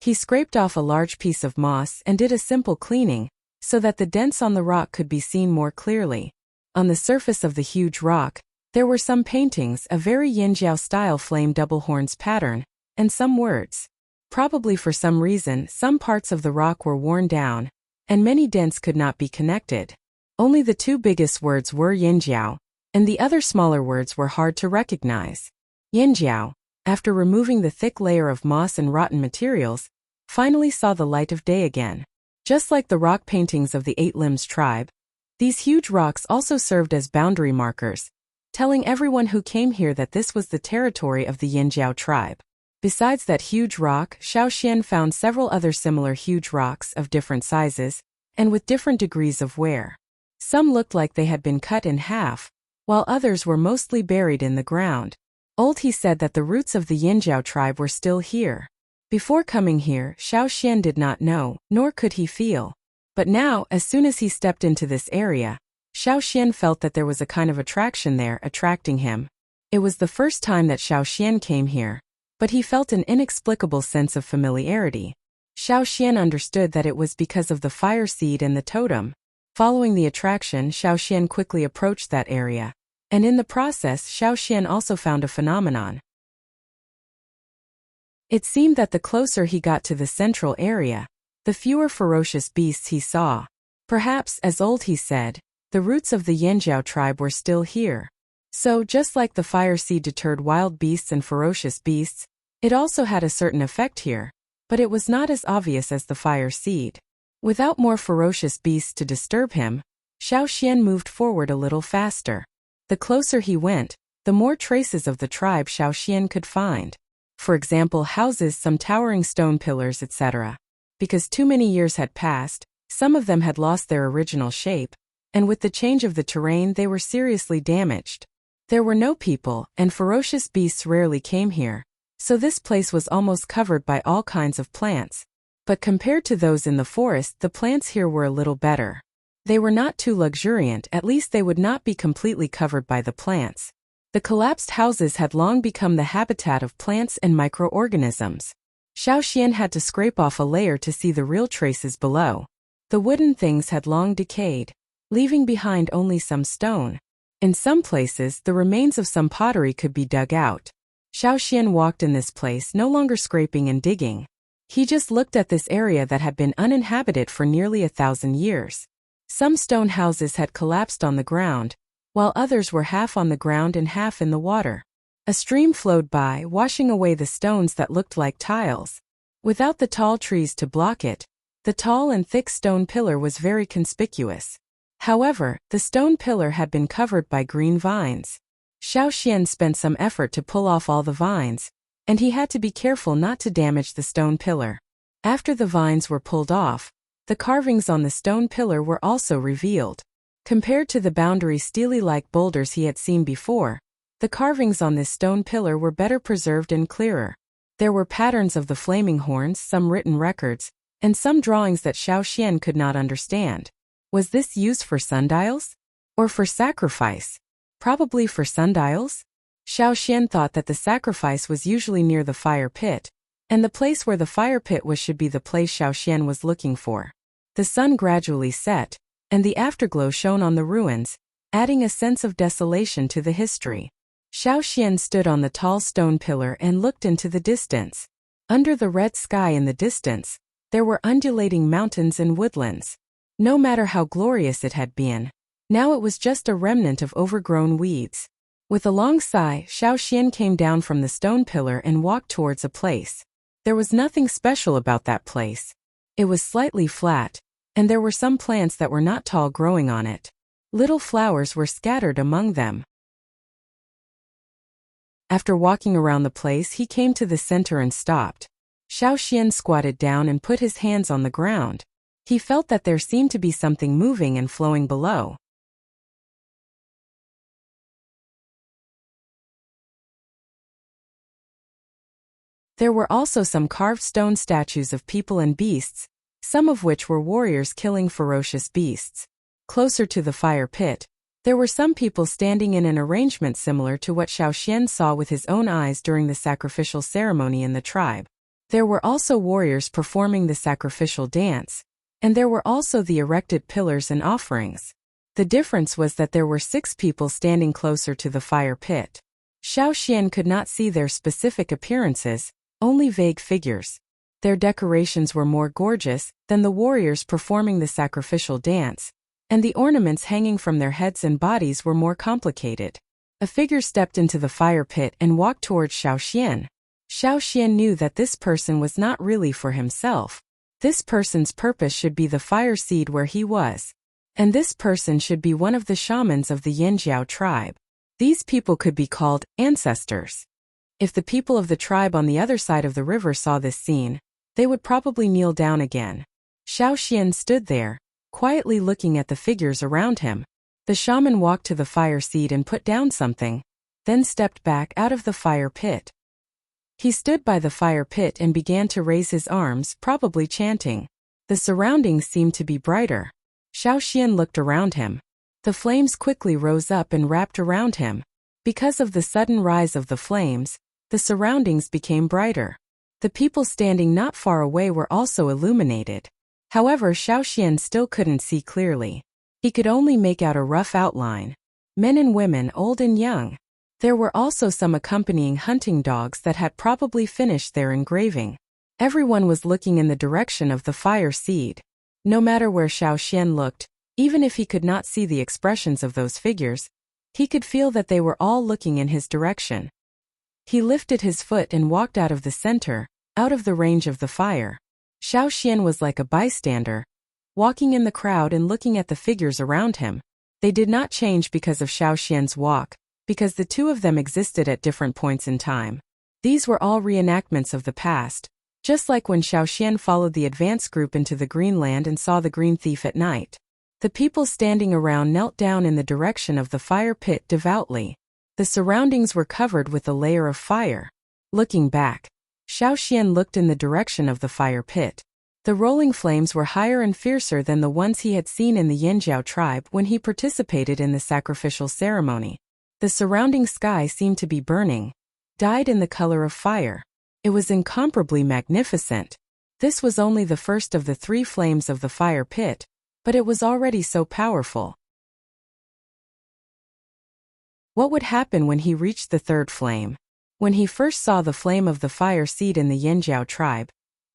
He scraped off a large piece of moss and did a simple cleaning, so that the dents on the rock could be seen more clearly. On the surface of the huge rock, there were some paintings, a very Yinjiao style flame double horns pattern, and some words. Probably for some reason, some parts of the rock were worn down, and many dents could not be connected. Only the two biggest words were Yinjiao, and the other smaller words were hard to recognize. Yinjiao, after removing the thick layer of moss and rotten materials, finally saw the light of day again. Just like the rock paintings of the Eight Limbs tribe, these huge rocks also served as boundary markers, telling everyone who came here that this was the territory of the Yinjiao tribe. Besides that huge rock, Xiaoxian found several other similar huge rocks of different sizes, and with different degrees of wear. Some looked like they had been cut in half, while others were mostly buried in the ground. He said that the roots of the Yinjiao tribe were still here. Before coming here, Xiaoxian did not know, nor could he feel. But now, as soon as he stepped into this area, Xiaoxian felt that there was a kind of attraction there attracting him. It was the first time that Xiaoxian came here, but he felt an inexplicable sense of familiarity. Xiaoxian understood that it was because of the fire seed and the totem. Following the attraction, Xiaoxian quickly approached that area, and in the process Xiaoxian also found a phenomenon. It seemed that the closer he got to the central area, the fewer ferocious beasts he saw. Perhaps, as he said, the roots of the Yinjiao tribe were still here. So, just like the fire seed deterred wild beasts and ferocious beasts, it also had a certain effect here, but it was not as obvious as the fire seed. Without more ferocious beasts to disturb him, Xiaoxian moved forward a little faster. The closer he went, the more traces of the tribe Xiaoxian could find. For example, houses, some towering stone pillars, etc. Because too many years had passed, some of them had lost their original shape, and with the change of the terrain they were seriously damaged. There were no people, and ferocious beasts rarely came here, so this place was almost covered by all kinds of plants. But compared to those in the forest, the plants here were a little better. They were not too luxuriant, at least they would not be completely covered by the plants. The collapsed houses had long become the habitat of plants and microorganisms. Xiaoxian had to scrape off a layer to see the real traces below. The wooden things had long decayed, leaving behind only some stone. In some places, the remains of some pottery could be dug out. Xiaoxian walked in this place, no longer scraping and digging. He just looked at this area that had been uninhabited for nearly 1,000 years. Some stone houses had collapsed on the ground, while others were half on the ground and half in the water. A stream flowed by, washing away the stones that looked like tiles. Without the tall trees to block it, the tall and thick stone pillar was very conspicuous. However, the stone pillar had been covered by green vines. Xiaoxian spent some effort to pull off all the vines, and he had to be careful not to damage the stone pillar. After the vines were pulled off, the carvings on the stone pillar were also revealed. Compared to the boundary steely-like boulders he had seen before, the carvings on this stone pillar were better preserved and clearer. There were patterns of the flaming horns, some written records, and some drawings that Xiaoxian could not understand. Was this used for sundials? Or for sacrifice? Probably for sundials? Xiaoxian thought that the sacrifice was usually near the fire pit, and the place where the fire pit was should be the place Xiaoxian was looking for. The sun gradually set, and the afterglow shone on the ruins, adding a sense of desolation to the history. Xiaoxian stood on the tall stone pillar and looked into the distance. Under the red sky in the distance, there were undulating mountains and woodlands. No matter how glorious it had been, now it was just a remnant of overgrown weeds. With a long sigh, Xiaoxian came down from the stone pillar and walked towards a place. There was nothing special about that place. It was slightly flat, and there were some plants that were not tall growing on it. Little flowers were scattered among them. After walking around the place, he came to the center and stopped. Xiaoxian squatted down and put his hands on the ground. He felt that there seemed to be something moving and flowing below. There were also some carved stone statues of people and beasts, some of which were warriors killing ferocious beasts. Closer to the fire pit, there were some people standing in an arrangement similar to what Xiaoxian saw with his own eyes during the sacrificial ceremony in the tribe. There were also warriors performing the sacrificial dance, and there were also the erected pillars and offerings. The difference was that there were 6 people standing closer to the fire pit. Xiaoxian could not see their specific appearances, only vague figures. Their decorations were more gorgeous than the warriors performing the sacrificial dance, and the ornaments hanging from their heads and bodies were more complicated. A figure stepped into the fire pit and walked towards Xiaoxian. Xiaoxian knew that this person was not really for himself. This person's purpose should be the fire seed where he was. And this person should be one of the shamans of the Yanjiao tribe. These people could be called ancestors. If the people of the tribe on the other side of the river saw this scene, they would probably kneel down again. Xiaoxian stood there, quietly looking at the figures around him. The shaman walked to the fire seat and put down something, then stepped back out of the fire pit. He stood by the fire pit and began to raise his arms, probably chanting. The surroundings seemed to be brighter. Xiaoxian looked around him. The flames quickly rose up and wrapped around him. Because of the sudden rise of the flames, the surroundings became brighter. The people standing not far away were also illuminated. However, Xiaoxian still couldn't see clearly. He could only make out a rough outline. Men and women, old and young. There were also some accompanying hunting dogs that had probably finished their engraving. Everyone was looking in the direction of the fire seed. No matter where Xiaoxian looked, even if he could not see the expressions of those figures, he could feel that they were all looking in his direction. He lifted his foot and walked out of the center, out of the range of the fire. Xiaoxian was like a bystander, walking in the crowd and looking at the figures around him. They did not change because of Xiaoxian's walk, because the two of them existed at different points in time. These were all reenactments of the past, just like when Xiaoxian followed the advance group into the Green Land and saw the Green Thief at night. The people standing around knelt down in the direction of the fire pit devoutly. The surroundings were covered with a layer of fire. Looking back, Xiaoxian looked in the direction of the fire pit. The rolling flames were higher and fiercer than the ones he had seen in the Yanjiao tribe when he participated in the sacrificial ceremony. The surrounding sky seemed to be burning, dyed in the color of fire. It was incomparably magnificent. This was only the first of the 3 flames of the fire pit, but it was already so powerful. What would happen when he reached the 3rd flame? When he first saw the flame of the fire seed in the Yanjiao tribe,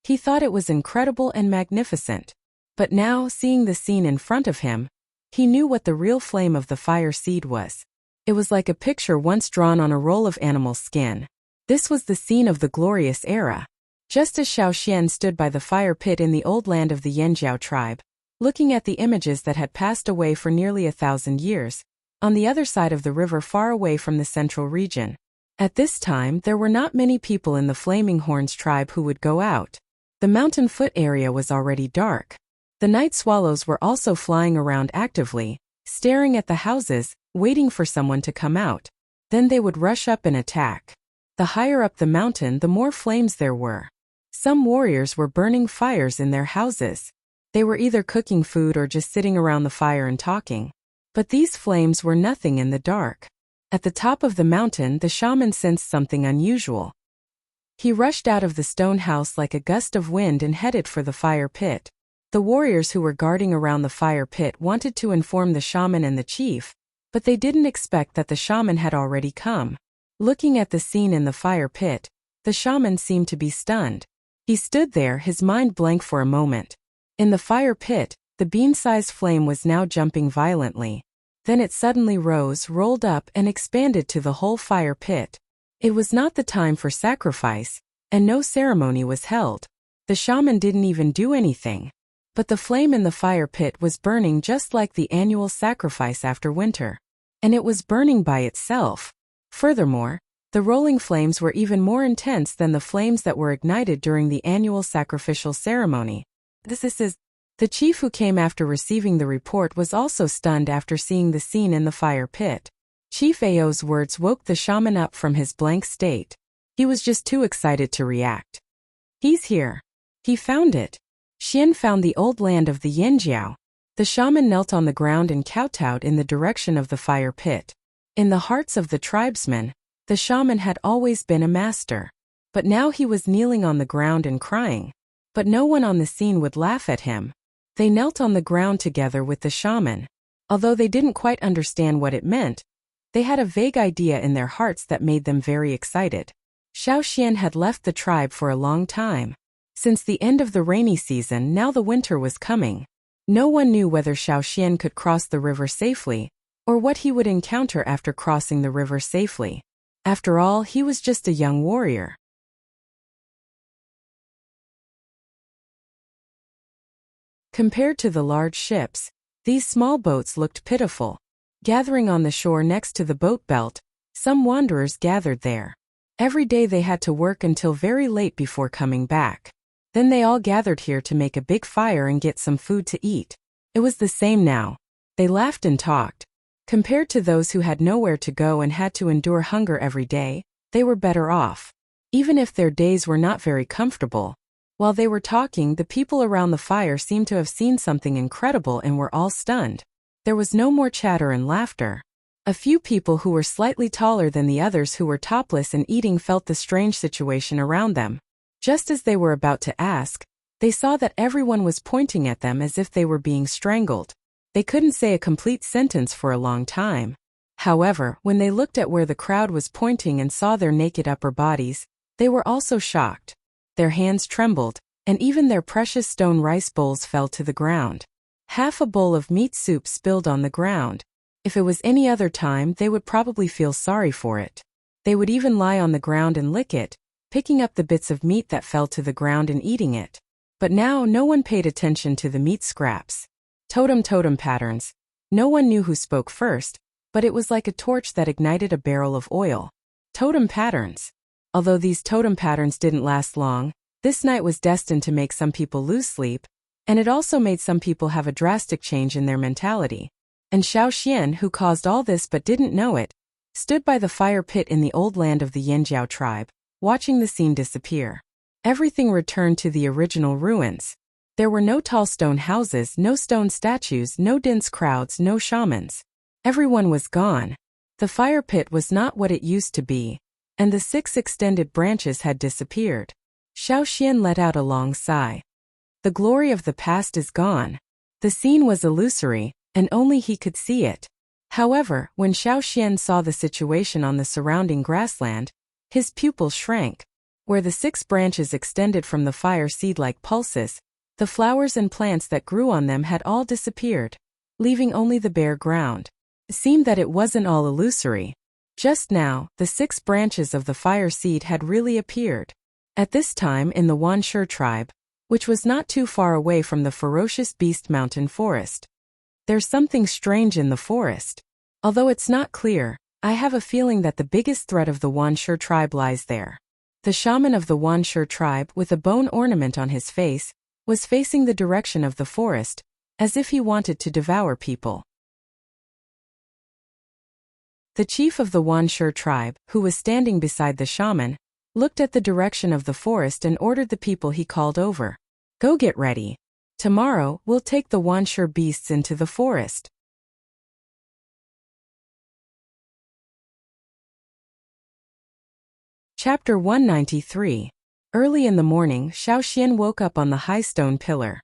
he thought it was incredible and magnificent. But now, seeing the scene in front of him, he knew what the real flame of the fire seed was. It was like a picture once drawn on a roll of animal skin. This was the scene of the glorious era. Just as Xiaoxian stood by the fire pit in the old land of the Yanjiao tribe, looking at the images that had passed away for nearly 1,000 years, on the other side of the river far away from the central region. At this time, there were not many people in the Flaming Horns tribe who would go out. The mountain foot area was already dark. The night swallows were also flying around actively, staring at the houses, waiting for someone to come out. Then they would rush up and attack. The higher up the mountain, the more flames there were. Some warriors were burning fires in their houses. They were either cooking food or just sitting around the fire and talking. But these flames were nothing in the dark. At the top of the mountain, the shaman sensed something unusual. He rushed out of the stone house like a gust of wind and headed for the fire pit. The warriors who were guarding around the fire pit wanted to inform the shaman and the chief, but they didn't expect that the shaman had already come. Looking at the scene in the fire pit, the shaman seemed to be stunned. He stood there, his mind blank for a moment. In the fire pit, the bean-sized flame was now jumping violently. Then it suddenly rose, rolled up, and expanded to the whole fire pit. It was not the time for sacrifice, and no ceremony was held. The shaman didn't even do anything. But the flame in the fire pit was burning just like the annual sacrifice after winter. And it was burning by itself. Furthermore, the rolling flames were even more intense than the flames that were ignited during the annual sacrificial ceremony. The chief who came after receiving the report was also stunned after seeing the scene in the fire pit. Chief Ao's words woke the shaman up from his blank state. He was just too excited to react. He's here. He found it. Xian found the old land of the Yanjiao. The shaman knelt on the ground and kowtowed in the direction of the fire pit. In the hearts of the tribesmen, the shaman had always been a master. But now he was kneeling on the ground and crying. But no one on the scene would laugh at him. They knelt on the ground together with the shaman. Although they didn't quite understand what it meant, they had a vague idea in their hearts that made them very excited. Xiao Xian had left the tribe for a long time. Since the end of the rainy season, now the winter was coming. No one knew whether Xiao Xian could cross the river safely, or what he would encounter after crossing the river safely. After all, he was just a young warrior. Compared to the large ships, these small boats looked pitiful. Gathering on the shore next to the boat belt, some wanderers gathered there. Every day they had to work until very late before coming back. Then they all gathered here to make a big fire and get some food to eat. It was the same now. They laughed and talked. Compared to those who had nowhere to go and had to endure hunger every day, they were better off. Even if their days were not very comfortable. While they were talking, the people around the fire seemed to have seen something incredible and were all stunned. There was no more chatter and laughter. A few people who were slightly taller than the others who were topless and eating felt the strange situation around them. Just as they were about to ask, they saw that everyone was pointing at them as if they were being strangled. They couldn't say a complete sentence for a long time. However, when they looked at where the crowd was pointing and saw their naked upper bodies, they were also shocked. Their hands trembled, and even their precious stone rice bowls fell to the ground. Half a bowl of meat soup spilled on the ground. If it was any other time, they would probably feel sorry for it. They would even lie on the ground and lick it, picking up the bits of meat that fell to the ground and eating it. But now no one paid attention to the meat scraps. Totem patterns. No one knew who spoke first, but it was like a torch that ignited a barrel of oil. Totem patterns. Although these totem patterns didn't last long, this night was destined to make some people lose sleep, and it also made some people have a drastic change in their mentality. And Xiao Xian, who caused all this but didn't know it, stood by the fire pit in the old land of the Yanjiao tribe, watching the scene disappear. Everything returned to the original ruins. There were no tall stone houses, no stone statues, no dense crowds, no shamans. Everyone was gone. The fire pit was not what it used to be, and the 6 extended branches had disappeared. Xiao Xian let out a long sigh. The glory of the past is gone. The scene was illusory, and only he could see it. However, when Xiao Xian saw the situation on the surrounding grassland, his pupils shrank. Where the 6 branches extended from the fire seed like pulses, the flowers and plants that grew on them had all disappeared, leaving only the bare ground. It seemed that it wasn't all illusory. Just now, the 6 branches of the fire seed had really appeared. At this time in the Wanshi tribe, which was not too far away from the ferocious beast mountain forest. There's something strange in the forest. Although it's not clear, I have a feeling that the biggest threat of the Wanshi tribe lies there. The shaman of the Wanshi tribe, with a bone ornament on his face, was facing the direction of the forest, as if he wanted to devour people. The chief of the Wuxia tribe, who was standing beside the shaman, looked at the direction of the forest and ordered the people he called over. Go get ready. Tomorrow, we'll take the Wuxia beasts into the forest. Chapter 193. Early in the morning, Xiaoxian woke up on the high stone pillar.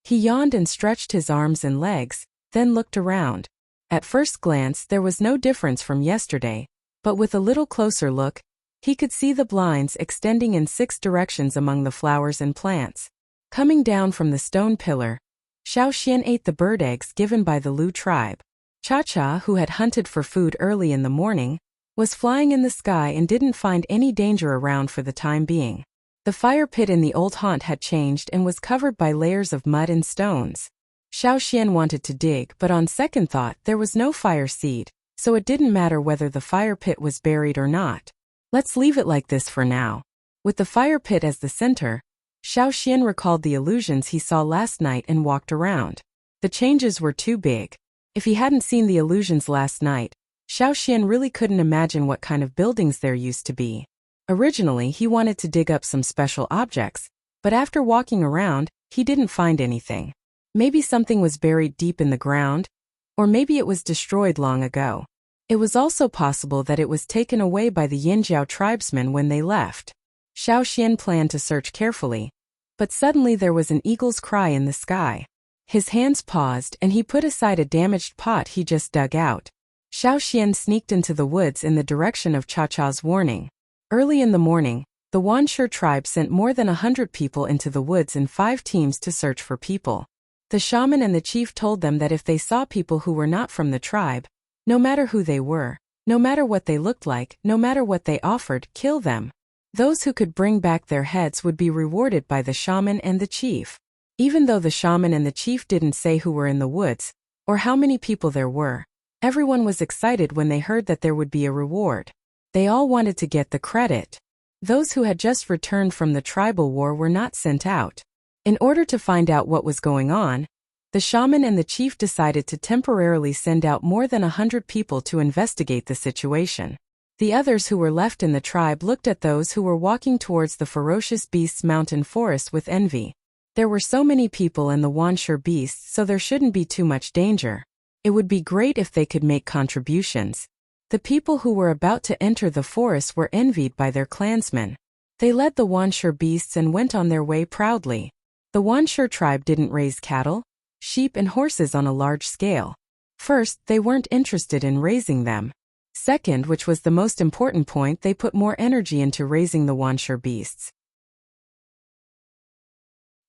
He yawned and stretched his arms and legs, then looked around. At first glance, there was no difference from yesterday, but with a little closer look, he could see the blinds extending in 6 directions among the flowers and plants. Coming down from the stone pillar, Xiaoxian ate the bird eggs given by the Lu tribe. Cha-Cha, who had hunted for food early in the morning, was flying in the sky and didn't find any danger around for the time being. The fire pit in the old haunt had changed and was covered by layers of mud and stones. Xiaoxian wanted to dig, but on second thought there was no fire seed, so it didn't matter whether the fire pit was buried or not. Let's leave it like this for now. With the fire pit as the center, Xiaoxian recalled the illusions he saw last night and walked around. The changes were too big. If he hadn't seen the illusions last night, Xiaoxian really couldn't imagine what kind of buildings there used to be. Originally, he wanted to dig up some special objects, but after walking around, he didn't find anything. Maybe something was buried deep in the ground, or maybe it was destroyed long ago. It was also possible that it was taken away by the Yinjiao tribesmen when they left. Xiaoxian planned to search carefully, but suddenly there was an eagle's cry in the sky. His hands paused and he put aside a damaged pot he just dug out. Xiaoxian sneaked into the woods in the direction of Cha-Cha's warning. Early in the morning, the Wuxia tribe sent more than 100 people into the woods in 5 teams to search for people. The shaman and the chief told them that if they saw people who were not from the tribe, no matter who they were, no matter what they looked like, no matter what they offered, kill them. Those who could bring back their heads would be rewarded by the shaman and the chief. Even though the shaman and the chief didn't say who were in the woods, or how many people there were, everyone was excited when they heard that there would be a reward. They all wanted to get the credit. Those who had just returned from the tribal war were not sent out. In order to find out what was going on, the shaman and the chief decided to temporarily send out more than 100 people to investigate the situation. The others who were left in the tribe looked at those who were walking towards the ferocious beasts' mountain forest with envy. There were so many people in the Wuxia beasts, so there shouldn't be too much danger. It would be great if they could make contributions. The people who were about to enter the forest were envied by their clansmen. They led the Wuxia beasts and went on their way proudly. The Wuxia tribe didn't raise cattle, sheep and horses on a large scale. First, they weren't interested in raising them. Second, which was the most important point, they put more energy into raising the Wuxia beasts.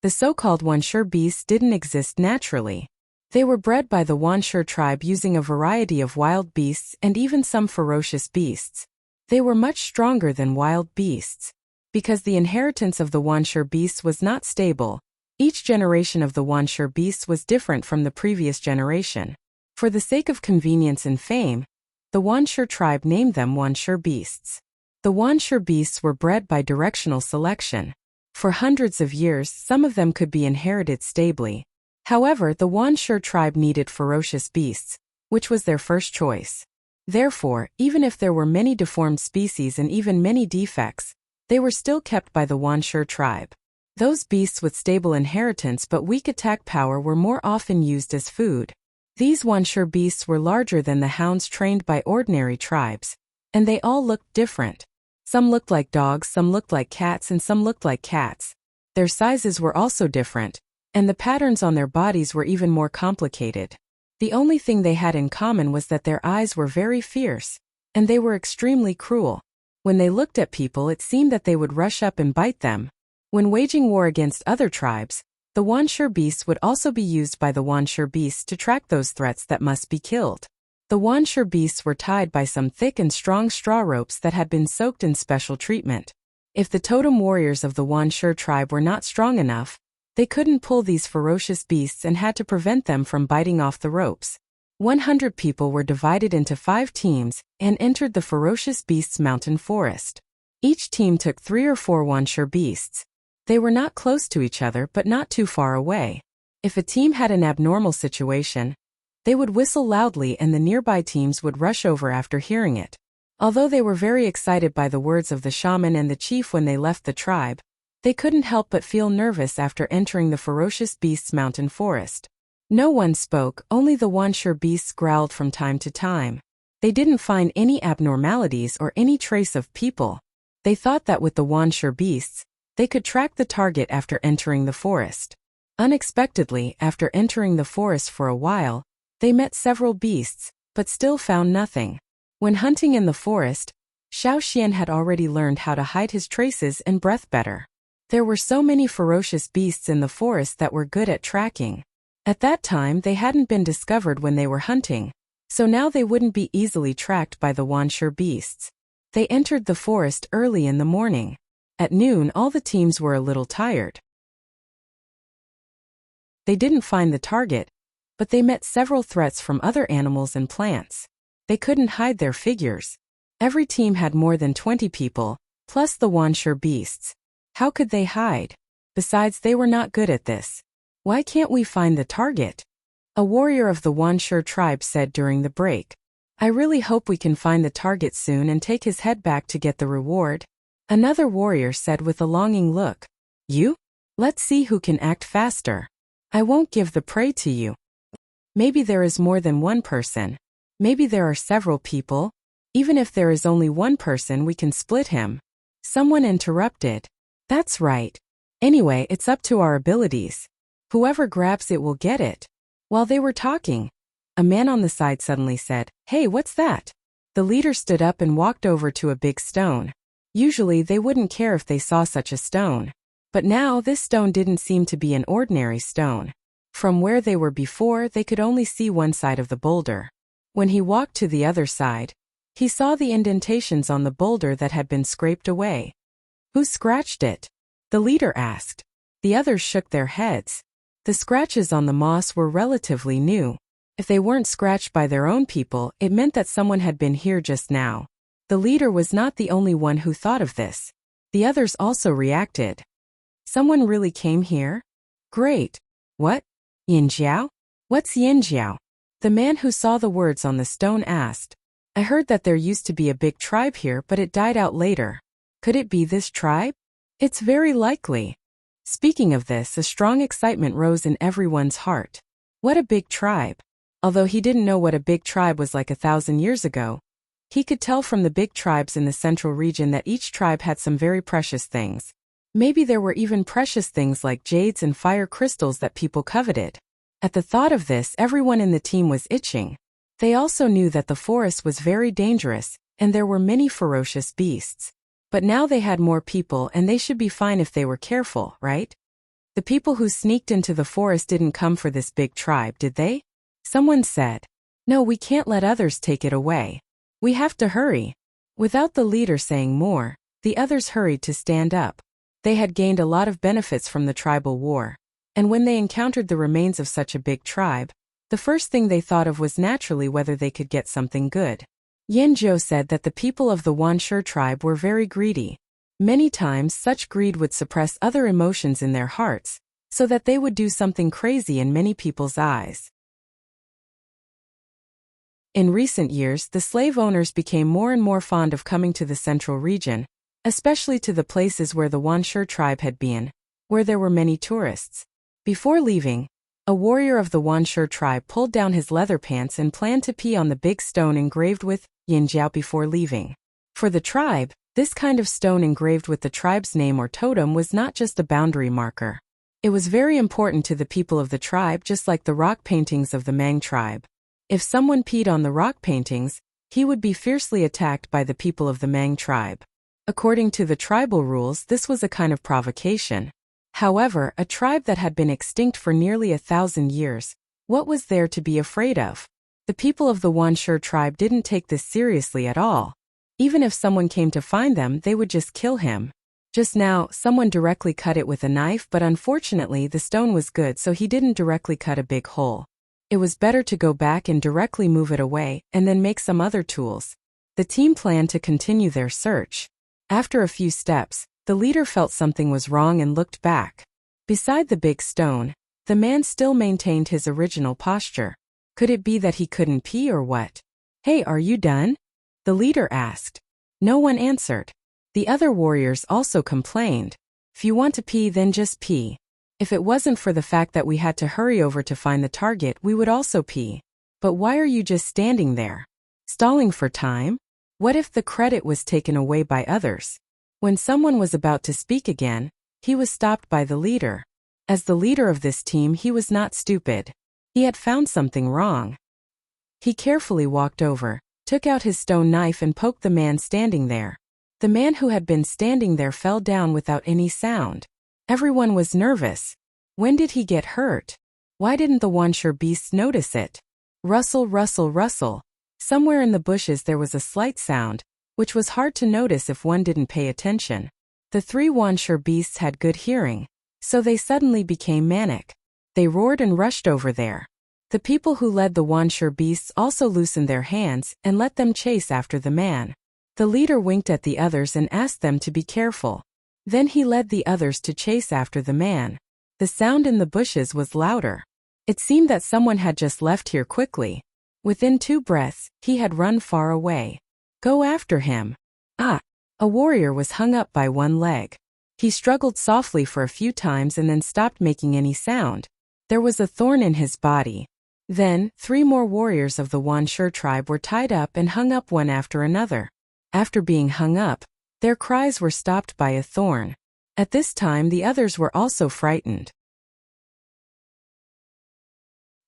The so-called Wuxia beasts didn't exist naturally. They were bred by the Wuxia tribe using a variety of wild beasts and even some ferocious beasts. They were much stronger than wild beasts. Because the inheritance of the Wuxia beasts was not stable, each generation of the Wuxia beasts was different from the previous generation. For the sake of convenience and fame, the Wuxia tribe named them Wuxia beasts. The Wuxia beasts were bred by directional selection. For hundreds of years, some of them could be inherited stably. However, the Wuxia tribe needed ferocious beasts, which was their first choice. Therefore, even if there were many deformed species and even many defects, they were still kept by the Wuxia tribe. Those beasts with stable inheritance but weak attack power were more often used as food. These Wuxia beasts were larger than the hounds trained by ordinary tribes, and they all looked different. Some looked like dogs, some looked like cats, and some looked like cats. Their sizes were also different, and the patterns on their bodies were even more complicated. The only thing they had in common was that their eyes were very fierce, and they were extremely cruel. When they looked at people, it seemed that they would rush up and bite them. When waging war against other tribes, the Wuxia beasts would also be used by the Wuxia beasts to track those threats that must be killed. The Wuxia beasts were tied by some thick and strong straw ropes that had been soaked in special treatment. If the totem warriors of the Wuxia tribe were not strong enough, they couldn't pull these ferocious beasts and had to prevent them from biting off the ropes. 100 people were divided into 5 teams and entered the ferocious beasts' mountain forest. Each team took 3 or 4 Wuxia beasts. They were not close to each other but not too far away. If a team had an abnormal situation, They would whistle loudly and the nearby teams would rush over after hearing it. Although they were very excited by the words of the shaman and the chief when they left the tribe, they couldn't help but feel nervous after entering the ferocious beasts' mountain forest. No one spoke, only the Wansure beasts growled from time to time. They didn't find any abnormalities or any trace of people. They thought that with the Wansure beasts, they could track the target after entering the forest. Unexpectedly, after entering the forest for a while, they met several beasts, but still found nothing. When hunting in the forest, Xiao Xian had already learned how to hide his traces and breath better. There were so many ferocious beasts in the forest that were good at tracking. At that time they hadn't been discovered when they were hunting, so now they wouldn't be easily tracked by the Wansure beasts. They entered the forest early in the morning. At noon all the teams were a little tired. They didn't find the target, but they met several threats from other animals and plants. They couldn't hide their figures. Every team had more than 20 people, plus the Wansure beasts. How could they hide? Besides, they were not good at this. Why can't we find the target? A warrior of the Wansure tribe said during the break. I really hope we can find the target soon and take his head back to get the reward. Another warrior said with a longing look. You? Let's see who can act faster. I won't give the prey to you. Maybe there is more than one person. Maybe there are several people. Even if there is only one person, we can split him. Someone interrupted. That's right. Anyway, it's up to our abilities. Whoever grabs it will get it. While they were talking, a man on the side suddenly said, Hey, what's that? The leader stood up and walked over to a big stone. Usually they wouldn't care if they saw such a stone. But now this stone didn't seem to be an ordinary stone. From where they were before, they could only see one side of the boulder. When he walked to the other side, he saw the indentations on the boulder that had been scraped away. Who scratched it? The leader asked. The others shook their heads. The scratches on the moss were relatively new. If they weren't scratched by their own people, it meant that someone had been here just now. The leader was not the only one who thought of this. The others also reacted. Someone really came here? Great. What? Yinjiao? What's Yinjiao? The man who saw the words on the stone asked. I heard that there used to be a big tribe here, but it died out later. Could it be this tribe? It's very likely. Speaking of this, a strong excitement rose in everyone's heart. What a big tribe. Although he didn't know what a big tribe was like 1,000 years ago, he could tell from the big tribes in the central region that each tribe had some very precious things. Maybe there were even precious things like jades and fire crystals that people coveted. At the thought of this, everyone in the team was itching. They also knew that the forest was very dangerous, and there were many ferocious beasts. But now they had more people and they should be fine if they were careful, right? The people who sneaked into the forest didn't come for this big tribe, did they? Someone said. No, we can't let others take it away. We have to hurry. Without the leader saying more, the others hurried to stand up. They had gained a lot of benefits from the tribal war. And when they encountered the remains of such a big tribe, the first thing they thought of was naturally whether they could get something good. Yanzhou said that the people of the Wansure tribe were very greedy. Many times such greed would suppress other emotions in their hearts, so that they would do something crazy in many people's eyes. In recent years, the slave owners became more and more fond of coming to the central region, especially to the places where the Wansure tribe had been, where there were many tourists. Before leaving, a warrior of the Wansure tribe pulled down his leather pants and planned to pee on the big stone engraved with Yinjiao before leaving. For the tribe, this kind of stone engraved with the tribe's name or totem was not just a boundary marker. It was very important to the people of the tribe, just like the rock paintings of the Mang tribe. If someone peed on the rock paintings, he would be fiercely attacked by the people of the Mang tribe. According to the tribal rules, this was a kind of provocation. However, a tribe that had been extinct for nearly 1,000 years, what was there to be afraid of? The people of the Wansure tribe didn't take this seriously at all. Even if someone came to find them, they would just kill him. Just now, someone directly cut it with a knife, but unfortunately the stone was good, so he didn't directly cut a big hole. It was better to go back and directly move it away, and then make some other tools. The team planned to continue their search. After a few steps, the leader felt something was wrong and looked back. Beside the big stone, the man still maintained his original posture. Could it be that he couldn't pee or what? Hey, are you done? The leader asked. No one answered. The other warriors also complained. If you want to pee, then just pee. If it wasn't for the fact that we had to hurry over to find the target, we would also pee. But why are you just standing there? Stalling for time? What if the credit was taken away by others? When someone was about to speak again, he was stopped by the leader. As the leader of this team, he was not stupid. He had found something wrong. He carefully walked over, took out his stone knife and poked the man standing there. The man who had been standing there fell down without any sound. Everyone was nervous. When did he get hurt? Why didn't the Wuxia beasts notice it? Rustle, rustle, rustle. Somewhere in the bushes there was a slight sound, which was hard to notice if one didn't pay attention. The 3 Wuxia beasts had good hearing, so they suddenly became manic. They roared and rushed over there. The people who led the Wuxia beasts also loosened their hands and let them chase after the man. The leader winked at the others and asked them to be careful. Then he led the others to chase after the man. The sound in the bushes was louder. It seemed that someone had just left here quickly. Within 2 breaths, he had run far away. Go after him. Ah! A warrior was hung up by one leg. He struggled softly for a few times and then stopped making any sound. There was a thorn in his body. Then, 3 more warriors of the Wuxia tribe were tied up and hung up one after another. After being hung up, their cries were stopped by a thorn. At this time the others were also frightened.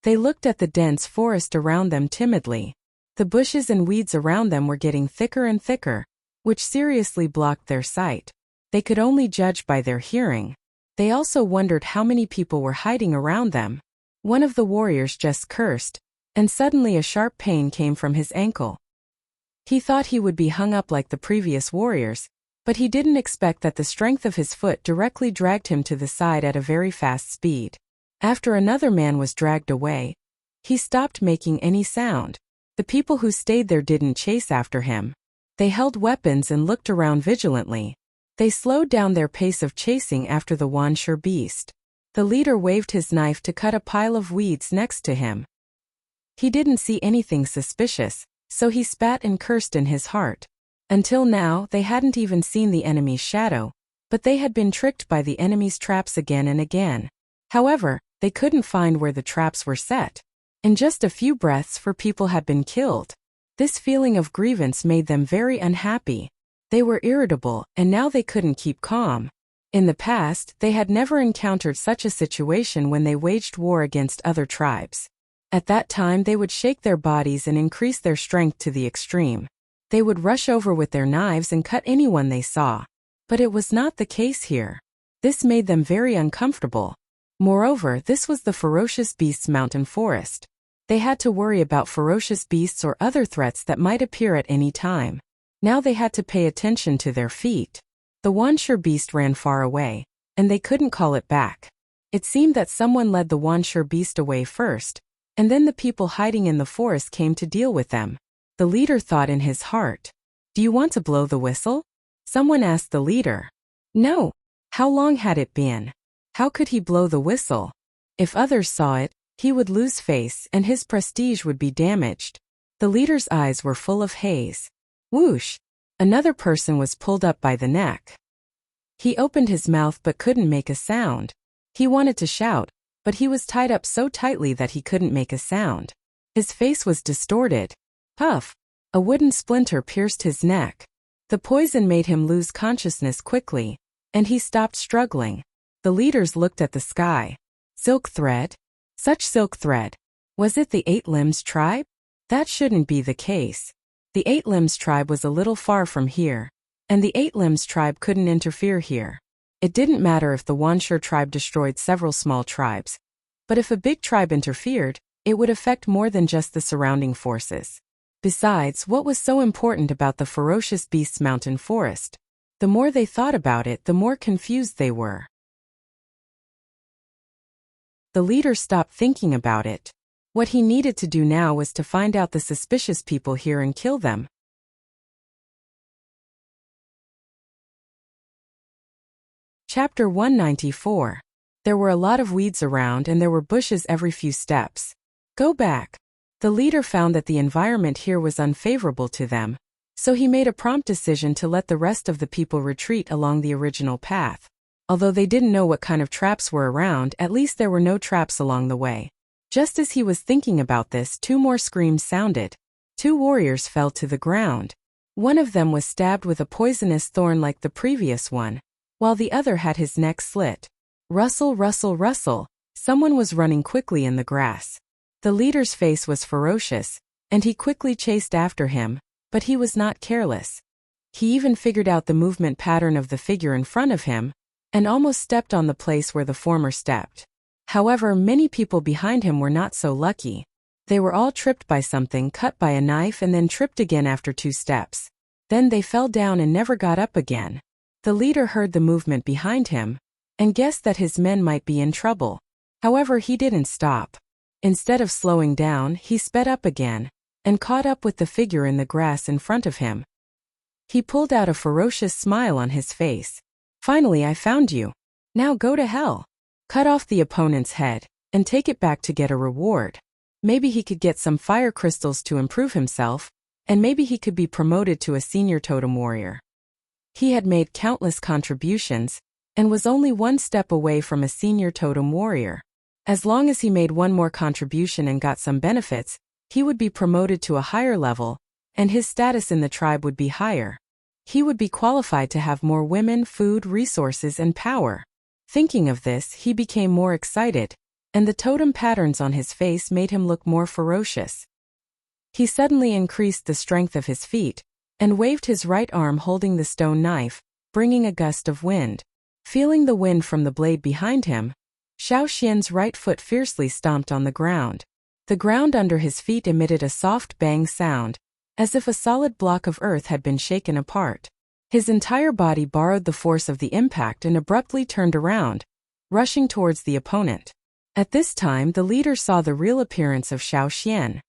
They looked at the dense forest around them timidly. The bushes and weeds around them were getting thicker and thicker, which seriously blocked their sight. They could only judge by their hearing. They also wondered how many people were hiding around them. One of the warriors just cursed, and suddenly a sharp pain came from his ankle. He thought he would be hung up like the previous warriors, but he didn't expect that the strength of his foot directly dragged him to the side at a very fast speed. After another man was dragged away, he stopped making any sound. The people who stayed there didn't chase after him. They held weapons and looked around vigilantly. They slowed down their pace of chasing after the Wuxia beast. The leader waved his knife to cut a pile of weeds next to him. He didn't see anything suspicious, so he spat and cursed in his heart. Until now, they hadn't even seen the enemy's shadow, but they had been tricked by the enemy's traps again and again. However, they couldn't find where the traps were set. In just a few breaths, 4 people had been killed. This feeling of grievance made them very unhappy. They were irritable, and now they couldn't keep calm. In the past, they had never encountered such a situation when they waged war against other tribes. At that time they would shake their bodies and increase their strength to the extreme. They would rush over with their knives and cut anyone they saw. But it was not the case here. This made them very uncomfortable. Moreover, this was the ferocious beasts' mountain forest. They had to worry about ferocious beasts or other threats that might appear at any time. Now they had to pay attention to their feet. The Wuxia beast ran far away, and they couldn't call it back. It seemed that someone led the Wuxia beast away first, and then the people hiding in the forest came to deal with them. The leader thought in his heart, "Do you want to blow the whistle?" Someone asked the leader. No. How long had it been? How could he blow the whistle? If others saw it, he would lose face and his prestige would be damaged. The leader's eyes were full of haze. Whoosh! Another person was pulled up by the neck. He opened his mouth but couldn't make a sound. He wanted to shout, but he was tied up so tightly that he couldn't make a sound. His face was distorted. Puff! A wooden splinter pierced his neck. The poison made him lose consciousness quickly, and he stopped struggling. The leaders looked at the sky. Silk thread? Such silk thread. Was it the 8 Limbs tribe? That shouldn't be the case. The 8 Limbs tribe was a little far from here, and the 8 Limbs tribe couldn't interfere here. It didn't matter if the Wuxia tribe destroyed several small tribes, but if a big tribe interfered, it would affect more than just the surrounding forces. Besides, what was so important about the ferocious beasts' mountain forest? The more they thought about it, the more confused they were. The leader stopped thinking about it. What he needed to do now was to find out the suspicious people here and kill them. Chapter 194. There were a lot of weeds around and there were bushes every few steps. Go back. The leader found that the environment here was unfavorable to them, so he made a prompt decision to let the rest of the people retreat along the original path. Although they didn't know what kind of traps were around, at least there were no traps along the way. Just as he was thinking about this, 2 more screams sounded. 2 warriors fell to the ground. One of them was stabbed with a poisonous thorn like the previous one, while the other had his neck slit. Rustle, rustle, rustle. Someone was running quickly in the grass. The leader's face was ferocious, and he quickly chased after him, but he was not careless. He even figured out the movement pattern of the figure in front of him, and almost stepped on the place where the former stepped. However, many people behind him were not so lucky. They were all tripped by something, cut by a knife, and then tripped again after 2 steps. Then they fell down and never got up again. The leader heard the movement behind him, and guessed that his men might be in trouble. However, he didn't stop. Instead of slowing down, he sped up again, and caught up with the figure in the grass in front of him. He pulled out a ferocious smile on his face. Finally, I found you. Now go to hell. Cut off the opponent's head, and take it back to get a reward. Maybe he could get some fire crystals to improve himself, and maybe he could be promoted to a senior totem warrior. He had made countless contributions, and was only 1 step away from a senior totem warrior. As long as he made 1 more contribution and got some benefits, he would be promoted to a higher level, and his status in the tribe would be higher. He would be qualified to have more women, food, resources, and power. Thinking of this, he became more excited, and the totem patterns on his face made him look more ferocious. He suddenly increased the strength of his feet, and waved his right arm holding the stone knife, bringing a gust of wind. Feeling the wind from the blade behind him, Xiao Xian's right foot fiercely stomped on the ground. The ground under his feet emitted a soft bang sound, as if a solid block of earth had been shaken apart. His entire body borrowed the force of the impact and abruptly turned around, rushing towards the opponent. At this time, the leader saw the real appearance of Xiao Xian.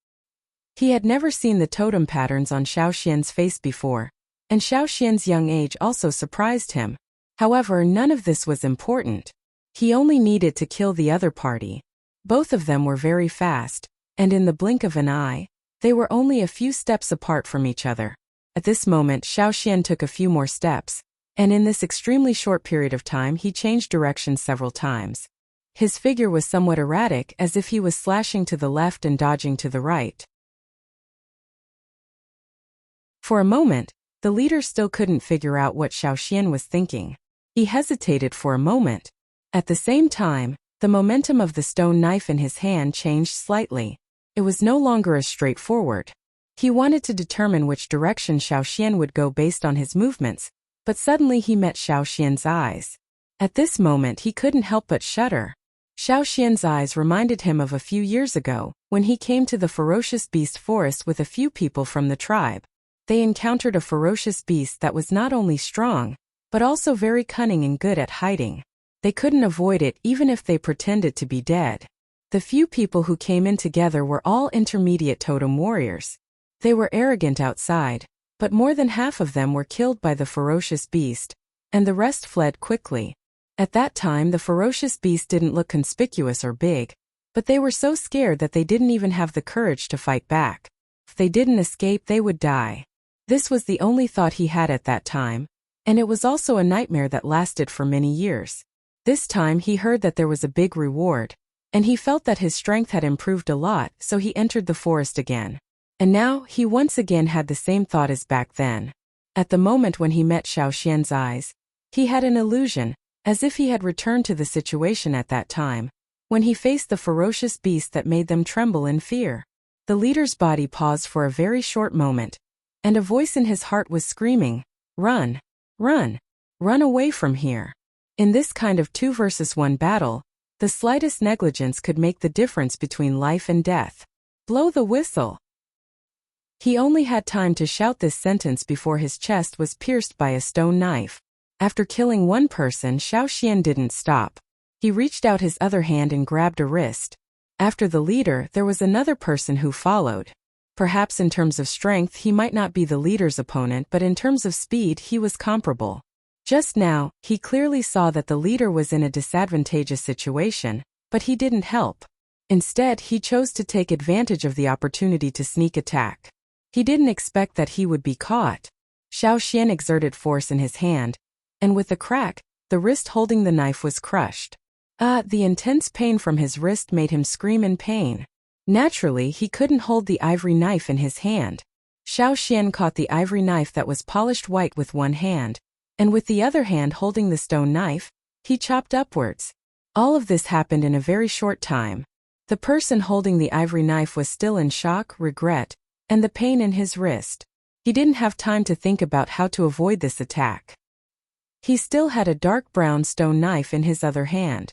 He had never seen the totem patterns on Xiao Xian's face before, and Xiao Xian's young age also surprised him. However, none of this was important. He only needed to kill the other party. Both of them were very fast, and in the blink of an eye, they were only a few steps apart from each other. At this moment, Xiao Xian took a few more steps, and in this extremely short period of time he changed direction several times. His figure was somewhat erratic, as if he was slashing to the left and dodging to the right. For a moment, the leader still couldn't figure out what Xiao Xian was thinking. He hesitated for a moment. At the same time, the momentum of the stone knife in his hand changed slightly. It was no longer as straightforward. He wanted to determine which direction Xiao Xian would go based on his movements, but suddenly he met Xiao Xian's eyes. At this moment he couldn't help but shudder. Xiao Xian's eyes reminded him of a few years ago, when he came to the ferocious beast forest with a few people from the tribe. They encountered a ferocious beast that was not only strong, but also very cunning and good at hiding. They couldn't avoid it even if they pretended to be dead. The few people who came in together were all intermediate totem warriors. They were arrogant outside, but more than half of them were killed by the ferocious beast, and the rest fled quickly. At that time the ferocious beast didn't look conspicuous or big, but they were so scared that they didn't even have the courage to fight back. If they didn't escape, they would die. This was the only thought he had at that time, and it was also a nightmare that lasted for many years. This time he heard that there was a big reward, and he felt that his strength had improved a lot, so he entered the forest again. And now, he once again had the same thought as back then. At the moment when he met Xiao Xian's eyes, he had an illusion, as if he had returned to the situation at that time, when he faced the ferocious beast that made them tremble in fear. The leader's body paused for a very short moment, and a voice in his heart was screaming, "Run! Run! Run away from here!" In this kind of 2 versus 1 battle, the slightest negligence could make the difference between life and death. Blow the whistle. He only had time to shout this sentence before his chest was pierced by a stone knife. After killing one person, Xiao Xian didn't stop. He reached out his other hand and grabbed a wrist. After the leader, there was another person who followed. Perhaps in terms of strength he might not be the leader's opponent, but in terms of speed he was comparable. Just now, he clearly saw that the leader was in a disadvantageous situation, but he didn't help. Instead, he chose to take advantage of the opportunity to sneak attack. He didn't expect that he would be caught. Xiao Xian exerted force in his hand, and with a crack, the wrist holding the knife was crushed. The intense pain from his wrist made him scream in pain. Naturally, he couldn't hold the ivory knife in his hand. Xiao Xian caught the ivory knife that was polished white with one hand, and with the other hand holding the stone knife, he chopped upwards. All of this happened in a very short time. The person holding the ivory knife was still in shock, regret, and the pain in his wrist. He didn't have time to think about how to avoid this attack. He still had a dark brown stone knife in his other hand.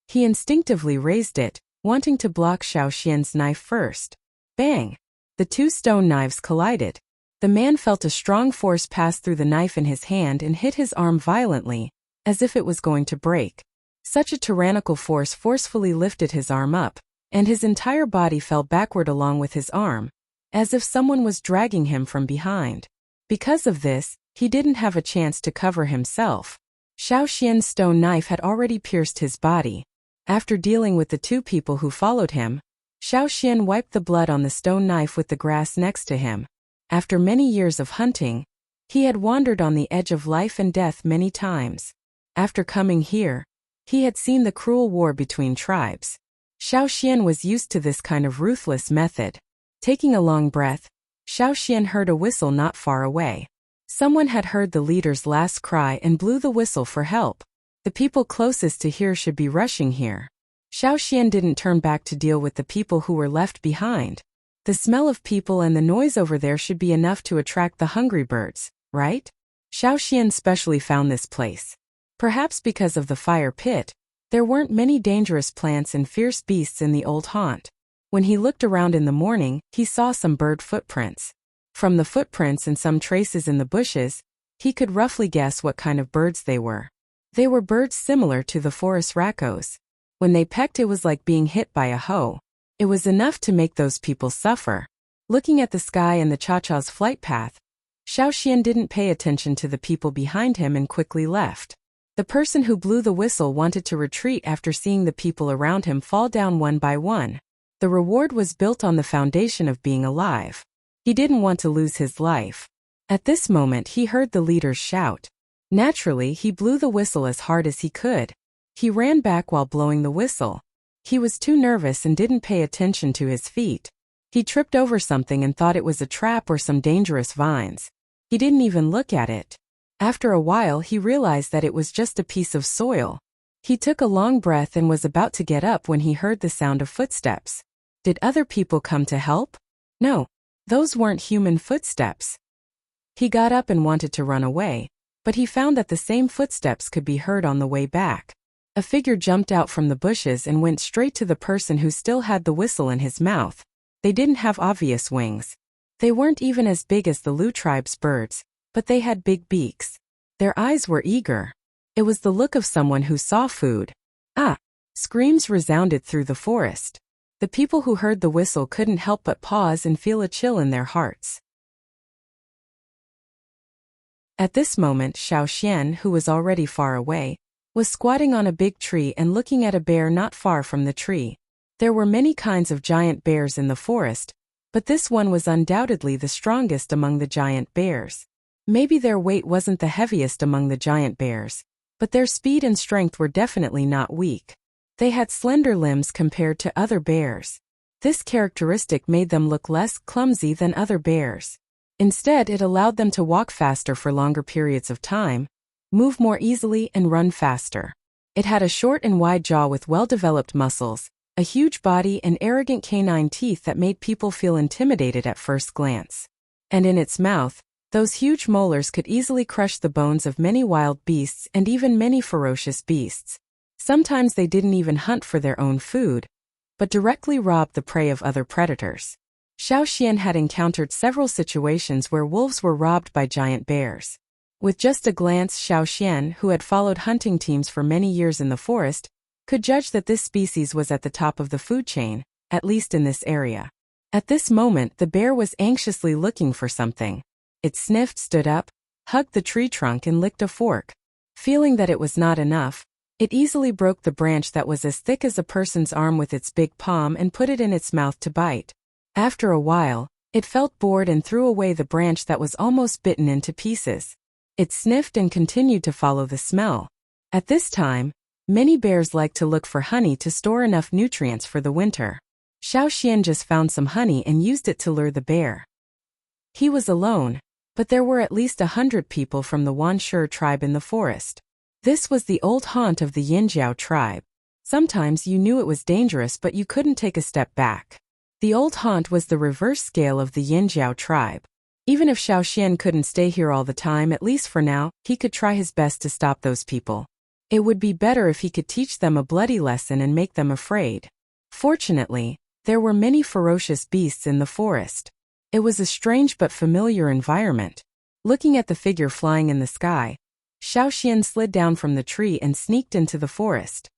He instinctively raised it, wanting to block Xiao Xian's knife first. Bang! The two stone knives collided. The man felt a strong force pass through the knife in his hand and hit his arm violently, as if it was going to break. Such a tyrannical force forcefully lifted his arm up, and his entire body fell backward along with his arm, as if someone was dragging him from behind. Because of this, he didn't have a chance to cover himself. Xiao Xian's stone knife had already pierced his body. After dealing with the two people who followed him, Xiao Xian wiped the blood on the stone knife with the grass next to him. After many years of hunting, he had wandered on the edge of life and death many times. After coming here, he had seen the cruel war between tribes. Xiao Xian was used to this kind of ruthless method. Taking a long breath, Xiao Xian heard a whistle not far away. Someone had heard the leader's last cry and blew the whistle for help. The people closest to here should be rushing here. Xiao Xian didn't turn back to deal with the people who were left behind. The smell of people and the noise over there should be enough to attract the hungry birds, right? Xiao Xian specially found this place. Perhaps because of the fire pit, there weren't many dangerous plants and fierce beasts in the old haunt. When he looked around in the morning, he saw some bird footprints. From the footprints and some traces in the bushes, he could roughly guess what kind of birds they were. They were birds similar to the forest raccoons. When they pecked, it was like being hit by a hoe. It was enough to make those people suffer. Looking at the sky and the Cha-Cha's flight path, Xiao Xian didn't pay attention to the people behind him and quickly left. The person who blew the whistle wanted to retreat after seeing the people around him fall down one by one. The reward was built on the foundation of being alive. He didn't want to lose his life. At this moment he heard the leaders shout. Naturally, he blew the whistle as hard as he could. He ran back while blowing the whistle. He was too nervous and didn't pay attention to his feet. He tripped over something and thought it was a trap or some dangerous vines. He didn't even look at it. After a while he realized that it was just a piece of soil. He took a long breath and was about to get up when he heard the sound of footsteps. Did other people come to help? No, those weren't human footsteps. He got up and wanted to run away, but he found that the same footsteps could be heard on the way back. A figure jumped out from the bushes and went straight to the person who still had the whistle in his mouth. They didn't have obvious wings. They weren't even as big as the Lu tribe's birds, but they had big beaks. Their eyes were eager. It was the look of someone who saw food. Ah! Screams resounded through the forest. The people who heard the whistle couldn't help but pause and feel a chill in their hearts. At this moment, Xiao Xian, who was already far away, was squatting on a big tree and looking at a bear not far from the tree. There were many kinds of giant bears in the forest, but this one was undoubtedly the strongest among the giant bears. Maybe their weight wasn't the heaviest among the giant bears, but their speed and strength were definitely not weak. They had slender limbs compared to other bears. This characteristic made them look less clumsy than other bears. Instead, it allowed them to walk faster for longer periods of time, move more easily and run faster. It had a short and wide jaw with well-developed muscles, a huge body and arrogant canine teeth that made people feel intimidated at first glance. And in its mouth, those huge molars could easily crush the bones of many wild beasts and even many ferocious beasts. Sometimes they didn't even hunt for their own food, but directly robbed the prey of other predators. Xiao Xian had encountered several situations where wolves were robbed by giant bears. With just a glance, Xiao Xian, who had followed hunting teams for many years in the forest, could judge that this species was at the top of the food chain, at least in this area. At this moment, the bear was anxiously looking for something. It sniffed, stood up, hugged the tree trunk and licked a fork. Feeling that it was not enough, It easily broke the branch that was as thick as a person's arm with its big palm and put it in its mouth to bite. After a while, it felt bored and threw away the branch that was almost bitten into pieces. It sniffed and continued to follow the smell. At this time, many bears like to look for honey to store enough nutrients for the winter. Xiao Xian just found some honey and used it to lure the bear. He was alone, but there were at least 100 people from the Wanshi tribe in the forest. This was the old haunt of the Yinjiao tribe. Sometimes you knew it was dangerous but you couldn't take a step back. The old haunt was the reverse scale of the Yinjiao tribe. Even if Xiao Xian couldn't stay here all the time, at least for now, he could try his best to stop those people. It would be better if he could teach them a bloody lesson and make them afraid. Fortunately, there were many ferocious beasts in the forest. It was a strange but familiar environment. Looking at the figure flying in the sky, Xiao Xian slid down from the tree and sneaked into the forest.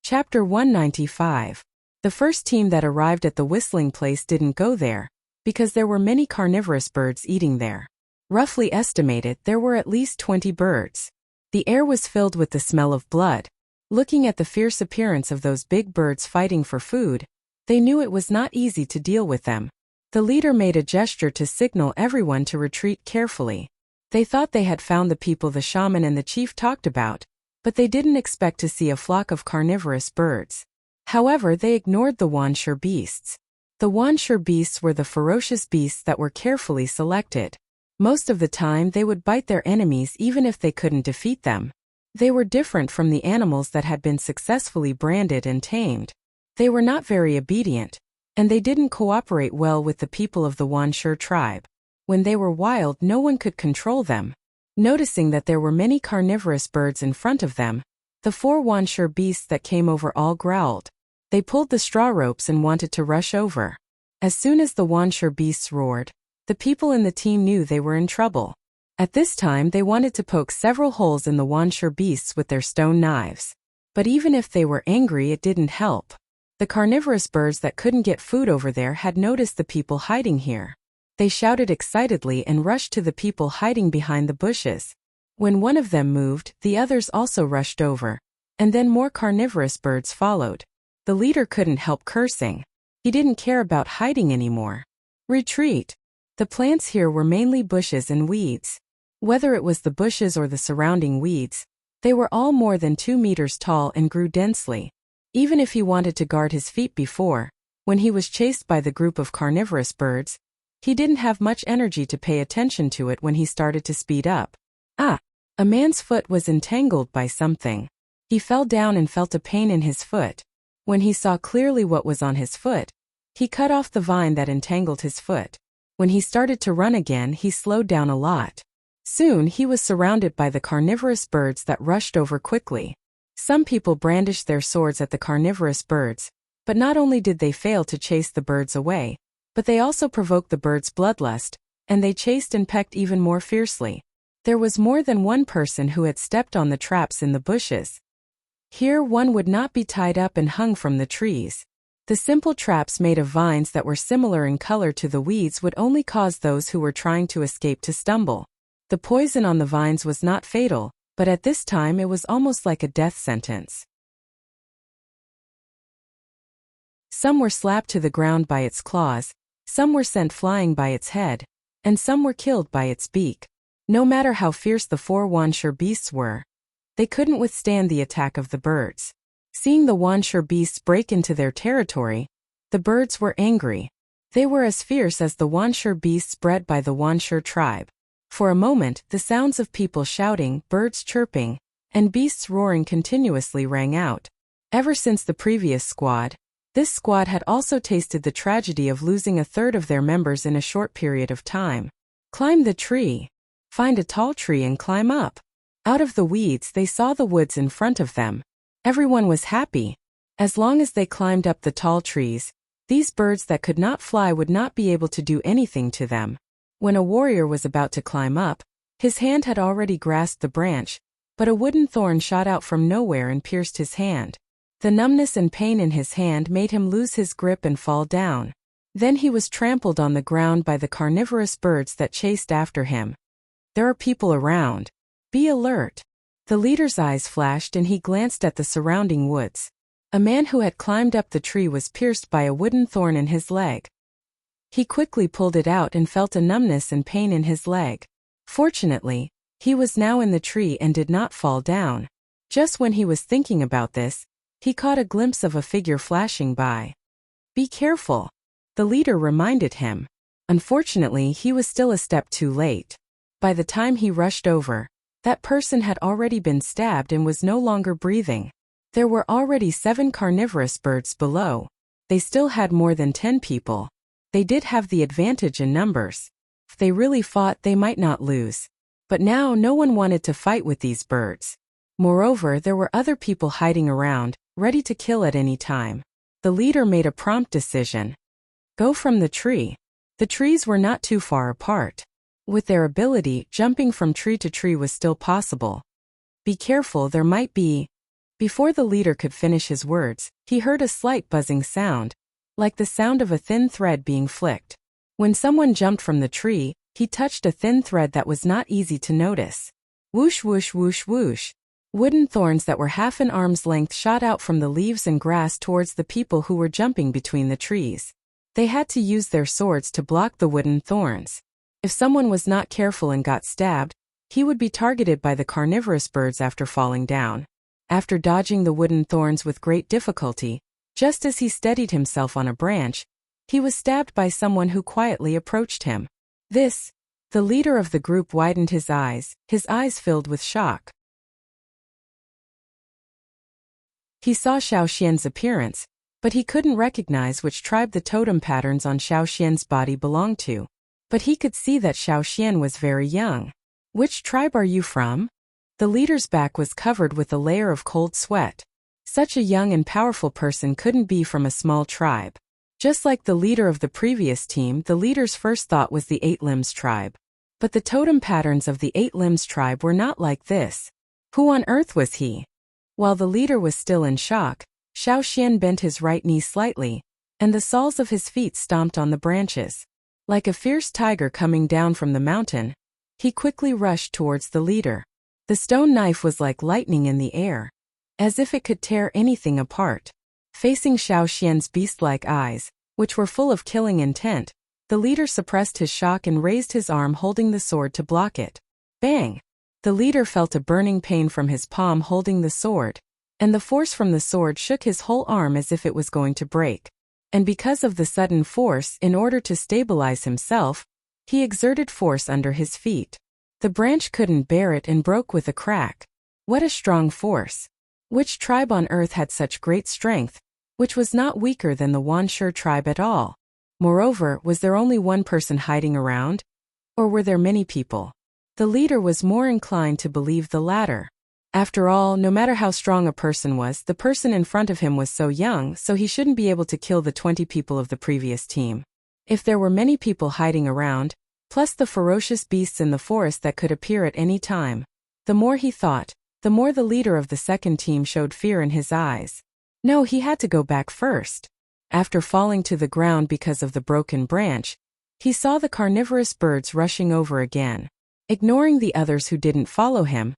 Chapter 195. The first team that arrived at the whistling place didn't go there, because there were many carnivorous birds eating there. Roughly estimated, there were at least 20 birds. The air was filled with the smell of blood. Looking at the fierce appearance of those big birds fighting for food, they knew it was not easy to deal with them. The leader made a gesture to signal everyone to retreat carefully. They thought they had found the people the shaman and the chief talked about, but they didn't expect to see a flock of carnivorous birds. However, they ignored the Wanshi beasts. The Wanshi beasts were the ferocious beasts that were carefully selected. Most of the time they would bite their enemies even if they couldn't defeat them. They were different from the animals that had been successfully branded and tamed. They were not very obedient, and they didn't cooperate well with the people of the Wanshi tribe. When they were wild, no one could control them. Noticing that there were many carnivorous birds in front of them, the 4 Wanshi beasts that came over all growled. They pulled the straw ropes and wanted to rush over. As soon as the Wanshi beasts roared, the people in the team knew they were in trouble. At this time they wanted to poke several holes in the Wanshi beasts with their stone knives. But even if they were angry, it didn't help. The carnivorous birds that couldn't get food over there had noticed the people hiding here. They shouted excitedly and rushed to the people hiding behind the bushes. When one of them moved, the others also rushed over. And then more carnivorous birds followed. The leader couldn't help cursing. He didn't care about hiding anymore. Retreat! The plants here were mainly bushes and weeds. Whether it was the bushes or the surrounding weeds, they were all more than 2 meters tall and grew densely. Even if he wanted to guard his feet before, when he was chased by the group of carnivorous birds, he didn't have much energy to pay attention to it when he started to speed up. A man's foot was entangled by something. He fell down and felt a pain in his foot. When he saw clearly what was on his foot, he cut off the vine that entangled his foot. When he started to run again, he slowed down a lot. Soon he was surrounded by the carnivorous birds that rushed over quickly. Some people brandished their swords at the carnivorous birds, but not only did they fail to chase the birds away, but they also provoked the birds' bloodlust, and they chased and pecked even more fiercely. There was more than one person who had stepped on the traps in the bushes. Here one would not be tied up and hung from the trees. The simple traps made of vines that were similar in color to the weeds would only cause those who were trying to escape to stumble. The poison on the vines was not fatal, but at this time it was almost like a death sentence. Some were slapped to the ground by its claws, some were sent flying by its head, and some were killed by its beak. No matter how fierce the 4 Wanshi beasts were, they couldn't withstand the attack of the birds. Seeing the Wanshi beasts break into their territory, the birds were angry. They were as fierce as the Wanshi beasts bred by the Wanshi tribe. For a moment, the sounds of people shouting, birds chirping, and beasts roaring continuously rang out. Ever since the previous squad, this squad had also tasted the tragedy of losing a third of their members in a short period of time. Climb the tree. Find a tall tree and climb up. Out of the weeds they saw the woods in front of them. Everyone was happy. As long as they climbed up the tall trees, these birds that could not fly would not be able to do anything to them. When a warrior was about to climb up, his hand had already grasped the branch, but a wooden thorn shot out from nowhere and pierced his hand. The numbness and pain in his hand made him lose his grip and fall down. Then he was trampled on the ground by the carnivorous birds that chased after him. There are people around. Be alert. The leader's eyes flashed and he glanced at the surrounding woods. A man who had climbed up the tree was pierced by a wooden thorn in his leg. He quickly pulled it out and felt a numbness and pain in his leg. Fortunately, he was now in the tree and did not fall down. Just when he was thinking about this, he caught a glimpse of a figure flashing by. Be careful, the leader reminded him. Unfortunately, he was still a step too late. By the time he rushed over, that person had already been stabbed and was no longer breathing. There were already 7 carnivorous birds below. They still had more than 10 people. They did have the advantage in numbers. If they really fought, they might not lose. But now no one wanted to fight with these birds. Moreover, there were other people hiding around, ready to kill at any time. The leader made a prompt decision. Go from the tree. The trees were not too far apart. With their ability, jumping from tree to tree was still possible. Be careful, there might be... Before the leader could finish his words, he heard a slight buzzing sound, like the sound of a thin thread being flicked. When someone jumped from the tree, he touched a thin thread that was not easy to notice. Whoosh whoosh whoosh whoosh. Wooden thorns that were half an arm's length shot out from the leaves and grass towards the people who were jumping between the trees. They had to use their swords to block the wooden thorns. If someone was not careful and got stabbed, he would be targeted by the carnivorous birds after falling down. After dodging the wooden thorns with great difficulty, just as he steadied himself on a branch, he was stabbed by someone who quietly approached him. The leader of the group widened his eyes filled with shock. He saw Xiao Xian's appearance, but he couldn't recognize which tribe the totem patterns on Xiao Xian's body belonged to. But he could see that Xiao Xian was very young. Which tribe are you from? The leader's back was covered with a layer of cold sweat. Such a young and powerful person couldn't be from a small tribe. Just like the leader of the previous team, the leader's first thought was the 8 Limbs tribe. But the totem patterns of the 8 Limbs tribe were not like this. Who on earth was he? While the leader was still in shock, Xiao Xian bent his right knee slightly, and the soles of his feet stomped on the branches. Like a fierce tiger coming down from the mountain, he quickly rushed towards the leader. The stone knife was like lightning in the air, as if it could tear anything apart. Facing Xiao Xian's beast-like eyes, which were full of killing intent, the leader suppressed his shock and raised his arm holding the sword to block it. Bang! The leader felt a burning pain from his palm holding the sword, and the force from the sword shook his whole arm as if it was going to break. And because of the sudden force, in order to stabilize himself, he exerted force under his feet. The branch couldn't bear it and broke with a crack. What a strong force! Which tribe on earth had such great strength, which was not weaker than the Wanshi tribe at all? Moreover, was there only one person hiding around? Or were there many people? The leader was more inclined to believe the latter. After all, no matter how strong a person was, the person in front of him was so young, so he shouldn't be able to kill the 20 people of the previous team. If there were many people hiding around, plus the ferocious beasts in the forest that could appear at any time, the more he thought, the more the leader of the second team showed fear in his eyes. No, he had to go back first. After falling to the ground because of the broken branch, he saw the carnivorous birds rushing over again. Ignoring the others who didn't follow him,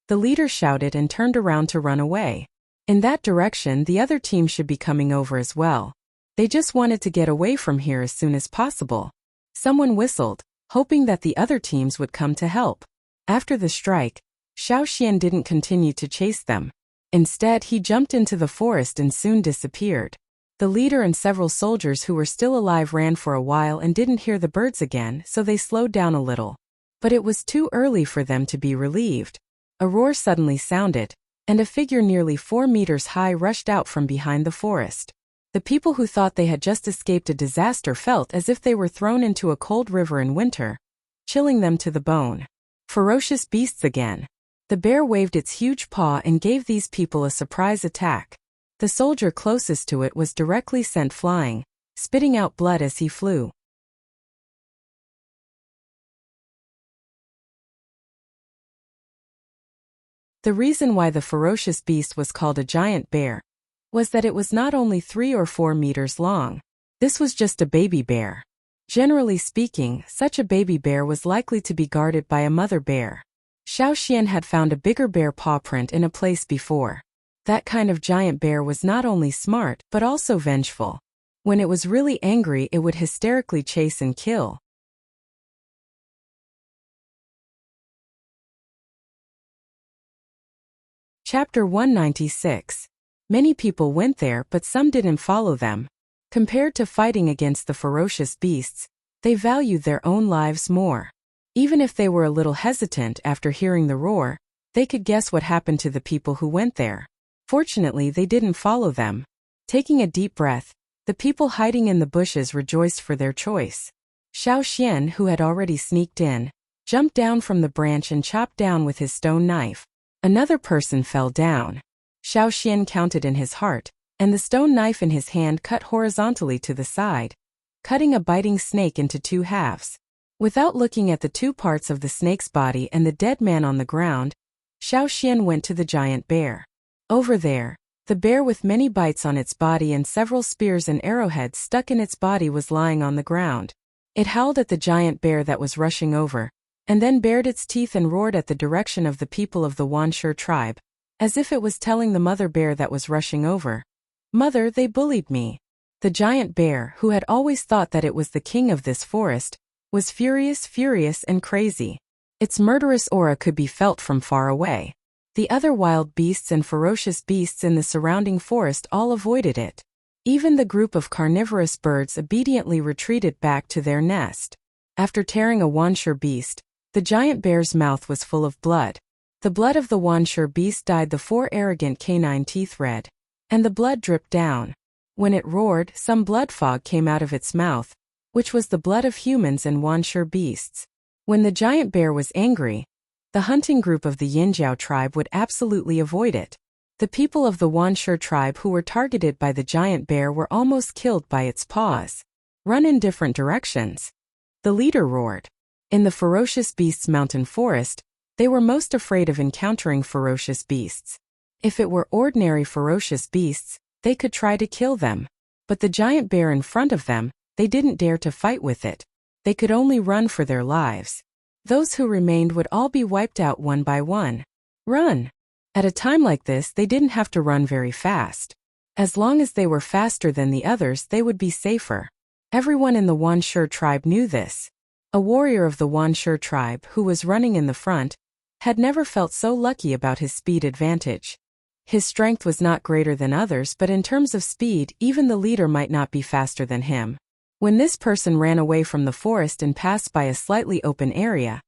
the leader shouted and turned around to run away. In that direction, the other team should be coming over as well. They just wanted to get away from here as soon as possible. Someone whistled, hoping that the other teams would come to help. After the strike, Xiao Xian didn't continue to chase them. Instead, he jumped into the forest and soon disappeared. The leader and several soldiers who were still alive ran for a while and didn't hear the birds again, so they slowed down a little. But it was too early for them to be relieved. A roar suddenly sounded, and a figure nearly 4 meters high rushed out from behind the forest. The people who thought they had just escaped a disaster felt as if they were thrown into a cold river in winter, chilling them to the bone. Ferocious beasts again. The bear waved its huge paw and gave these people a surprise attack. The soldier closest to it was directly sent flying, spitting out blood as he flew. The reason why the ferocious beast was called a giant bear was that it was not only 3 or 4 meters long, This was just a baby bear. Generally speaking, such a baby bear was likely to be guarded by a mother bear. Xiao Xian had found a bigger bear paw print in a place before. That kind of giant bear was not only smart but also vengeful. When it was really angry, it would hysterically chase and kill. Chapter 196. Many people went there, but some didn't follow them. Compared to fighting against the ferocious beasts, they valued their own lives more. Even if they were a little hesitant after hearing the roar, they could guess what happened to the people who went there. Fortunately, they didn't follow them. Taking a deep breath, the people hiding in the bushes rejoiced for their choice. Xiao Xian, who had already sneaked in, jumped down from the branch and chopped down with his stone knife. Another person fell down. Xiao Xian counted in his heart, and the stone knife in his hand cut horizontally to the side, cutting a biting snake into two halves. Without looking at the two parts of the snake's body and the dead man on the ground, Xiao Xian went to the giant bear. Over there, the bear with many bites on its body and several spears and arrowheads stuck in its body was lying on the ground. It howled at the giant bear that was rushing over, and then bared its teeth and roared at the direction of the people of the Wuxia tribe, as if it was telling the mother bear that was rushing over, "Mother, they bullied me." The giant bear, who had always thought that it was the king of this forest, was furious and crazy. Its murderous aura could be felt from far away. The other wild beasts and ferocious beasts in the surrounding forest all avoided it. Even the group of carnivorous birds obediently retreated back to their nest. After tearing a Wuxia beast, the giant bear's mouth was full of blood. The blood of the Wuxia beast dyed the four arrogant canine teeth red, and the blood dripped down. When it roared, some blood fog came out of its mouth, which was the blood of humans and Wuxia beasts. When the giant bear was angry, the hunting group of the Yinjiao tribe would absolutely avoid it. The people of the Wuxia tribe who were targeted by the giant bear were almost killed by its paws. "Run in different directions," the leader roared. In the ferocious beasts' mountain forest, they were most afraid of encountering ferocious beasts. If it were ordinary ferocious beasts, they could try to kill them. But the giant bear in front of them, they didn't dare to fight with it. They could only run for their lives. Those who remained would all be wiped out one by one. Run! At a time like this, they didn't have to run very fast. As long as they were faster than the others, they would be safer. Everyone in the Wuxia tribe knew this. A warrior of the Wuxia tribe, who was running in the front, had never felt so lucky about his speed advantage. His strength was not greater than others, but in terms of speed, even the leader might not be faster than him. When this person ran away from the forest and passed by a slightly open area,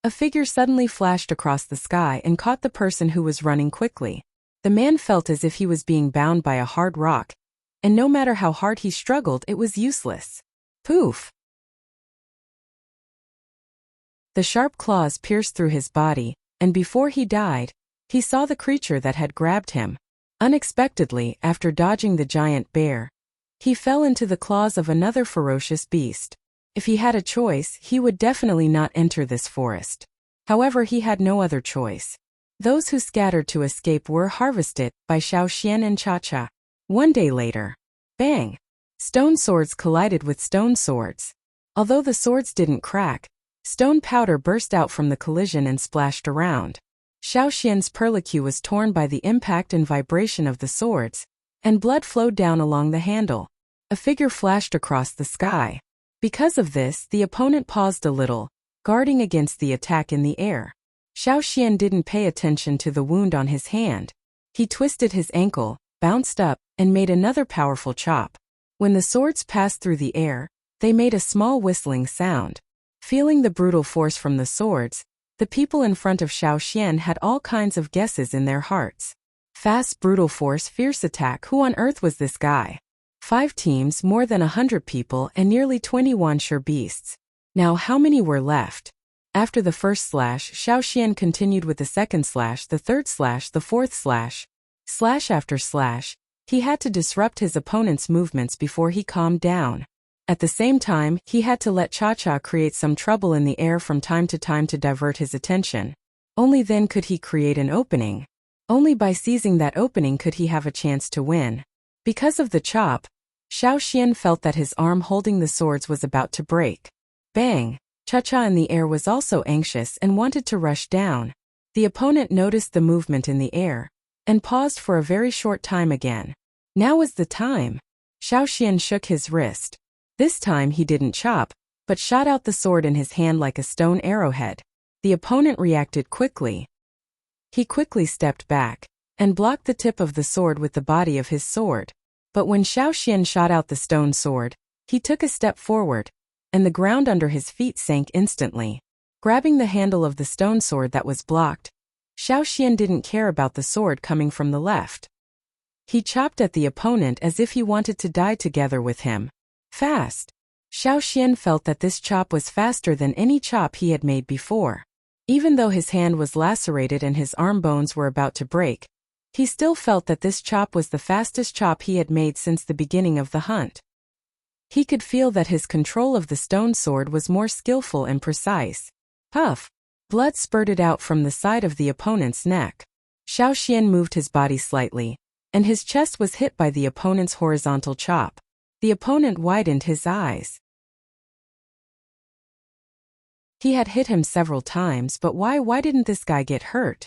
a figure suddenly flashed across the sky and caught the person who was running quickly. The man felt as if he was being bound by a hard rock, and no matter how hard he struggled, it was useless. Poof! The sharp claws pierced through his body, and before he died, he saw the creature that had grabbed him. Unexpectedly, after dodging the giant bear, he fell into the claws of another ferocious beast. If he had a choice, he would definitely not enter this forest. However, he had no other choice. Those who scattered to escape were harvested by Xiao Xian and Cha-Cha. One day later, bang! Stone swords collided with stone swords. Although the swords didn't crack, stone powder burst out from the collision and splashed around. Xiao Xian's perlicue was torn by the impact and vibration of the swords, and blood flowed down along the handle. A figure flashed across the sky. Because of this, the opponent paused a little, guarding against the attack in the air. Xiao Xian didn't pay attention to the wound on his hand. He twisted his ankle, bounced up, and made another powerful chop. When the swords passed through the air, they made a small whistling sound. Feeling the brutal force from the swords, the people in front of Xiao Xian had all kinds of guesses in their hearts. Fast, brutal force, fierce attack. Who on earth was this guy? 5 teams, more than 100 people, and nearly 20 Wuxia beasts. Now how many were left? After the first slash, Xiao Xian continued with the second slash, the third slash, the fourth slash. Slash after slash, he had to disrupt his opponent's movements before he calmed down. At the same time, he had to let Cha-Cha create some trouble in the air from time to time to divert his attention. Only then could he create an opening. Only by seizing that opening could he have a chance to win. Because of the chop, Xiao Xian felt that his arm holding the swords was about to break. Bang! Cha-Cha in the air was also anxious and wanted to rush down. The opponent noticed the movement in the air and paused for a very short time again. Now was the time. Xiao Xian shook his wrist. This time he didn't chop, but shot out the sword in his hand like a stone arrowhead. The opponent reacted quickly. He quickly stepped back and blocked the tip of the sword with the body of his sword. But when Xiao Xian shot out the stone sword, he took a step forward, and the ground under his feet sank instantly. Grabbing the handle of the stone sword that was blocked, Xiao Xian didn't care about the sword coming from the left. He chopped at the opponent as if he wanted to die together with him. Fast. Xiao Xian felt that this chop was faster than any chop he had made before. Even though his hand was lacerated and his arm bones were about to break, he still felt that this chop was the fastest chop he had made since the beginning of the hunt. He could feel that his control of the stone sword was more skillful and precise. Puff! Blood spurted out from the side of the opponent's neck. Xiao Xian moved his body slightly, and his chest was hit by the opponent's horizontal chop. The opponent widened his eyes. He had hit him several times, but why didn't this guy get hurt?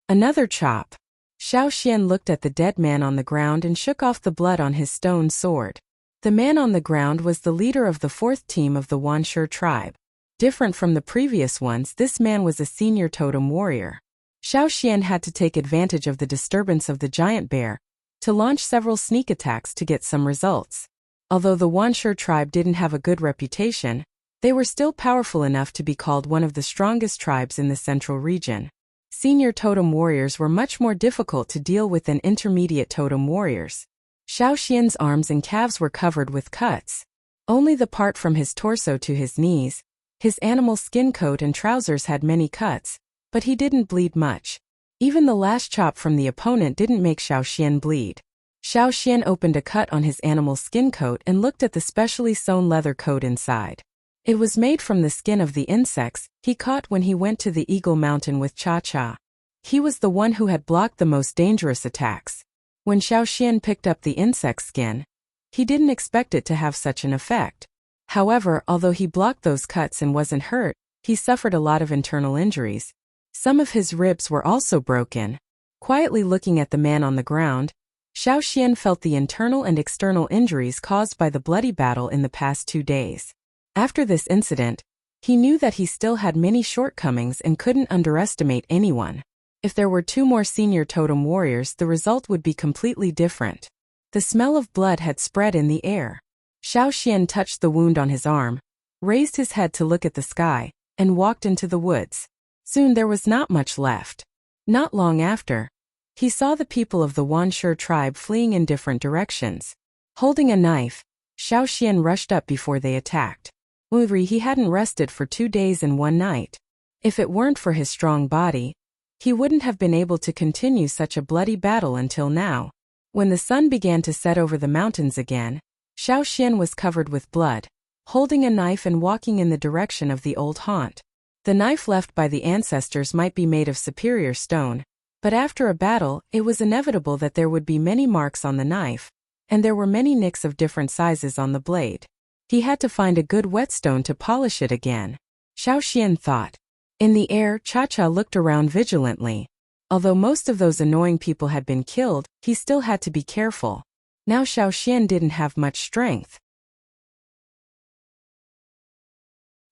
Another chop. Xiao Xian looked at the dead man on the ground and shook off the blood on his stone sword. The man on the ground was the leader of the fourth team of the Wuxia tribe. Different from the previous ones, this man was a senior totem warrior. Xiao Xian had to take advantage of the disturbance of the giant bear to launch several sneak attacks to get some results. Although the Wuxia tribe didn't have a good reputation, they were still powerful enough to be called one of the strongest tribes in the central region. Senior totem warriors were much more difficult to deal with than intermediate totem warriors. Xiao Xian's arms and calves were covered with cuts. Only the part from his torso to his knees, his animal skin coat and trousers had many cuts, but he didn't bleed much. Even the last chop from the opponent didn't make Xiao Xian bleed. Xiao Xian opened a cut on his animal skin coat and looked at the specially sewn leather coat inside. It was made from the skin of the insects he caught when he went to the Eagle Mountain with Cha-Cha. He was the one who had blocked the most dangerous attacks. When Xiao Xian picked up the insect skin, he didn't expect it to have such an effect. However, although he blocked those cuts and wasn't hurt, he suffered a lot of internal injuries. Some of his ribs were also broken. Quietly looking at the man on the ground, Xiao Xian felt the internal and external injuries caused by the bloody battle in the past 2 days. After this incident, he knew that he still had many shortcomings and couldn't underestimate anyone. If there were 2 more senior totem warriors, the result would be completely different. The smell of blood had spread in the air. Xiao Xian touched the wound on his arm, raised his head to look at the sky, and walked into the woods. Soon there was not much left. Not long after, he saw the people of the Wuxia tribe fleeing in different directions. Holding a knife, Xiao Xian rushed up before they attacked. He hadn't rested for 2 days and 1 night. If it weren't for his strong body, he wouldn't have been able to continue such a bloody battle until now. When the sun began to set over the mountains again, Xiao Xian was covered with blood, holding a knife and walking in the direction of the old haunt. The knife left by the ancestors might be made of superior stone, but after a battle, it was inevitable that there would be many marks on the knife, and there were many nicks of different sizes on the blade. He had to find a good whetstone to polish it again. Xiao Xian thought. In the air, Cha-Cha looked around vigilantly. Although most of those annoying people had been killed, he still had to be careful. Now Xiao Xian didn't have much strength.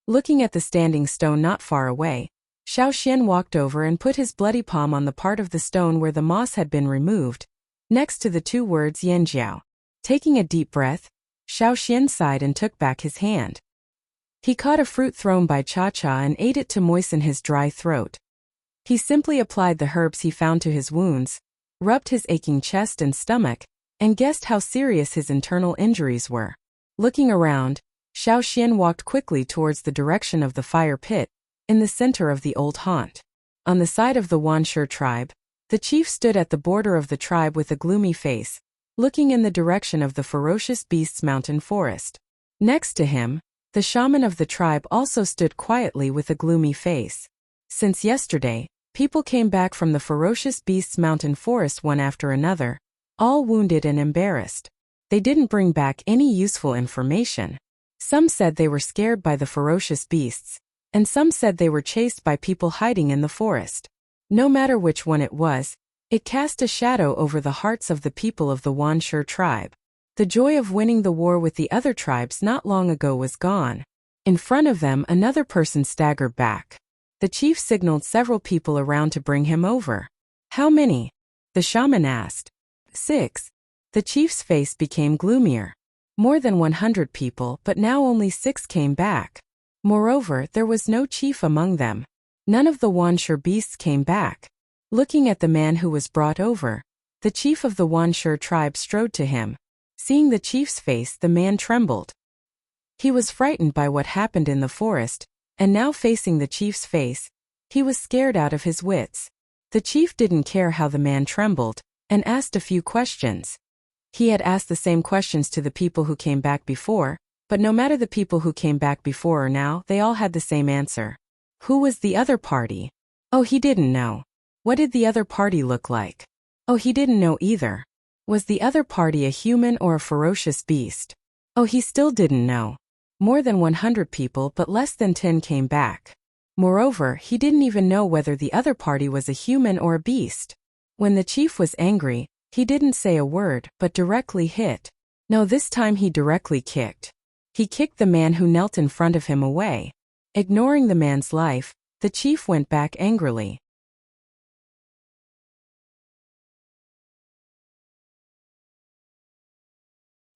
Looking at the standing stone not far away, Xiao Xian walked over and put his bloody palm on the part of the stone where the moss had been removed, next to the 2 words Yanjiao. Taking a deep breath, Xiao Xian sighed and took back his hand. He caught a fruit thrown by Cha-Cha and ate it to moisten his dry throat. He simply applied the herbs he found to his wounds, rubbed his aching chest and stomach, and guessed how serious his internal injuries were. Looking around, Xiao Xian walked quickly towards the direction of the fire pit, in the center of the old haunt. On the side of the Wuxia tribe, the chief stood at the border of the tribe with a gloomy face, looking in the direction of the ferocious beast's mountain forest. Next to him, the shaman of the tribe also stood quietly with a gloomy face. Since yesterday, people came back from the ferocious beast's mountain forest one after another, all wounded and embarrassed. They didn't bring back any useful information. Some said they were scared by the ferocious beasts, and some said they were chased by people hiding in the forest. No matter which one it was, it cast a shadow over the hearts of the people of the Wuxia tribe. The joy of winning the war with the other tribes not long ago was gone. In front of them, another person staggered back. The chief signaled several people around to bring him over. How many? The shaman asked. 6. The chief's face became gloomier. More than 100 people, but now only 6 came back. Moreover, there was no chief among them. None of the Wuxia beasts came back. Looking at the man who was brought over, the chief of the Wuxia tribe strode to him. Seeing the chief's face, the man trembled. He was frightened by what happened in the forest, and now facing the chief's face, he was scared out of his wits. The chief didn't care how the man trembled, and asked a few questions. He had asked the same questions to the people who came back before, but no matter the people who came back before or now, they all had the same answer. Who was the other party? Oh, he didn't know. What did the other party look like? Oh, he didn't know either. Was the other party a human or a ferocious beast? Oh, he still didn't know. More than 100 people, but less than 10 came back. Moreover, he didn't even know whether the other party was a human or a beast. When the chief was angry, he didn't say a word, but directly hit. No, this time he directly kicked. He kicked the man who knelt in front of him away. Ignoring the man's life, the chief went back angrily.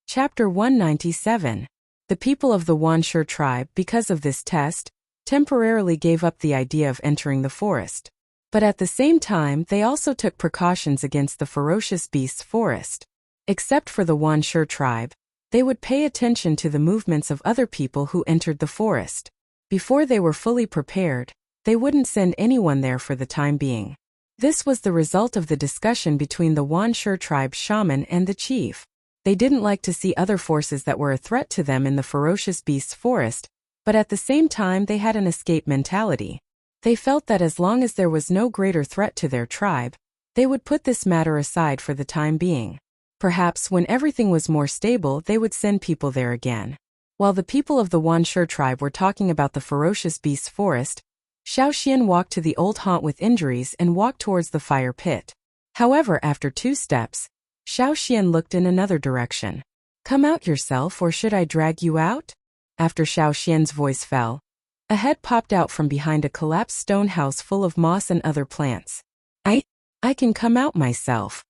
Chapter 197. The people of the Wuxia tribe, because of this test, temporarily gave up the idea of entering the forest. But at the same time, they also took precautions against the ferocious beasts' forest. Except for the Wuxia tribe, they would pay attention to the movements of other people who entered the forest. Before they were fully prepared, they wouldn't send anyone there for the time being. This was the result of the discussion between the Wuxia tribe shaman and the chief. They didn't like to see other forces that were a threat to them in the ferocious beasts' forest, but at the same time they had an escape mentality. They felt that as long as there was no greater threat to their tribe, they would put this matter aside for the time being. Perhaps when everything was more stable, they would send people there again. While the people of the Wuxia tribe were talking about the ferocious beasts' forest, Xiaoxian walked to the old haunt with injuries and walked towards the fire pit. However, after 2 steps, Xiaoxian looked in another direction. Come out yourself, or should I drag you out? After Xiaoxian's voice fell, a head popped out from behind a collapsed stone house full of moss and other plants. I can come out myself.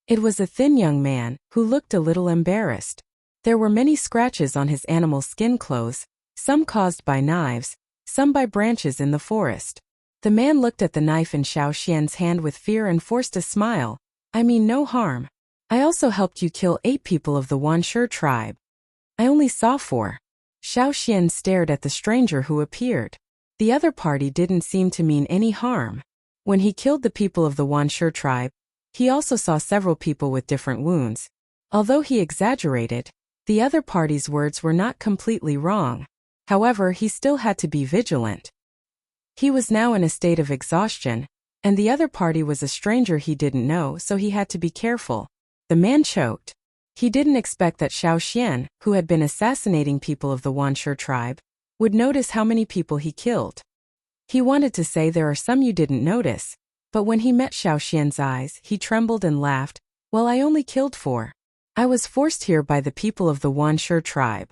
It was a thin young man, who looked a little embarrassed. There were many scratches on his animal skin clothes, some caused by knives, some by branches in the forest. The man looked at the knife in Xiaoxian's hand with fear and forced a smile. I mean no harm. I also helped you kill 8 people of the Wuxia tribe. I only saw 4. Xiaoxian stared at the stranger who appeared. The other party didn't seem to mean any harm. When he killed the people of the Wuxia tribe, he also saw several people with different wounds. Although he exaggerated, the other party's words were not completely wrong. However, he still had to be vigilant. He was now in a state of exhaustion, and the other party was a stranger he didn't know, so he had to be careful. The man choked. He didn't expect that Xiaoxian, who had been assassinating people of the Wuxia tribe, would notice how many people he killed. He wanted to say there are some you didn't notice, but when he met Xiaoxian's eyes, he trembled and laughed. Well, I only killed 4. I was forced here by the people of the Wuxia tribe.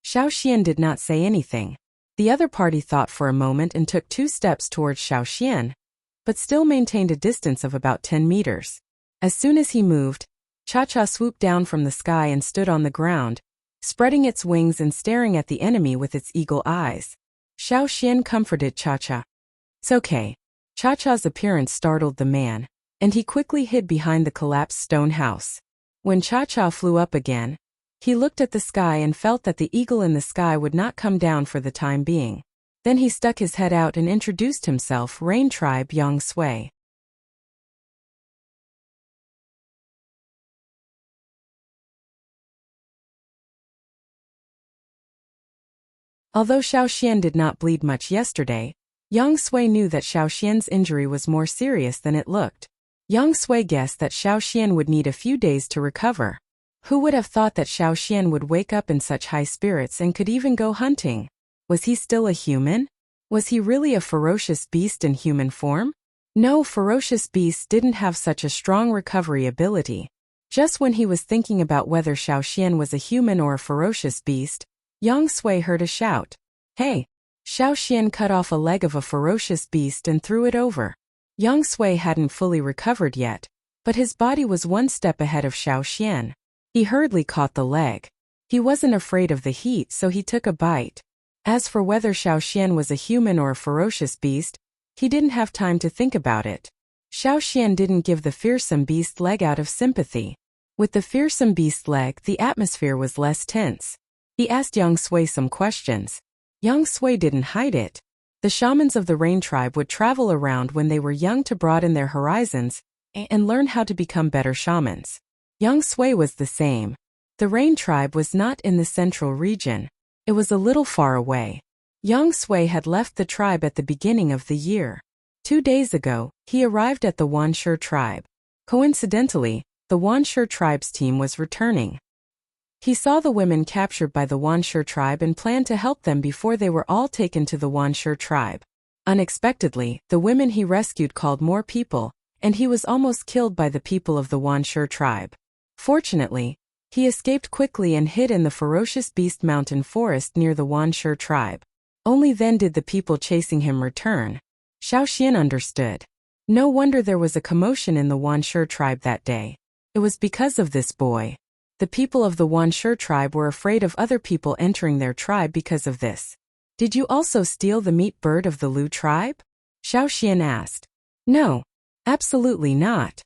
Xiaoxian did not say anything. The other party thought for a moment and took 2 steps towards Xiaoxian, but still maintained a distance of about 10 meters. As soon as he moved, Cha-Cha swooped down from the sky and stood on the ground, spreading its wings and staring at the enemy with its eagle eyes. Xiaoxian comforted Cha-Cha. It's okay. Cha-Cha's appearance startled the man, and he quickly hid behind the collapsed stone house. When Cha-Cha flew up again, he looked at the sky and felt that the eagle in the sky would not come down for the time being. Then he stuck his head out and introduced himself, Rain Tribe Yang Sui. Although Xiaoxian did not bleed much yesterday, Yang Sui knew that Xiaoxian's injury was more serious than it looked. Yang Sui guessed that Xiaoxian would need a few days to recover. Who would have thought that Xiao Xian would wake up in such high spirits and could even go hunting? Was he still a human? Was he really a ferocious beast in human form? No, ferocious beasts didn't have such a strong recovery ability. Just when he was thinking about whether Xiao Xian was a human or a ferocious beast, Yang Sui heard a shout. Hey! Xiao Xian cut off a leg of a ferocious beast and threw it over. Yang Sui hadn't fully recovered yet, but his body was one step ahead of Xiao Xian. He hurriedly caught the leg. He wasn't afraid of the heat, so he took a bite. As for whether Xiao Xian was a human or a ferocious beast, he didn't have time to think about it. Xiao Xian didn't give the fearsome beast leg out of sympathy. With the fearsome beast leg, the atmosphere was less tense. He asked Yang Sui some questions. Yang Sui didn't hide it. The shamans of the Rain tribe would travel around when they were young to broaden their horizons and learn how to become better shamans. Yang Sui was the same. The Rain tribe was not in the central region. It was a little far away. Yang Sui had left the tribe at the beginning of the year. 2 days ago, he arrived at the Wuxia tribe. Coincidentally, the Wuxia tribe's team was returning. He saw the women captured by the Wuxia tribe and planned to help them before they were all taken to the Wuxia tribe. Unexpectedly, the women he rescued called more people, and he was almost killed by the people of the Wuxia tribe. Fortunately, he escaped quickly and hid in the ferocious beast mountain forest near the Wuxia tribe. Only then did the people chasing him return. Xiao Xian understood. No wonder there was a commotion in the Wuxia tribe that day. It was because of this boy. The people of the Wuxia tribe were afraid of other people entering their tribe because of this. Did you also steal the meat bird of the Lu tribe? Xiao Xian asked. No, absolutely not.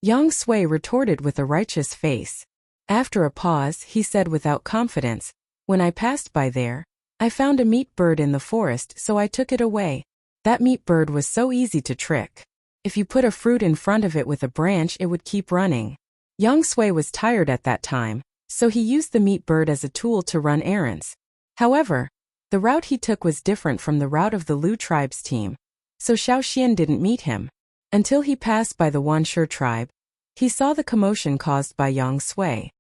Yang Sui retorted with a righteous face. After a pause, he said without confidence, when I passed by there, I found a meat bird in the forest, so I took it away. That meat bird was so easy to trick. If you put a fruit in front of it with a branch, it would keep running. Yang Sui was tired at that time, so he used the meat bird as a tool to run errands. However, the route he took was different from the route of the Lu tribe's team, so Xiao Xian didn't meet him. Until he passed by the Wuxia tribe, he saw the commotion caused by Yang Sui.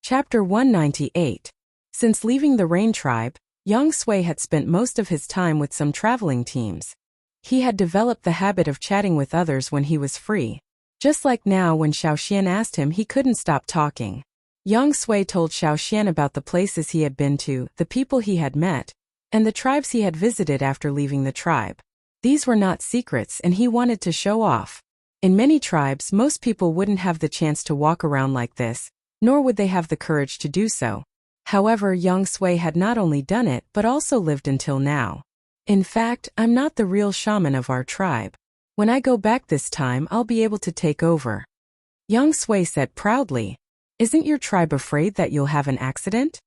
Chapter 198. Since leaving the Rain tribe, Yang Sui had spent most of his time with some traveling teams. He had developed the habit of chatting with others when he was free. Just like now when Xiao Xian asked him, he couldn't stop talking. Yang Sui told Xiao Xian about the places he had been to, the people he had met, and the tribes he had visited after leaving the tribe. These were not secrets, and he wanted to show off. In many tribes, most people wouldn't have the chance to walk around like this, nor would they have the courage to do so. However, Yang Sui had not only done it but also lived until now. In fact, I'm not the real shaman of our tribe. When I go back this time, I'll be able to take over. Yang Sui said proudly. Isn't your tribe afraid that you'll have an accident?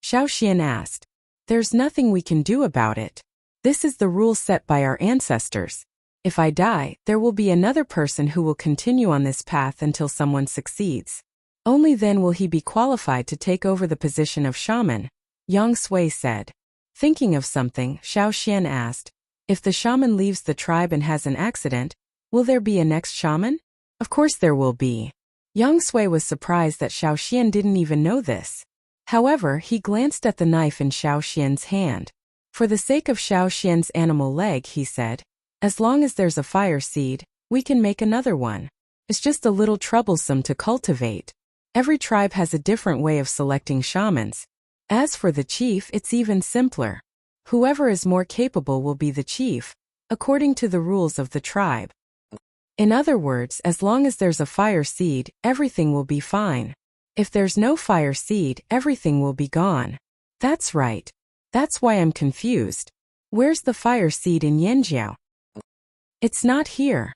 Xiao Xian asked. There's nothing we can do about it. This is the rule set by our ancestors. If I die, there will be another person who will continue on this path until someone succeeds. Only then will he be qualified to take over the position of shaman, Yang Sui said. Thinking of something, Xiao Xian asked, if the shaman leaves the tribe and has an accident, will there be a next shaman? Of course there will be. Yang Sui was surprised that Xiao Xian didn't even know this. However, he glanced at the knife in Xiao Xian's hand. For the sake of Xiao Xian's animal leg, he said, as long as there's a fire seed, we can make another one. It's just a little troublesome to cultivate. Every tribe has a different way of selecting shamans. As for the chief, it's even simpler. Whoever is more capable will be the chief, according to the rules of the tribe. In other words, as long as there's a fire seed, everything will be fine. If there's no fire seed, everything will be gone. That's right. That's why I'm confused. Where's the fire seed in Yanjiao? It's not here.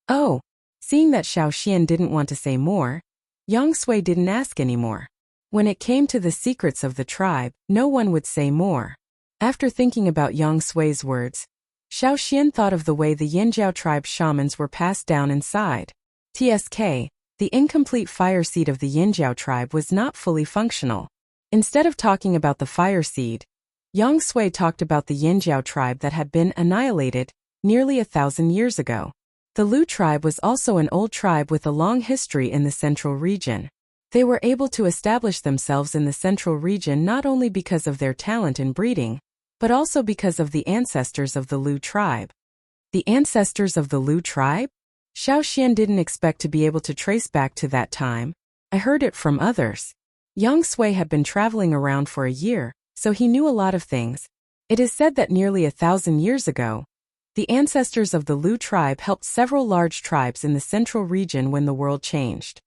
Oh, seeing that Xiao Xian didn't want to say more, Yang Sui didn't ask anymore. When it came to the secrets of the tribe, no one would say more. After thinking about Yang Sui's words, Xiao Xian thought of the way the Yanjiao tribe shamans were passed down inside. TSK, the incomplete fire seed of the Yanjiao tribe was not fully functional. Instead of talking about the fire seed, Yang Sui talked about the Yanjiao tribe that had been annihilated nearly 1,000 years ago. The Lu tribe was also an old tribe with a long history in the central region. They were able to establish themselves in the central region not only because of their talent in breeding, but also because of the ancestors of the Lu tribe. The ancestors of the Lu tribe? Xiao Xian didn't expect to be able to trace back to that time. I heard it from others. Yang Sui had been traveling around for a year, so he knew a lot of things. It is said that nearly 1,000 years ago, the ancestors of the Lu tribe helped several large tribes in the central region when the world changed.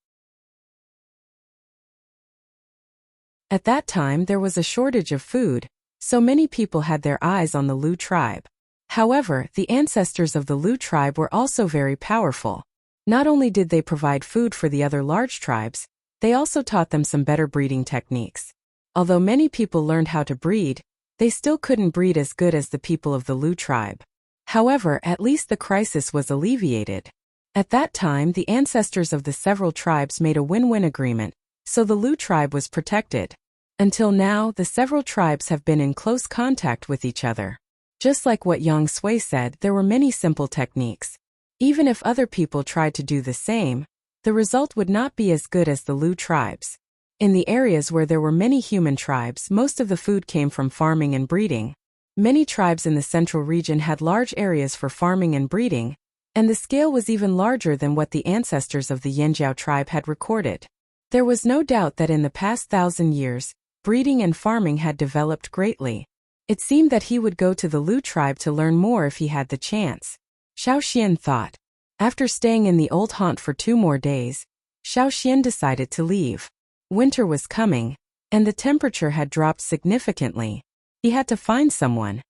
At that time there was a shortage of food, so many people had their eyes on the Lu tribe. However, the ancestors of the Lu tribe were also very powerful. Not only did they provide food for the other large tribes, they also taught them some better breeding techniques. Although many people learned how to breed, they still couldn't breed as good as the people of the Lu tribe. However, at least the crisis was alleviated. At that time, the ancestors of the several tribes made a win-win agreement, so the Lu tribe was protected. Until now, the several tribes have been in close contact with each other. Just like what Yang Sui said, there were many simple techniques. Even if other people tried to do the same, the result would not be as good as the Lu tribes. In the areas where there were many human tribes, most of the food came from farming and breeding. Many tribes in the central region had large areas for farming and breeding, and the scale was even larger than what the ancestors of the Yanjiao tribe had recorded. There was no doubt that in the past 1,000 years, breeding and farming had developed greatly. It seemed that he would go to the Lu tribe to learn more if he had the chance. Xiao Xian thought. After staying in the old haunt for 2 more days, Xiao Xian decided to leave. Winter was coming, and the temperature had dropped significantly. He had to find someone.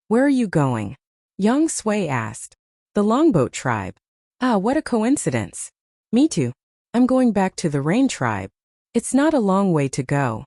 Where are you going? Yang Sui asked. The Longboat tribe. Ah, what a coincidence. Me too. I'm going back to the Rain tribe. It's not a long way to go.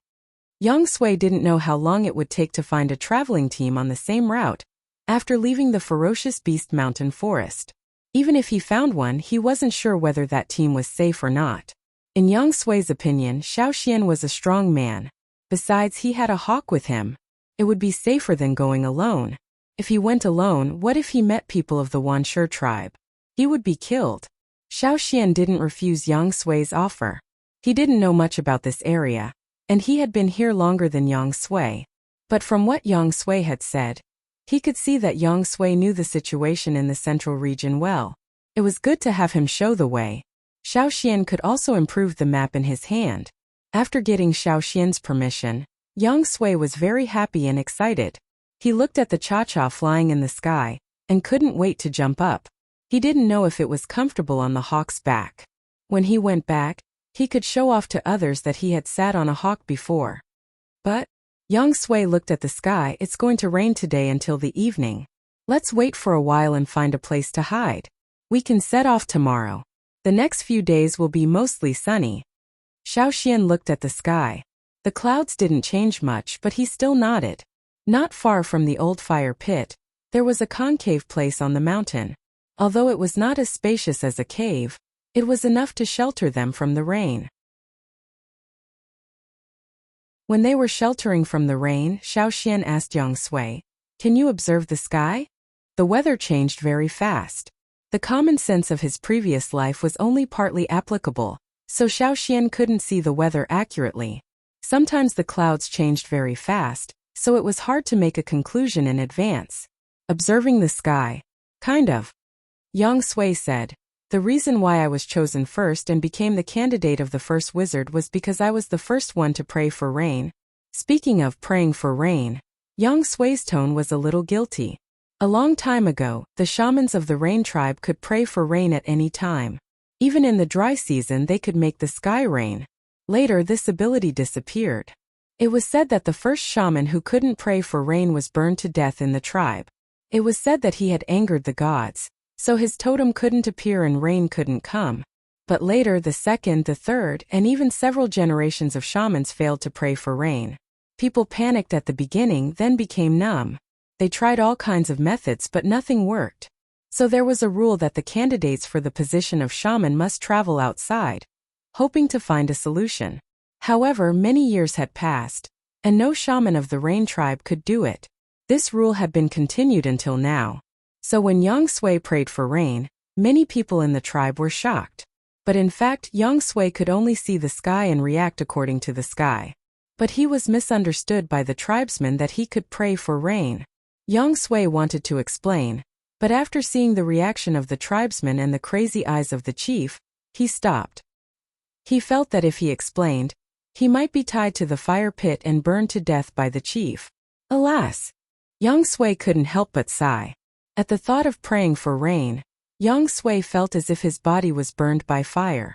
Yang Sui didn't know how long it would take to find a traveling team on the same route after leaving the ferocious beast mountain forest. Even if he found one, he wasn't sure whether that team was safe or not. In Yang Sui's opinion, Xiao Xian was a strong man. Besides, he had a hawk with him. It would be safer than going alone. If he went alone, what if he met people of the Wanshi tribe? He would be killed. Xiao Xian didn't refuse Yang Sui's offer. He didn't know much about this area, and he had been here longer than Yang Sui. But from what Yang Sui had said, he could see that Yang Sui knew the situation in the central region well. It was good to have him show the way. Xiao Xian could also improve the map in his hand. After getting Xiao Xian's permission, Yang Sui was very happy and excited. He looked at the cha-cha flying in the sky, and couldn't wait to jump up. He didn't know if it was comfortable on the hawk's back. When he went back, he could show off to others that he had sat on a hawk before. But Yang Sui looked at the sky. It's going to rain today until the evening. Let's wait for a while and find a place to hide. We can set off tomorrow. The next few days will be mostly sunny. Xiao Xian looked at the sky. The clouds didn't change much, but he still nodded. Not far from the old fire pit, there was a concave place on the mountain. Although it was not as spacious as a cave, it was enough to shelter them from the rain. When they were sheltering from the rain, Xiao Xian asked Yang Sui, "Can you observe the sky?" The weather changed very fast. The common sense of his previous life was only partly applicable, so Xiao Xian couldn't see the weather accurately. Sometimes the clouds changed very fast, so it was hard to make a conclusion in advance. Observing the sky. Kind of. Yang Sui said, "The reason why I was chosen first and became the candidate of the first wizard was because I was the first one to pray for rain." Speaking of praying for rain, Yang Sui's tone was a little guilty. A long time ago, the shamans of the Rain tribe could pray for rain at any time. Even in the dry season they could make the sky rain. Later this ability disappeared. It was said that the first shaman who couldn't pray for rain was burned to death in the tribe. It was said that he had angered the gods, so his totem couldn't appear and rain couldn't come. But later the second, the third, and even several generations of shamans failed to pray for rain. People panicked at the beginning, then became numb. They tried all kinds of methods but nothing worked. So there was a rule that the candidates for the position of shaman must travel outside, hoping to find a solution. However, many years had passed, and no shaman of the Rain tribe could do it. This rule had been continued until now. So when Yang Sui prayed for rain, many people in the tribe were shocked. But in fact, Yang Sui could only see the sky and react according to the sky. But he was misunderstood by the tribesmen that he could pray for rain. Yang Sui wanted to explain, but after seeing the reaction of the tribesmen and the crazy eyes of the chief, he stopped. He felt that if he explained, he might be tied to the fire pit and burned to death by the chief. Alas! Yang Sui couldn't help but sigh. At the thought of praying for rain, Yang Sui felt as if his body was burned by fire.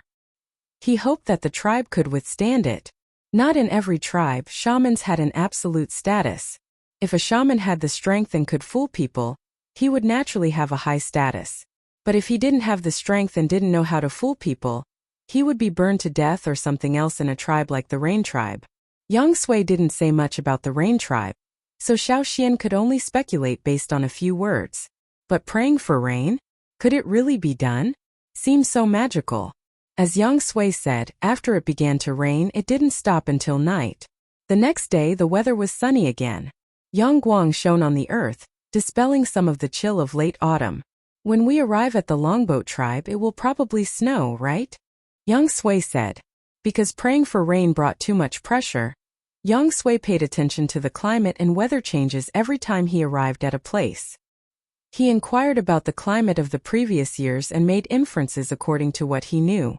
He hoped that the tribe could withstand it. Not in every tribe, shamans had an absolute status. If a shaman had the strength and could fool people, he would naturally have a high status. But if he didn't have the strength and didn't know how to fool people, he would be burned to death or something else in a tribe like the Rain tribe. Yang Sui didn't say much about the Rain tribe, so Xiao Xian could only speculate based on a few words. But praying for rain? Could it really be done? Seemed so magical. As Yang Sui said, after it began to rain, it didn't stop until night. The next day the weather was sunny again. Yang Guang shone on the earth, dispelling some of the chill of late autumn. When we arrive at the Longboat tribe, it will probably snow, right? Yang Sui said. Because praying for rain brought too much pressure, Yang Sui paid attention to the climate and weather changes every time he arrived at a place. He inquired about the climate of the previous years and made inferences according to what he knew.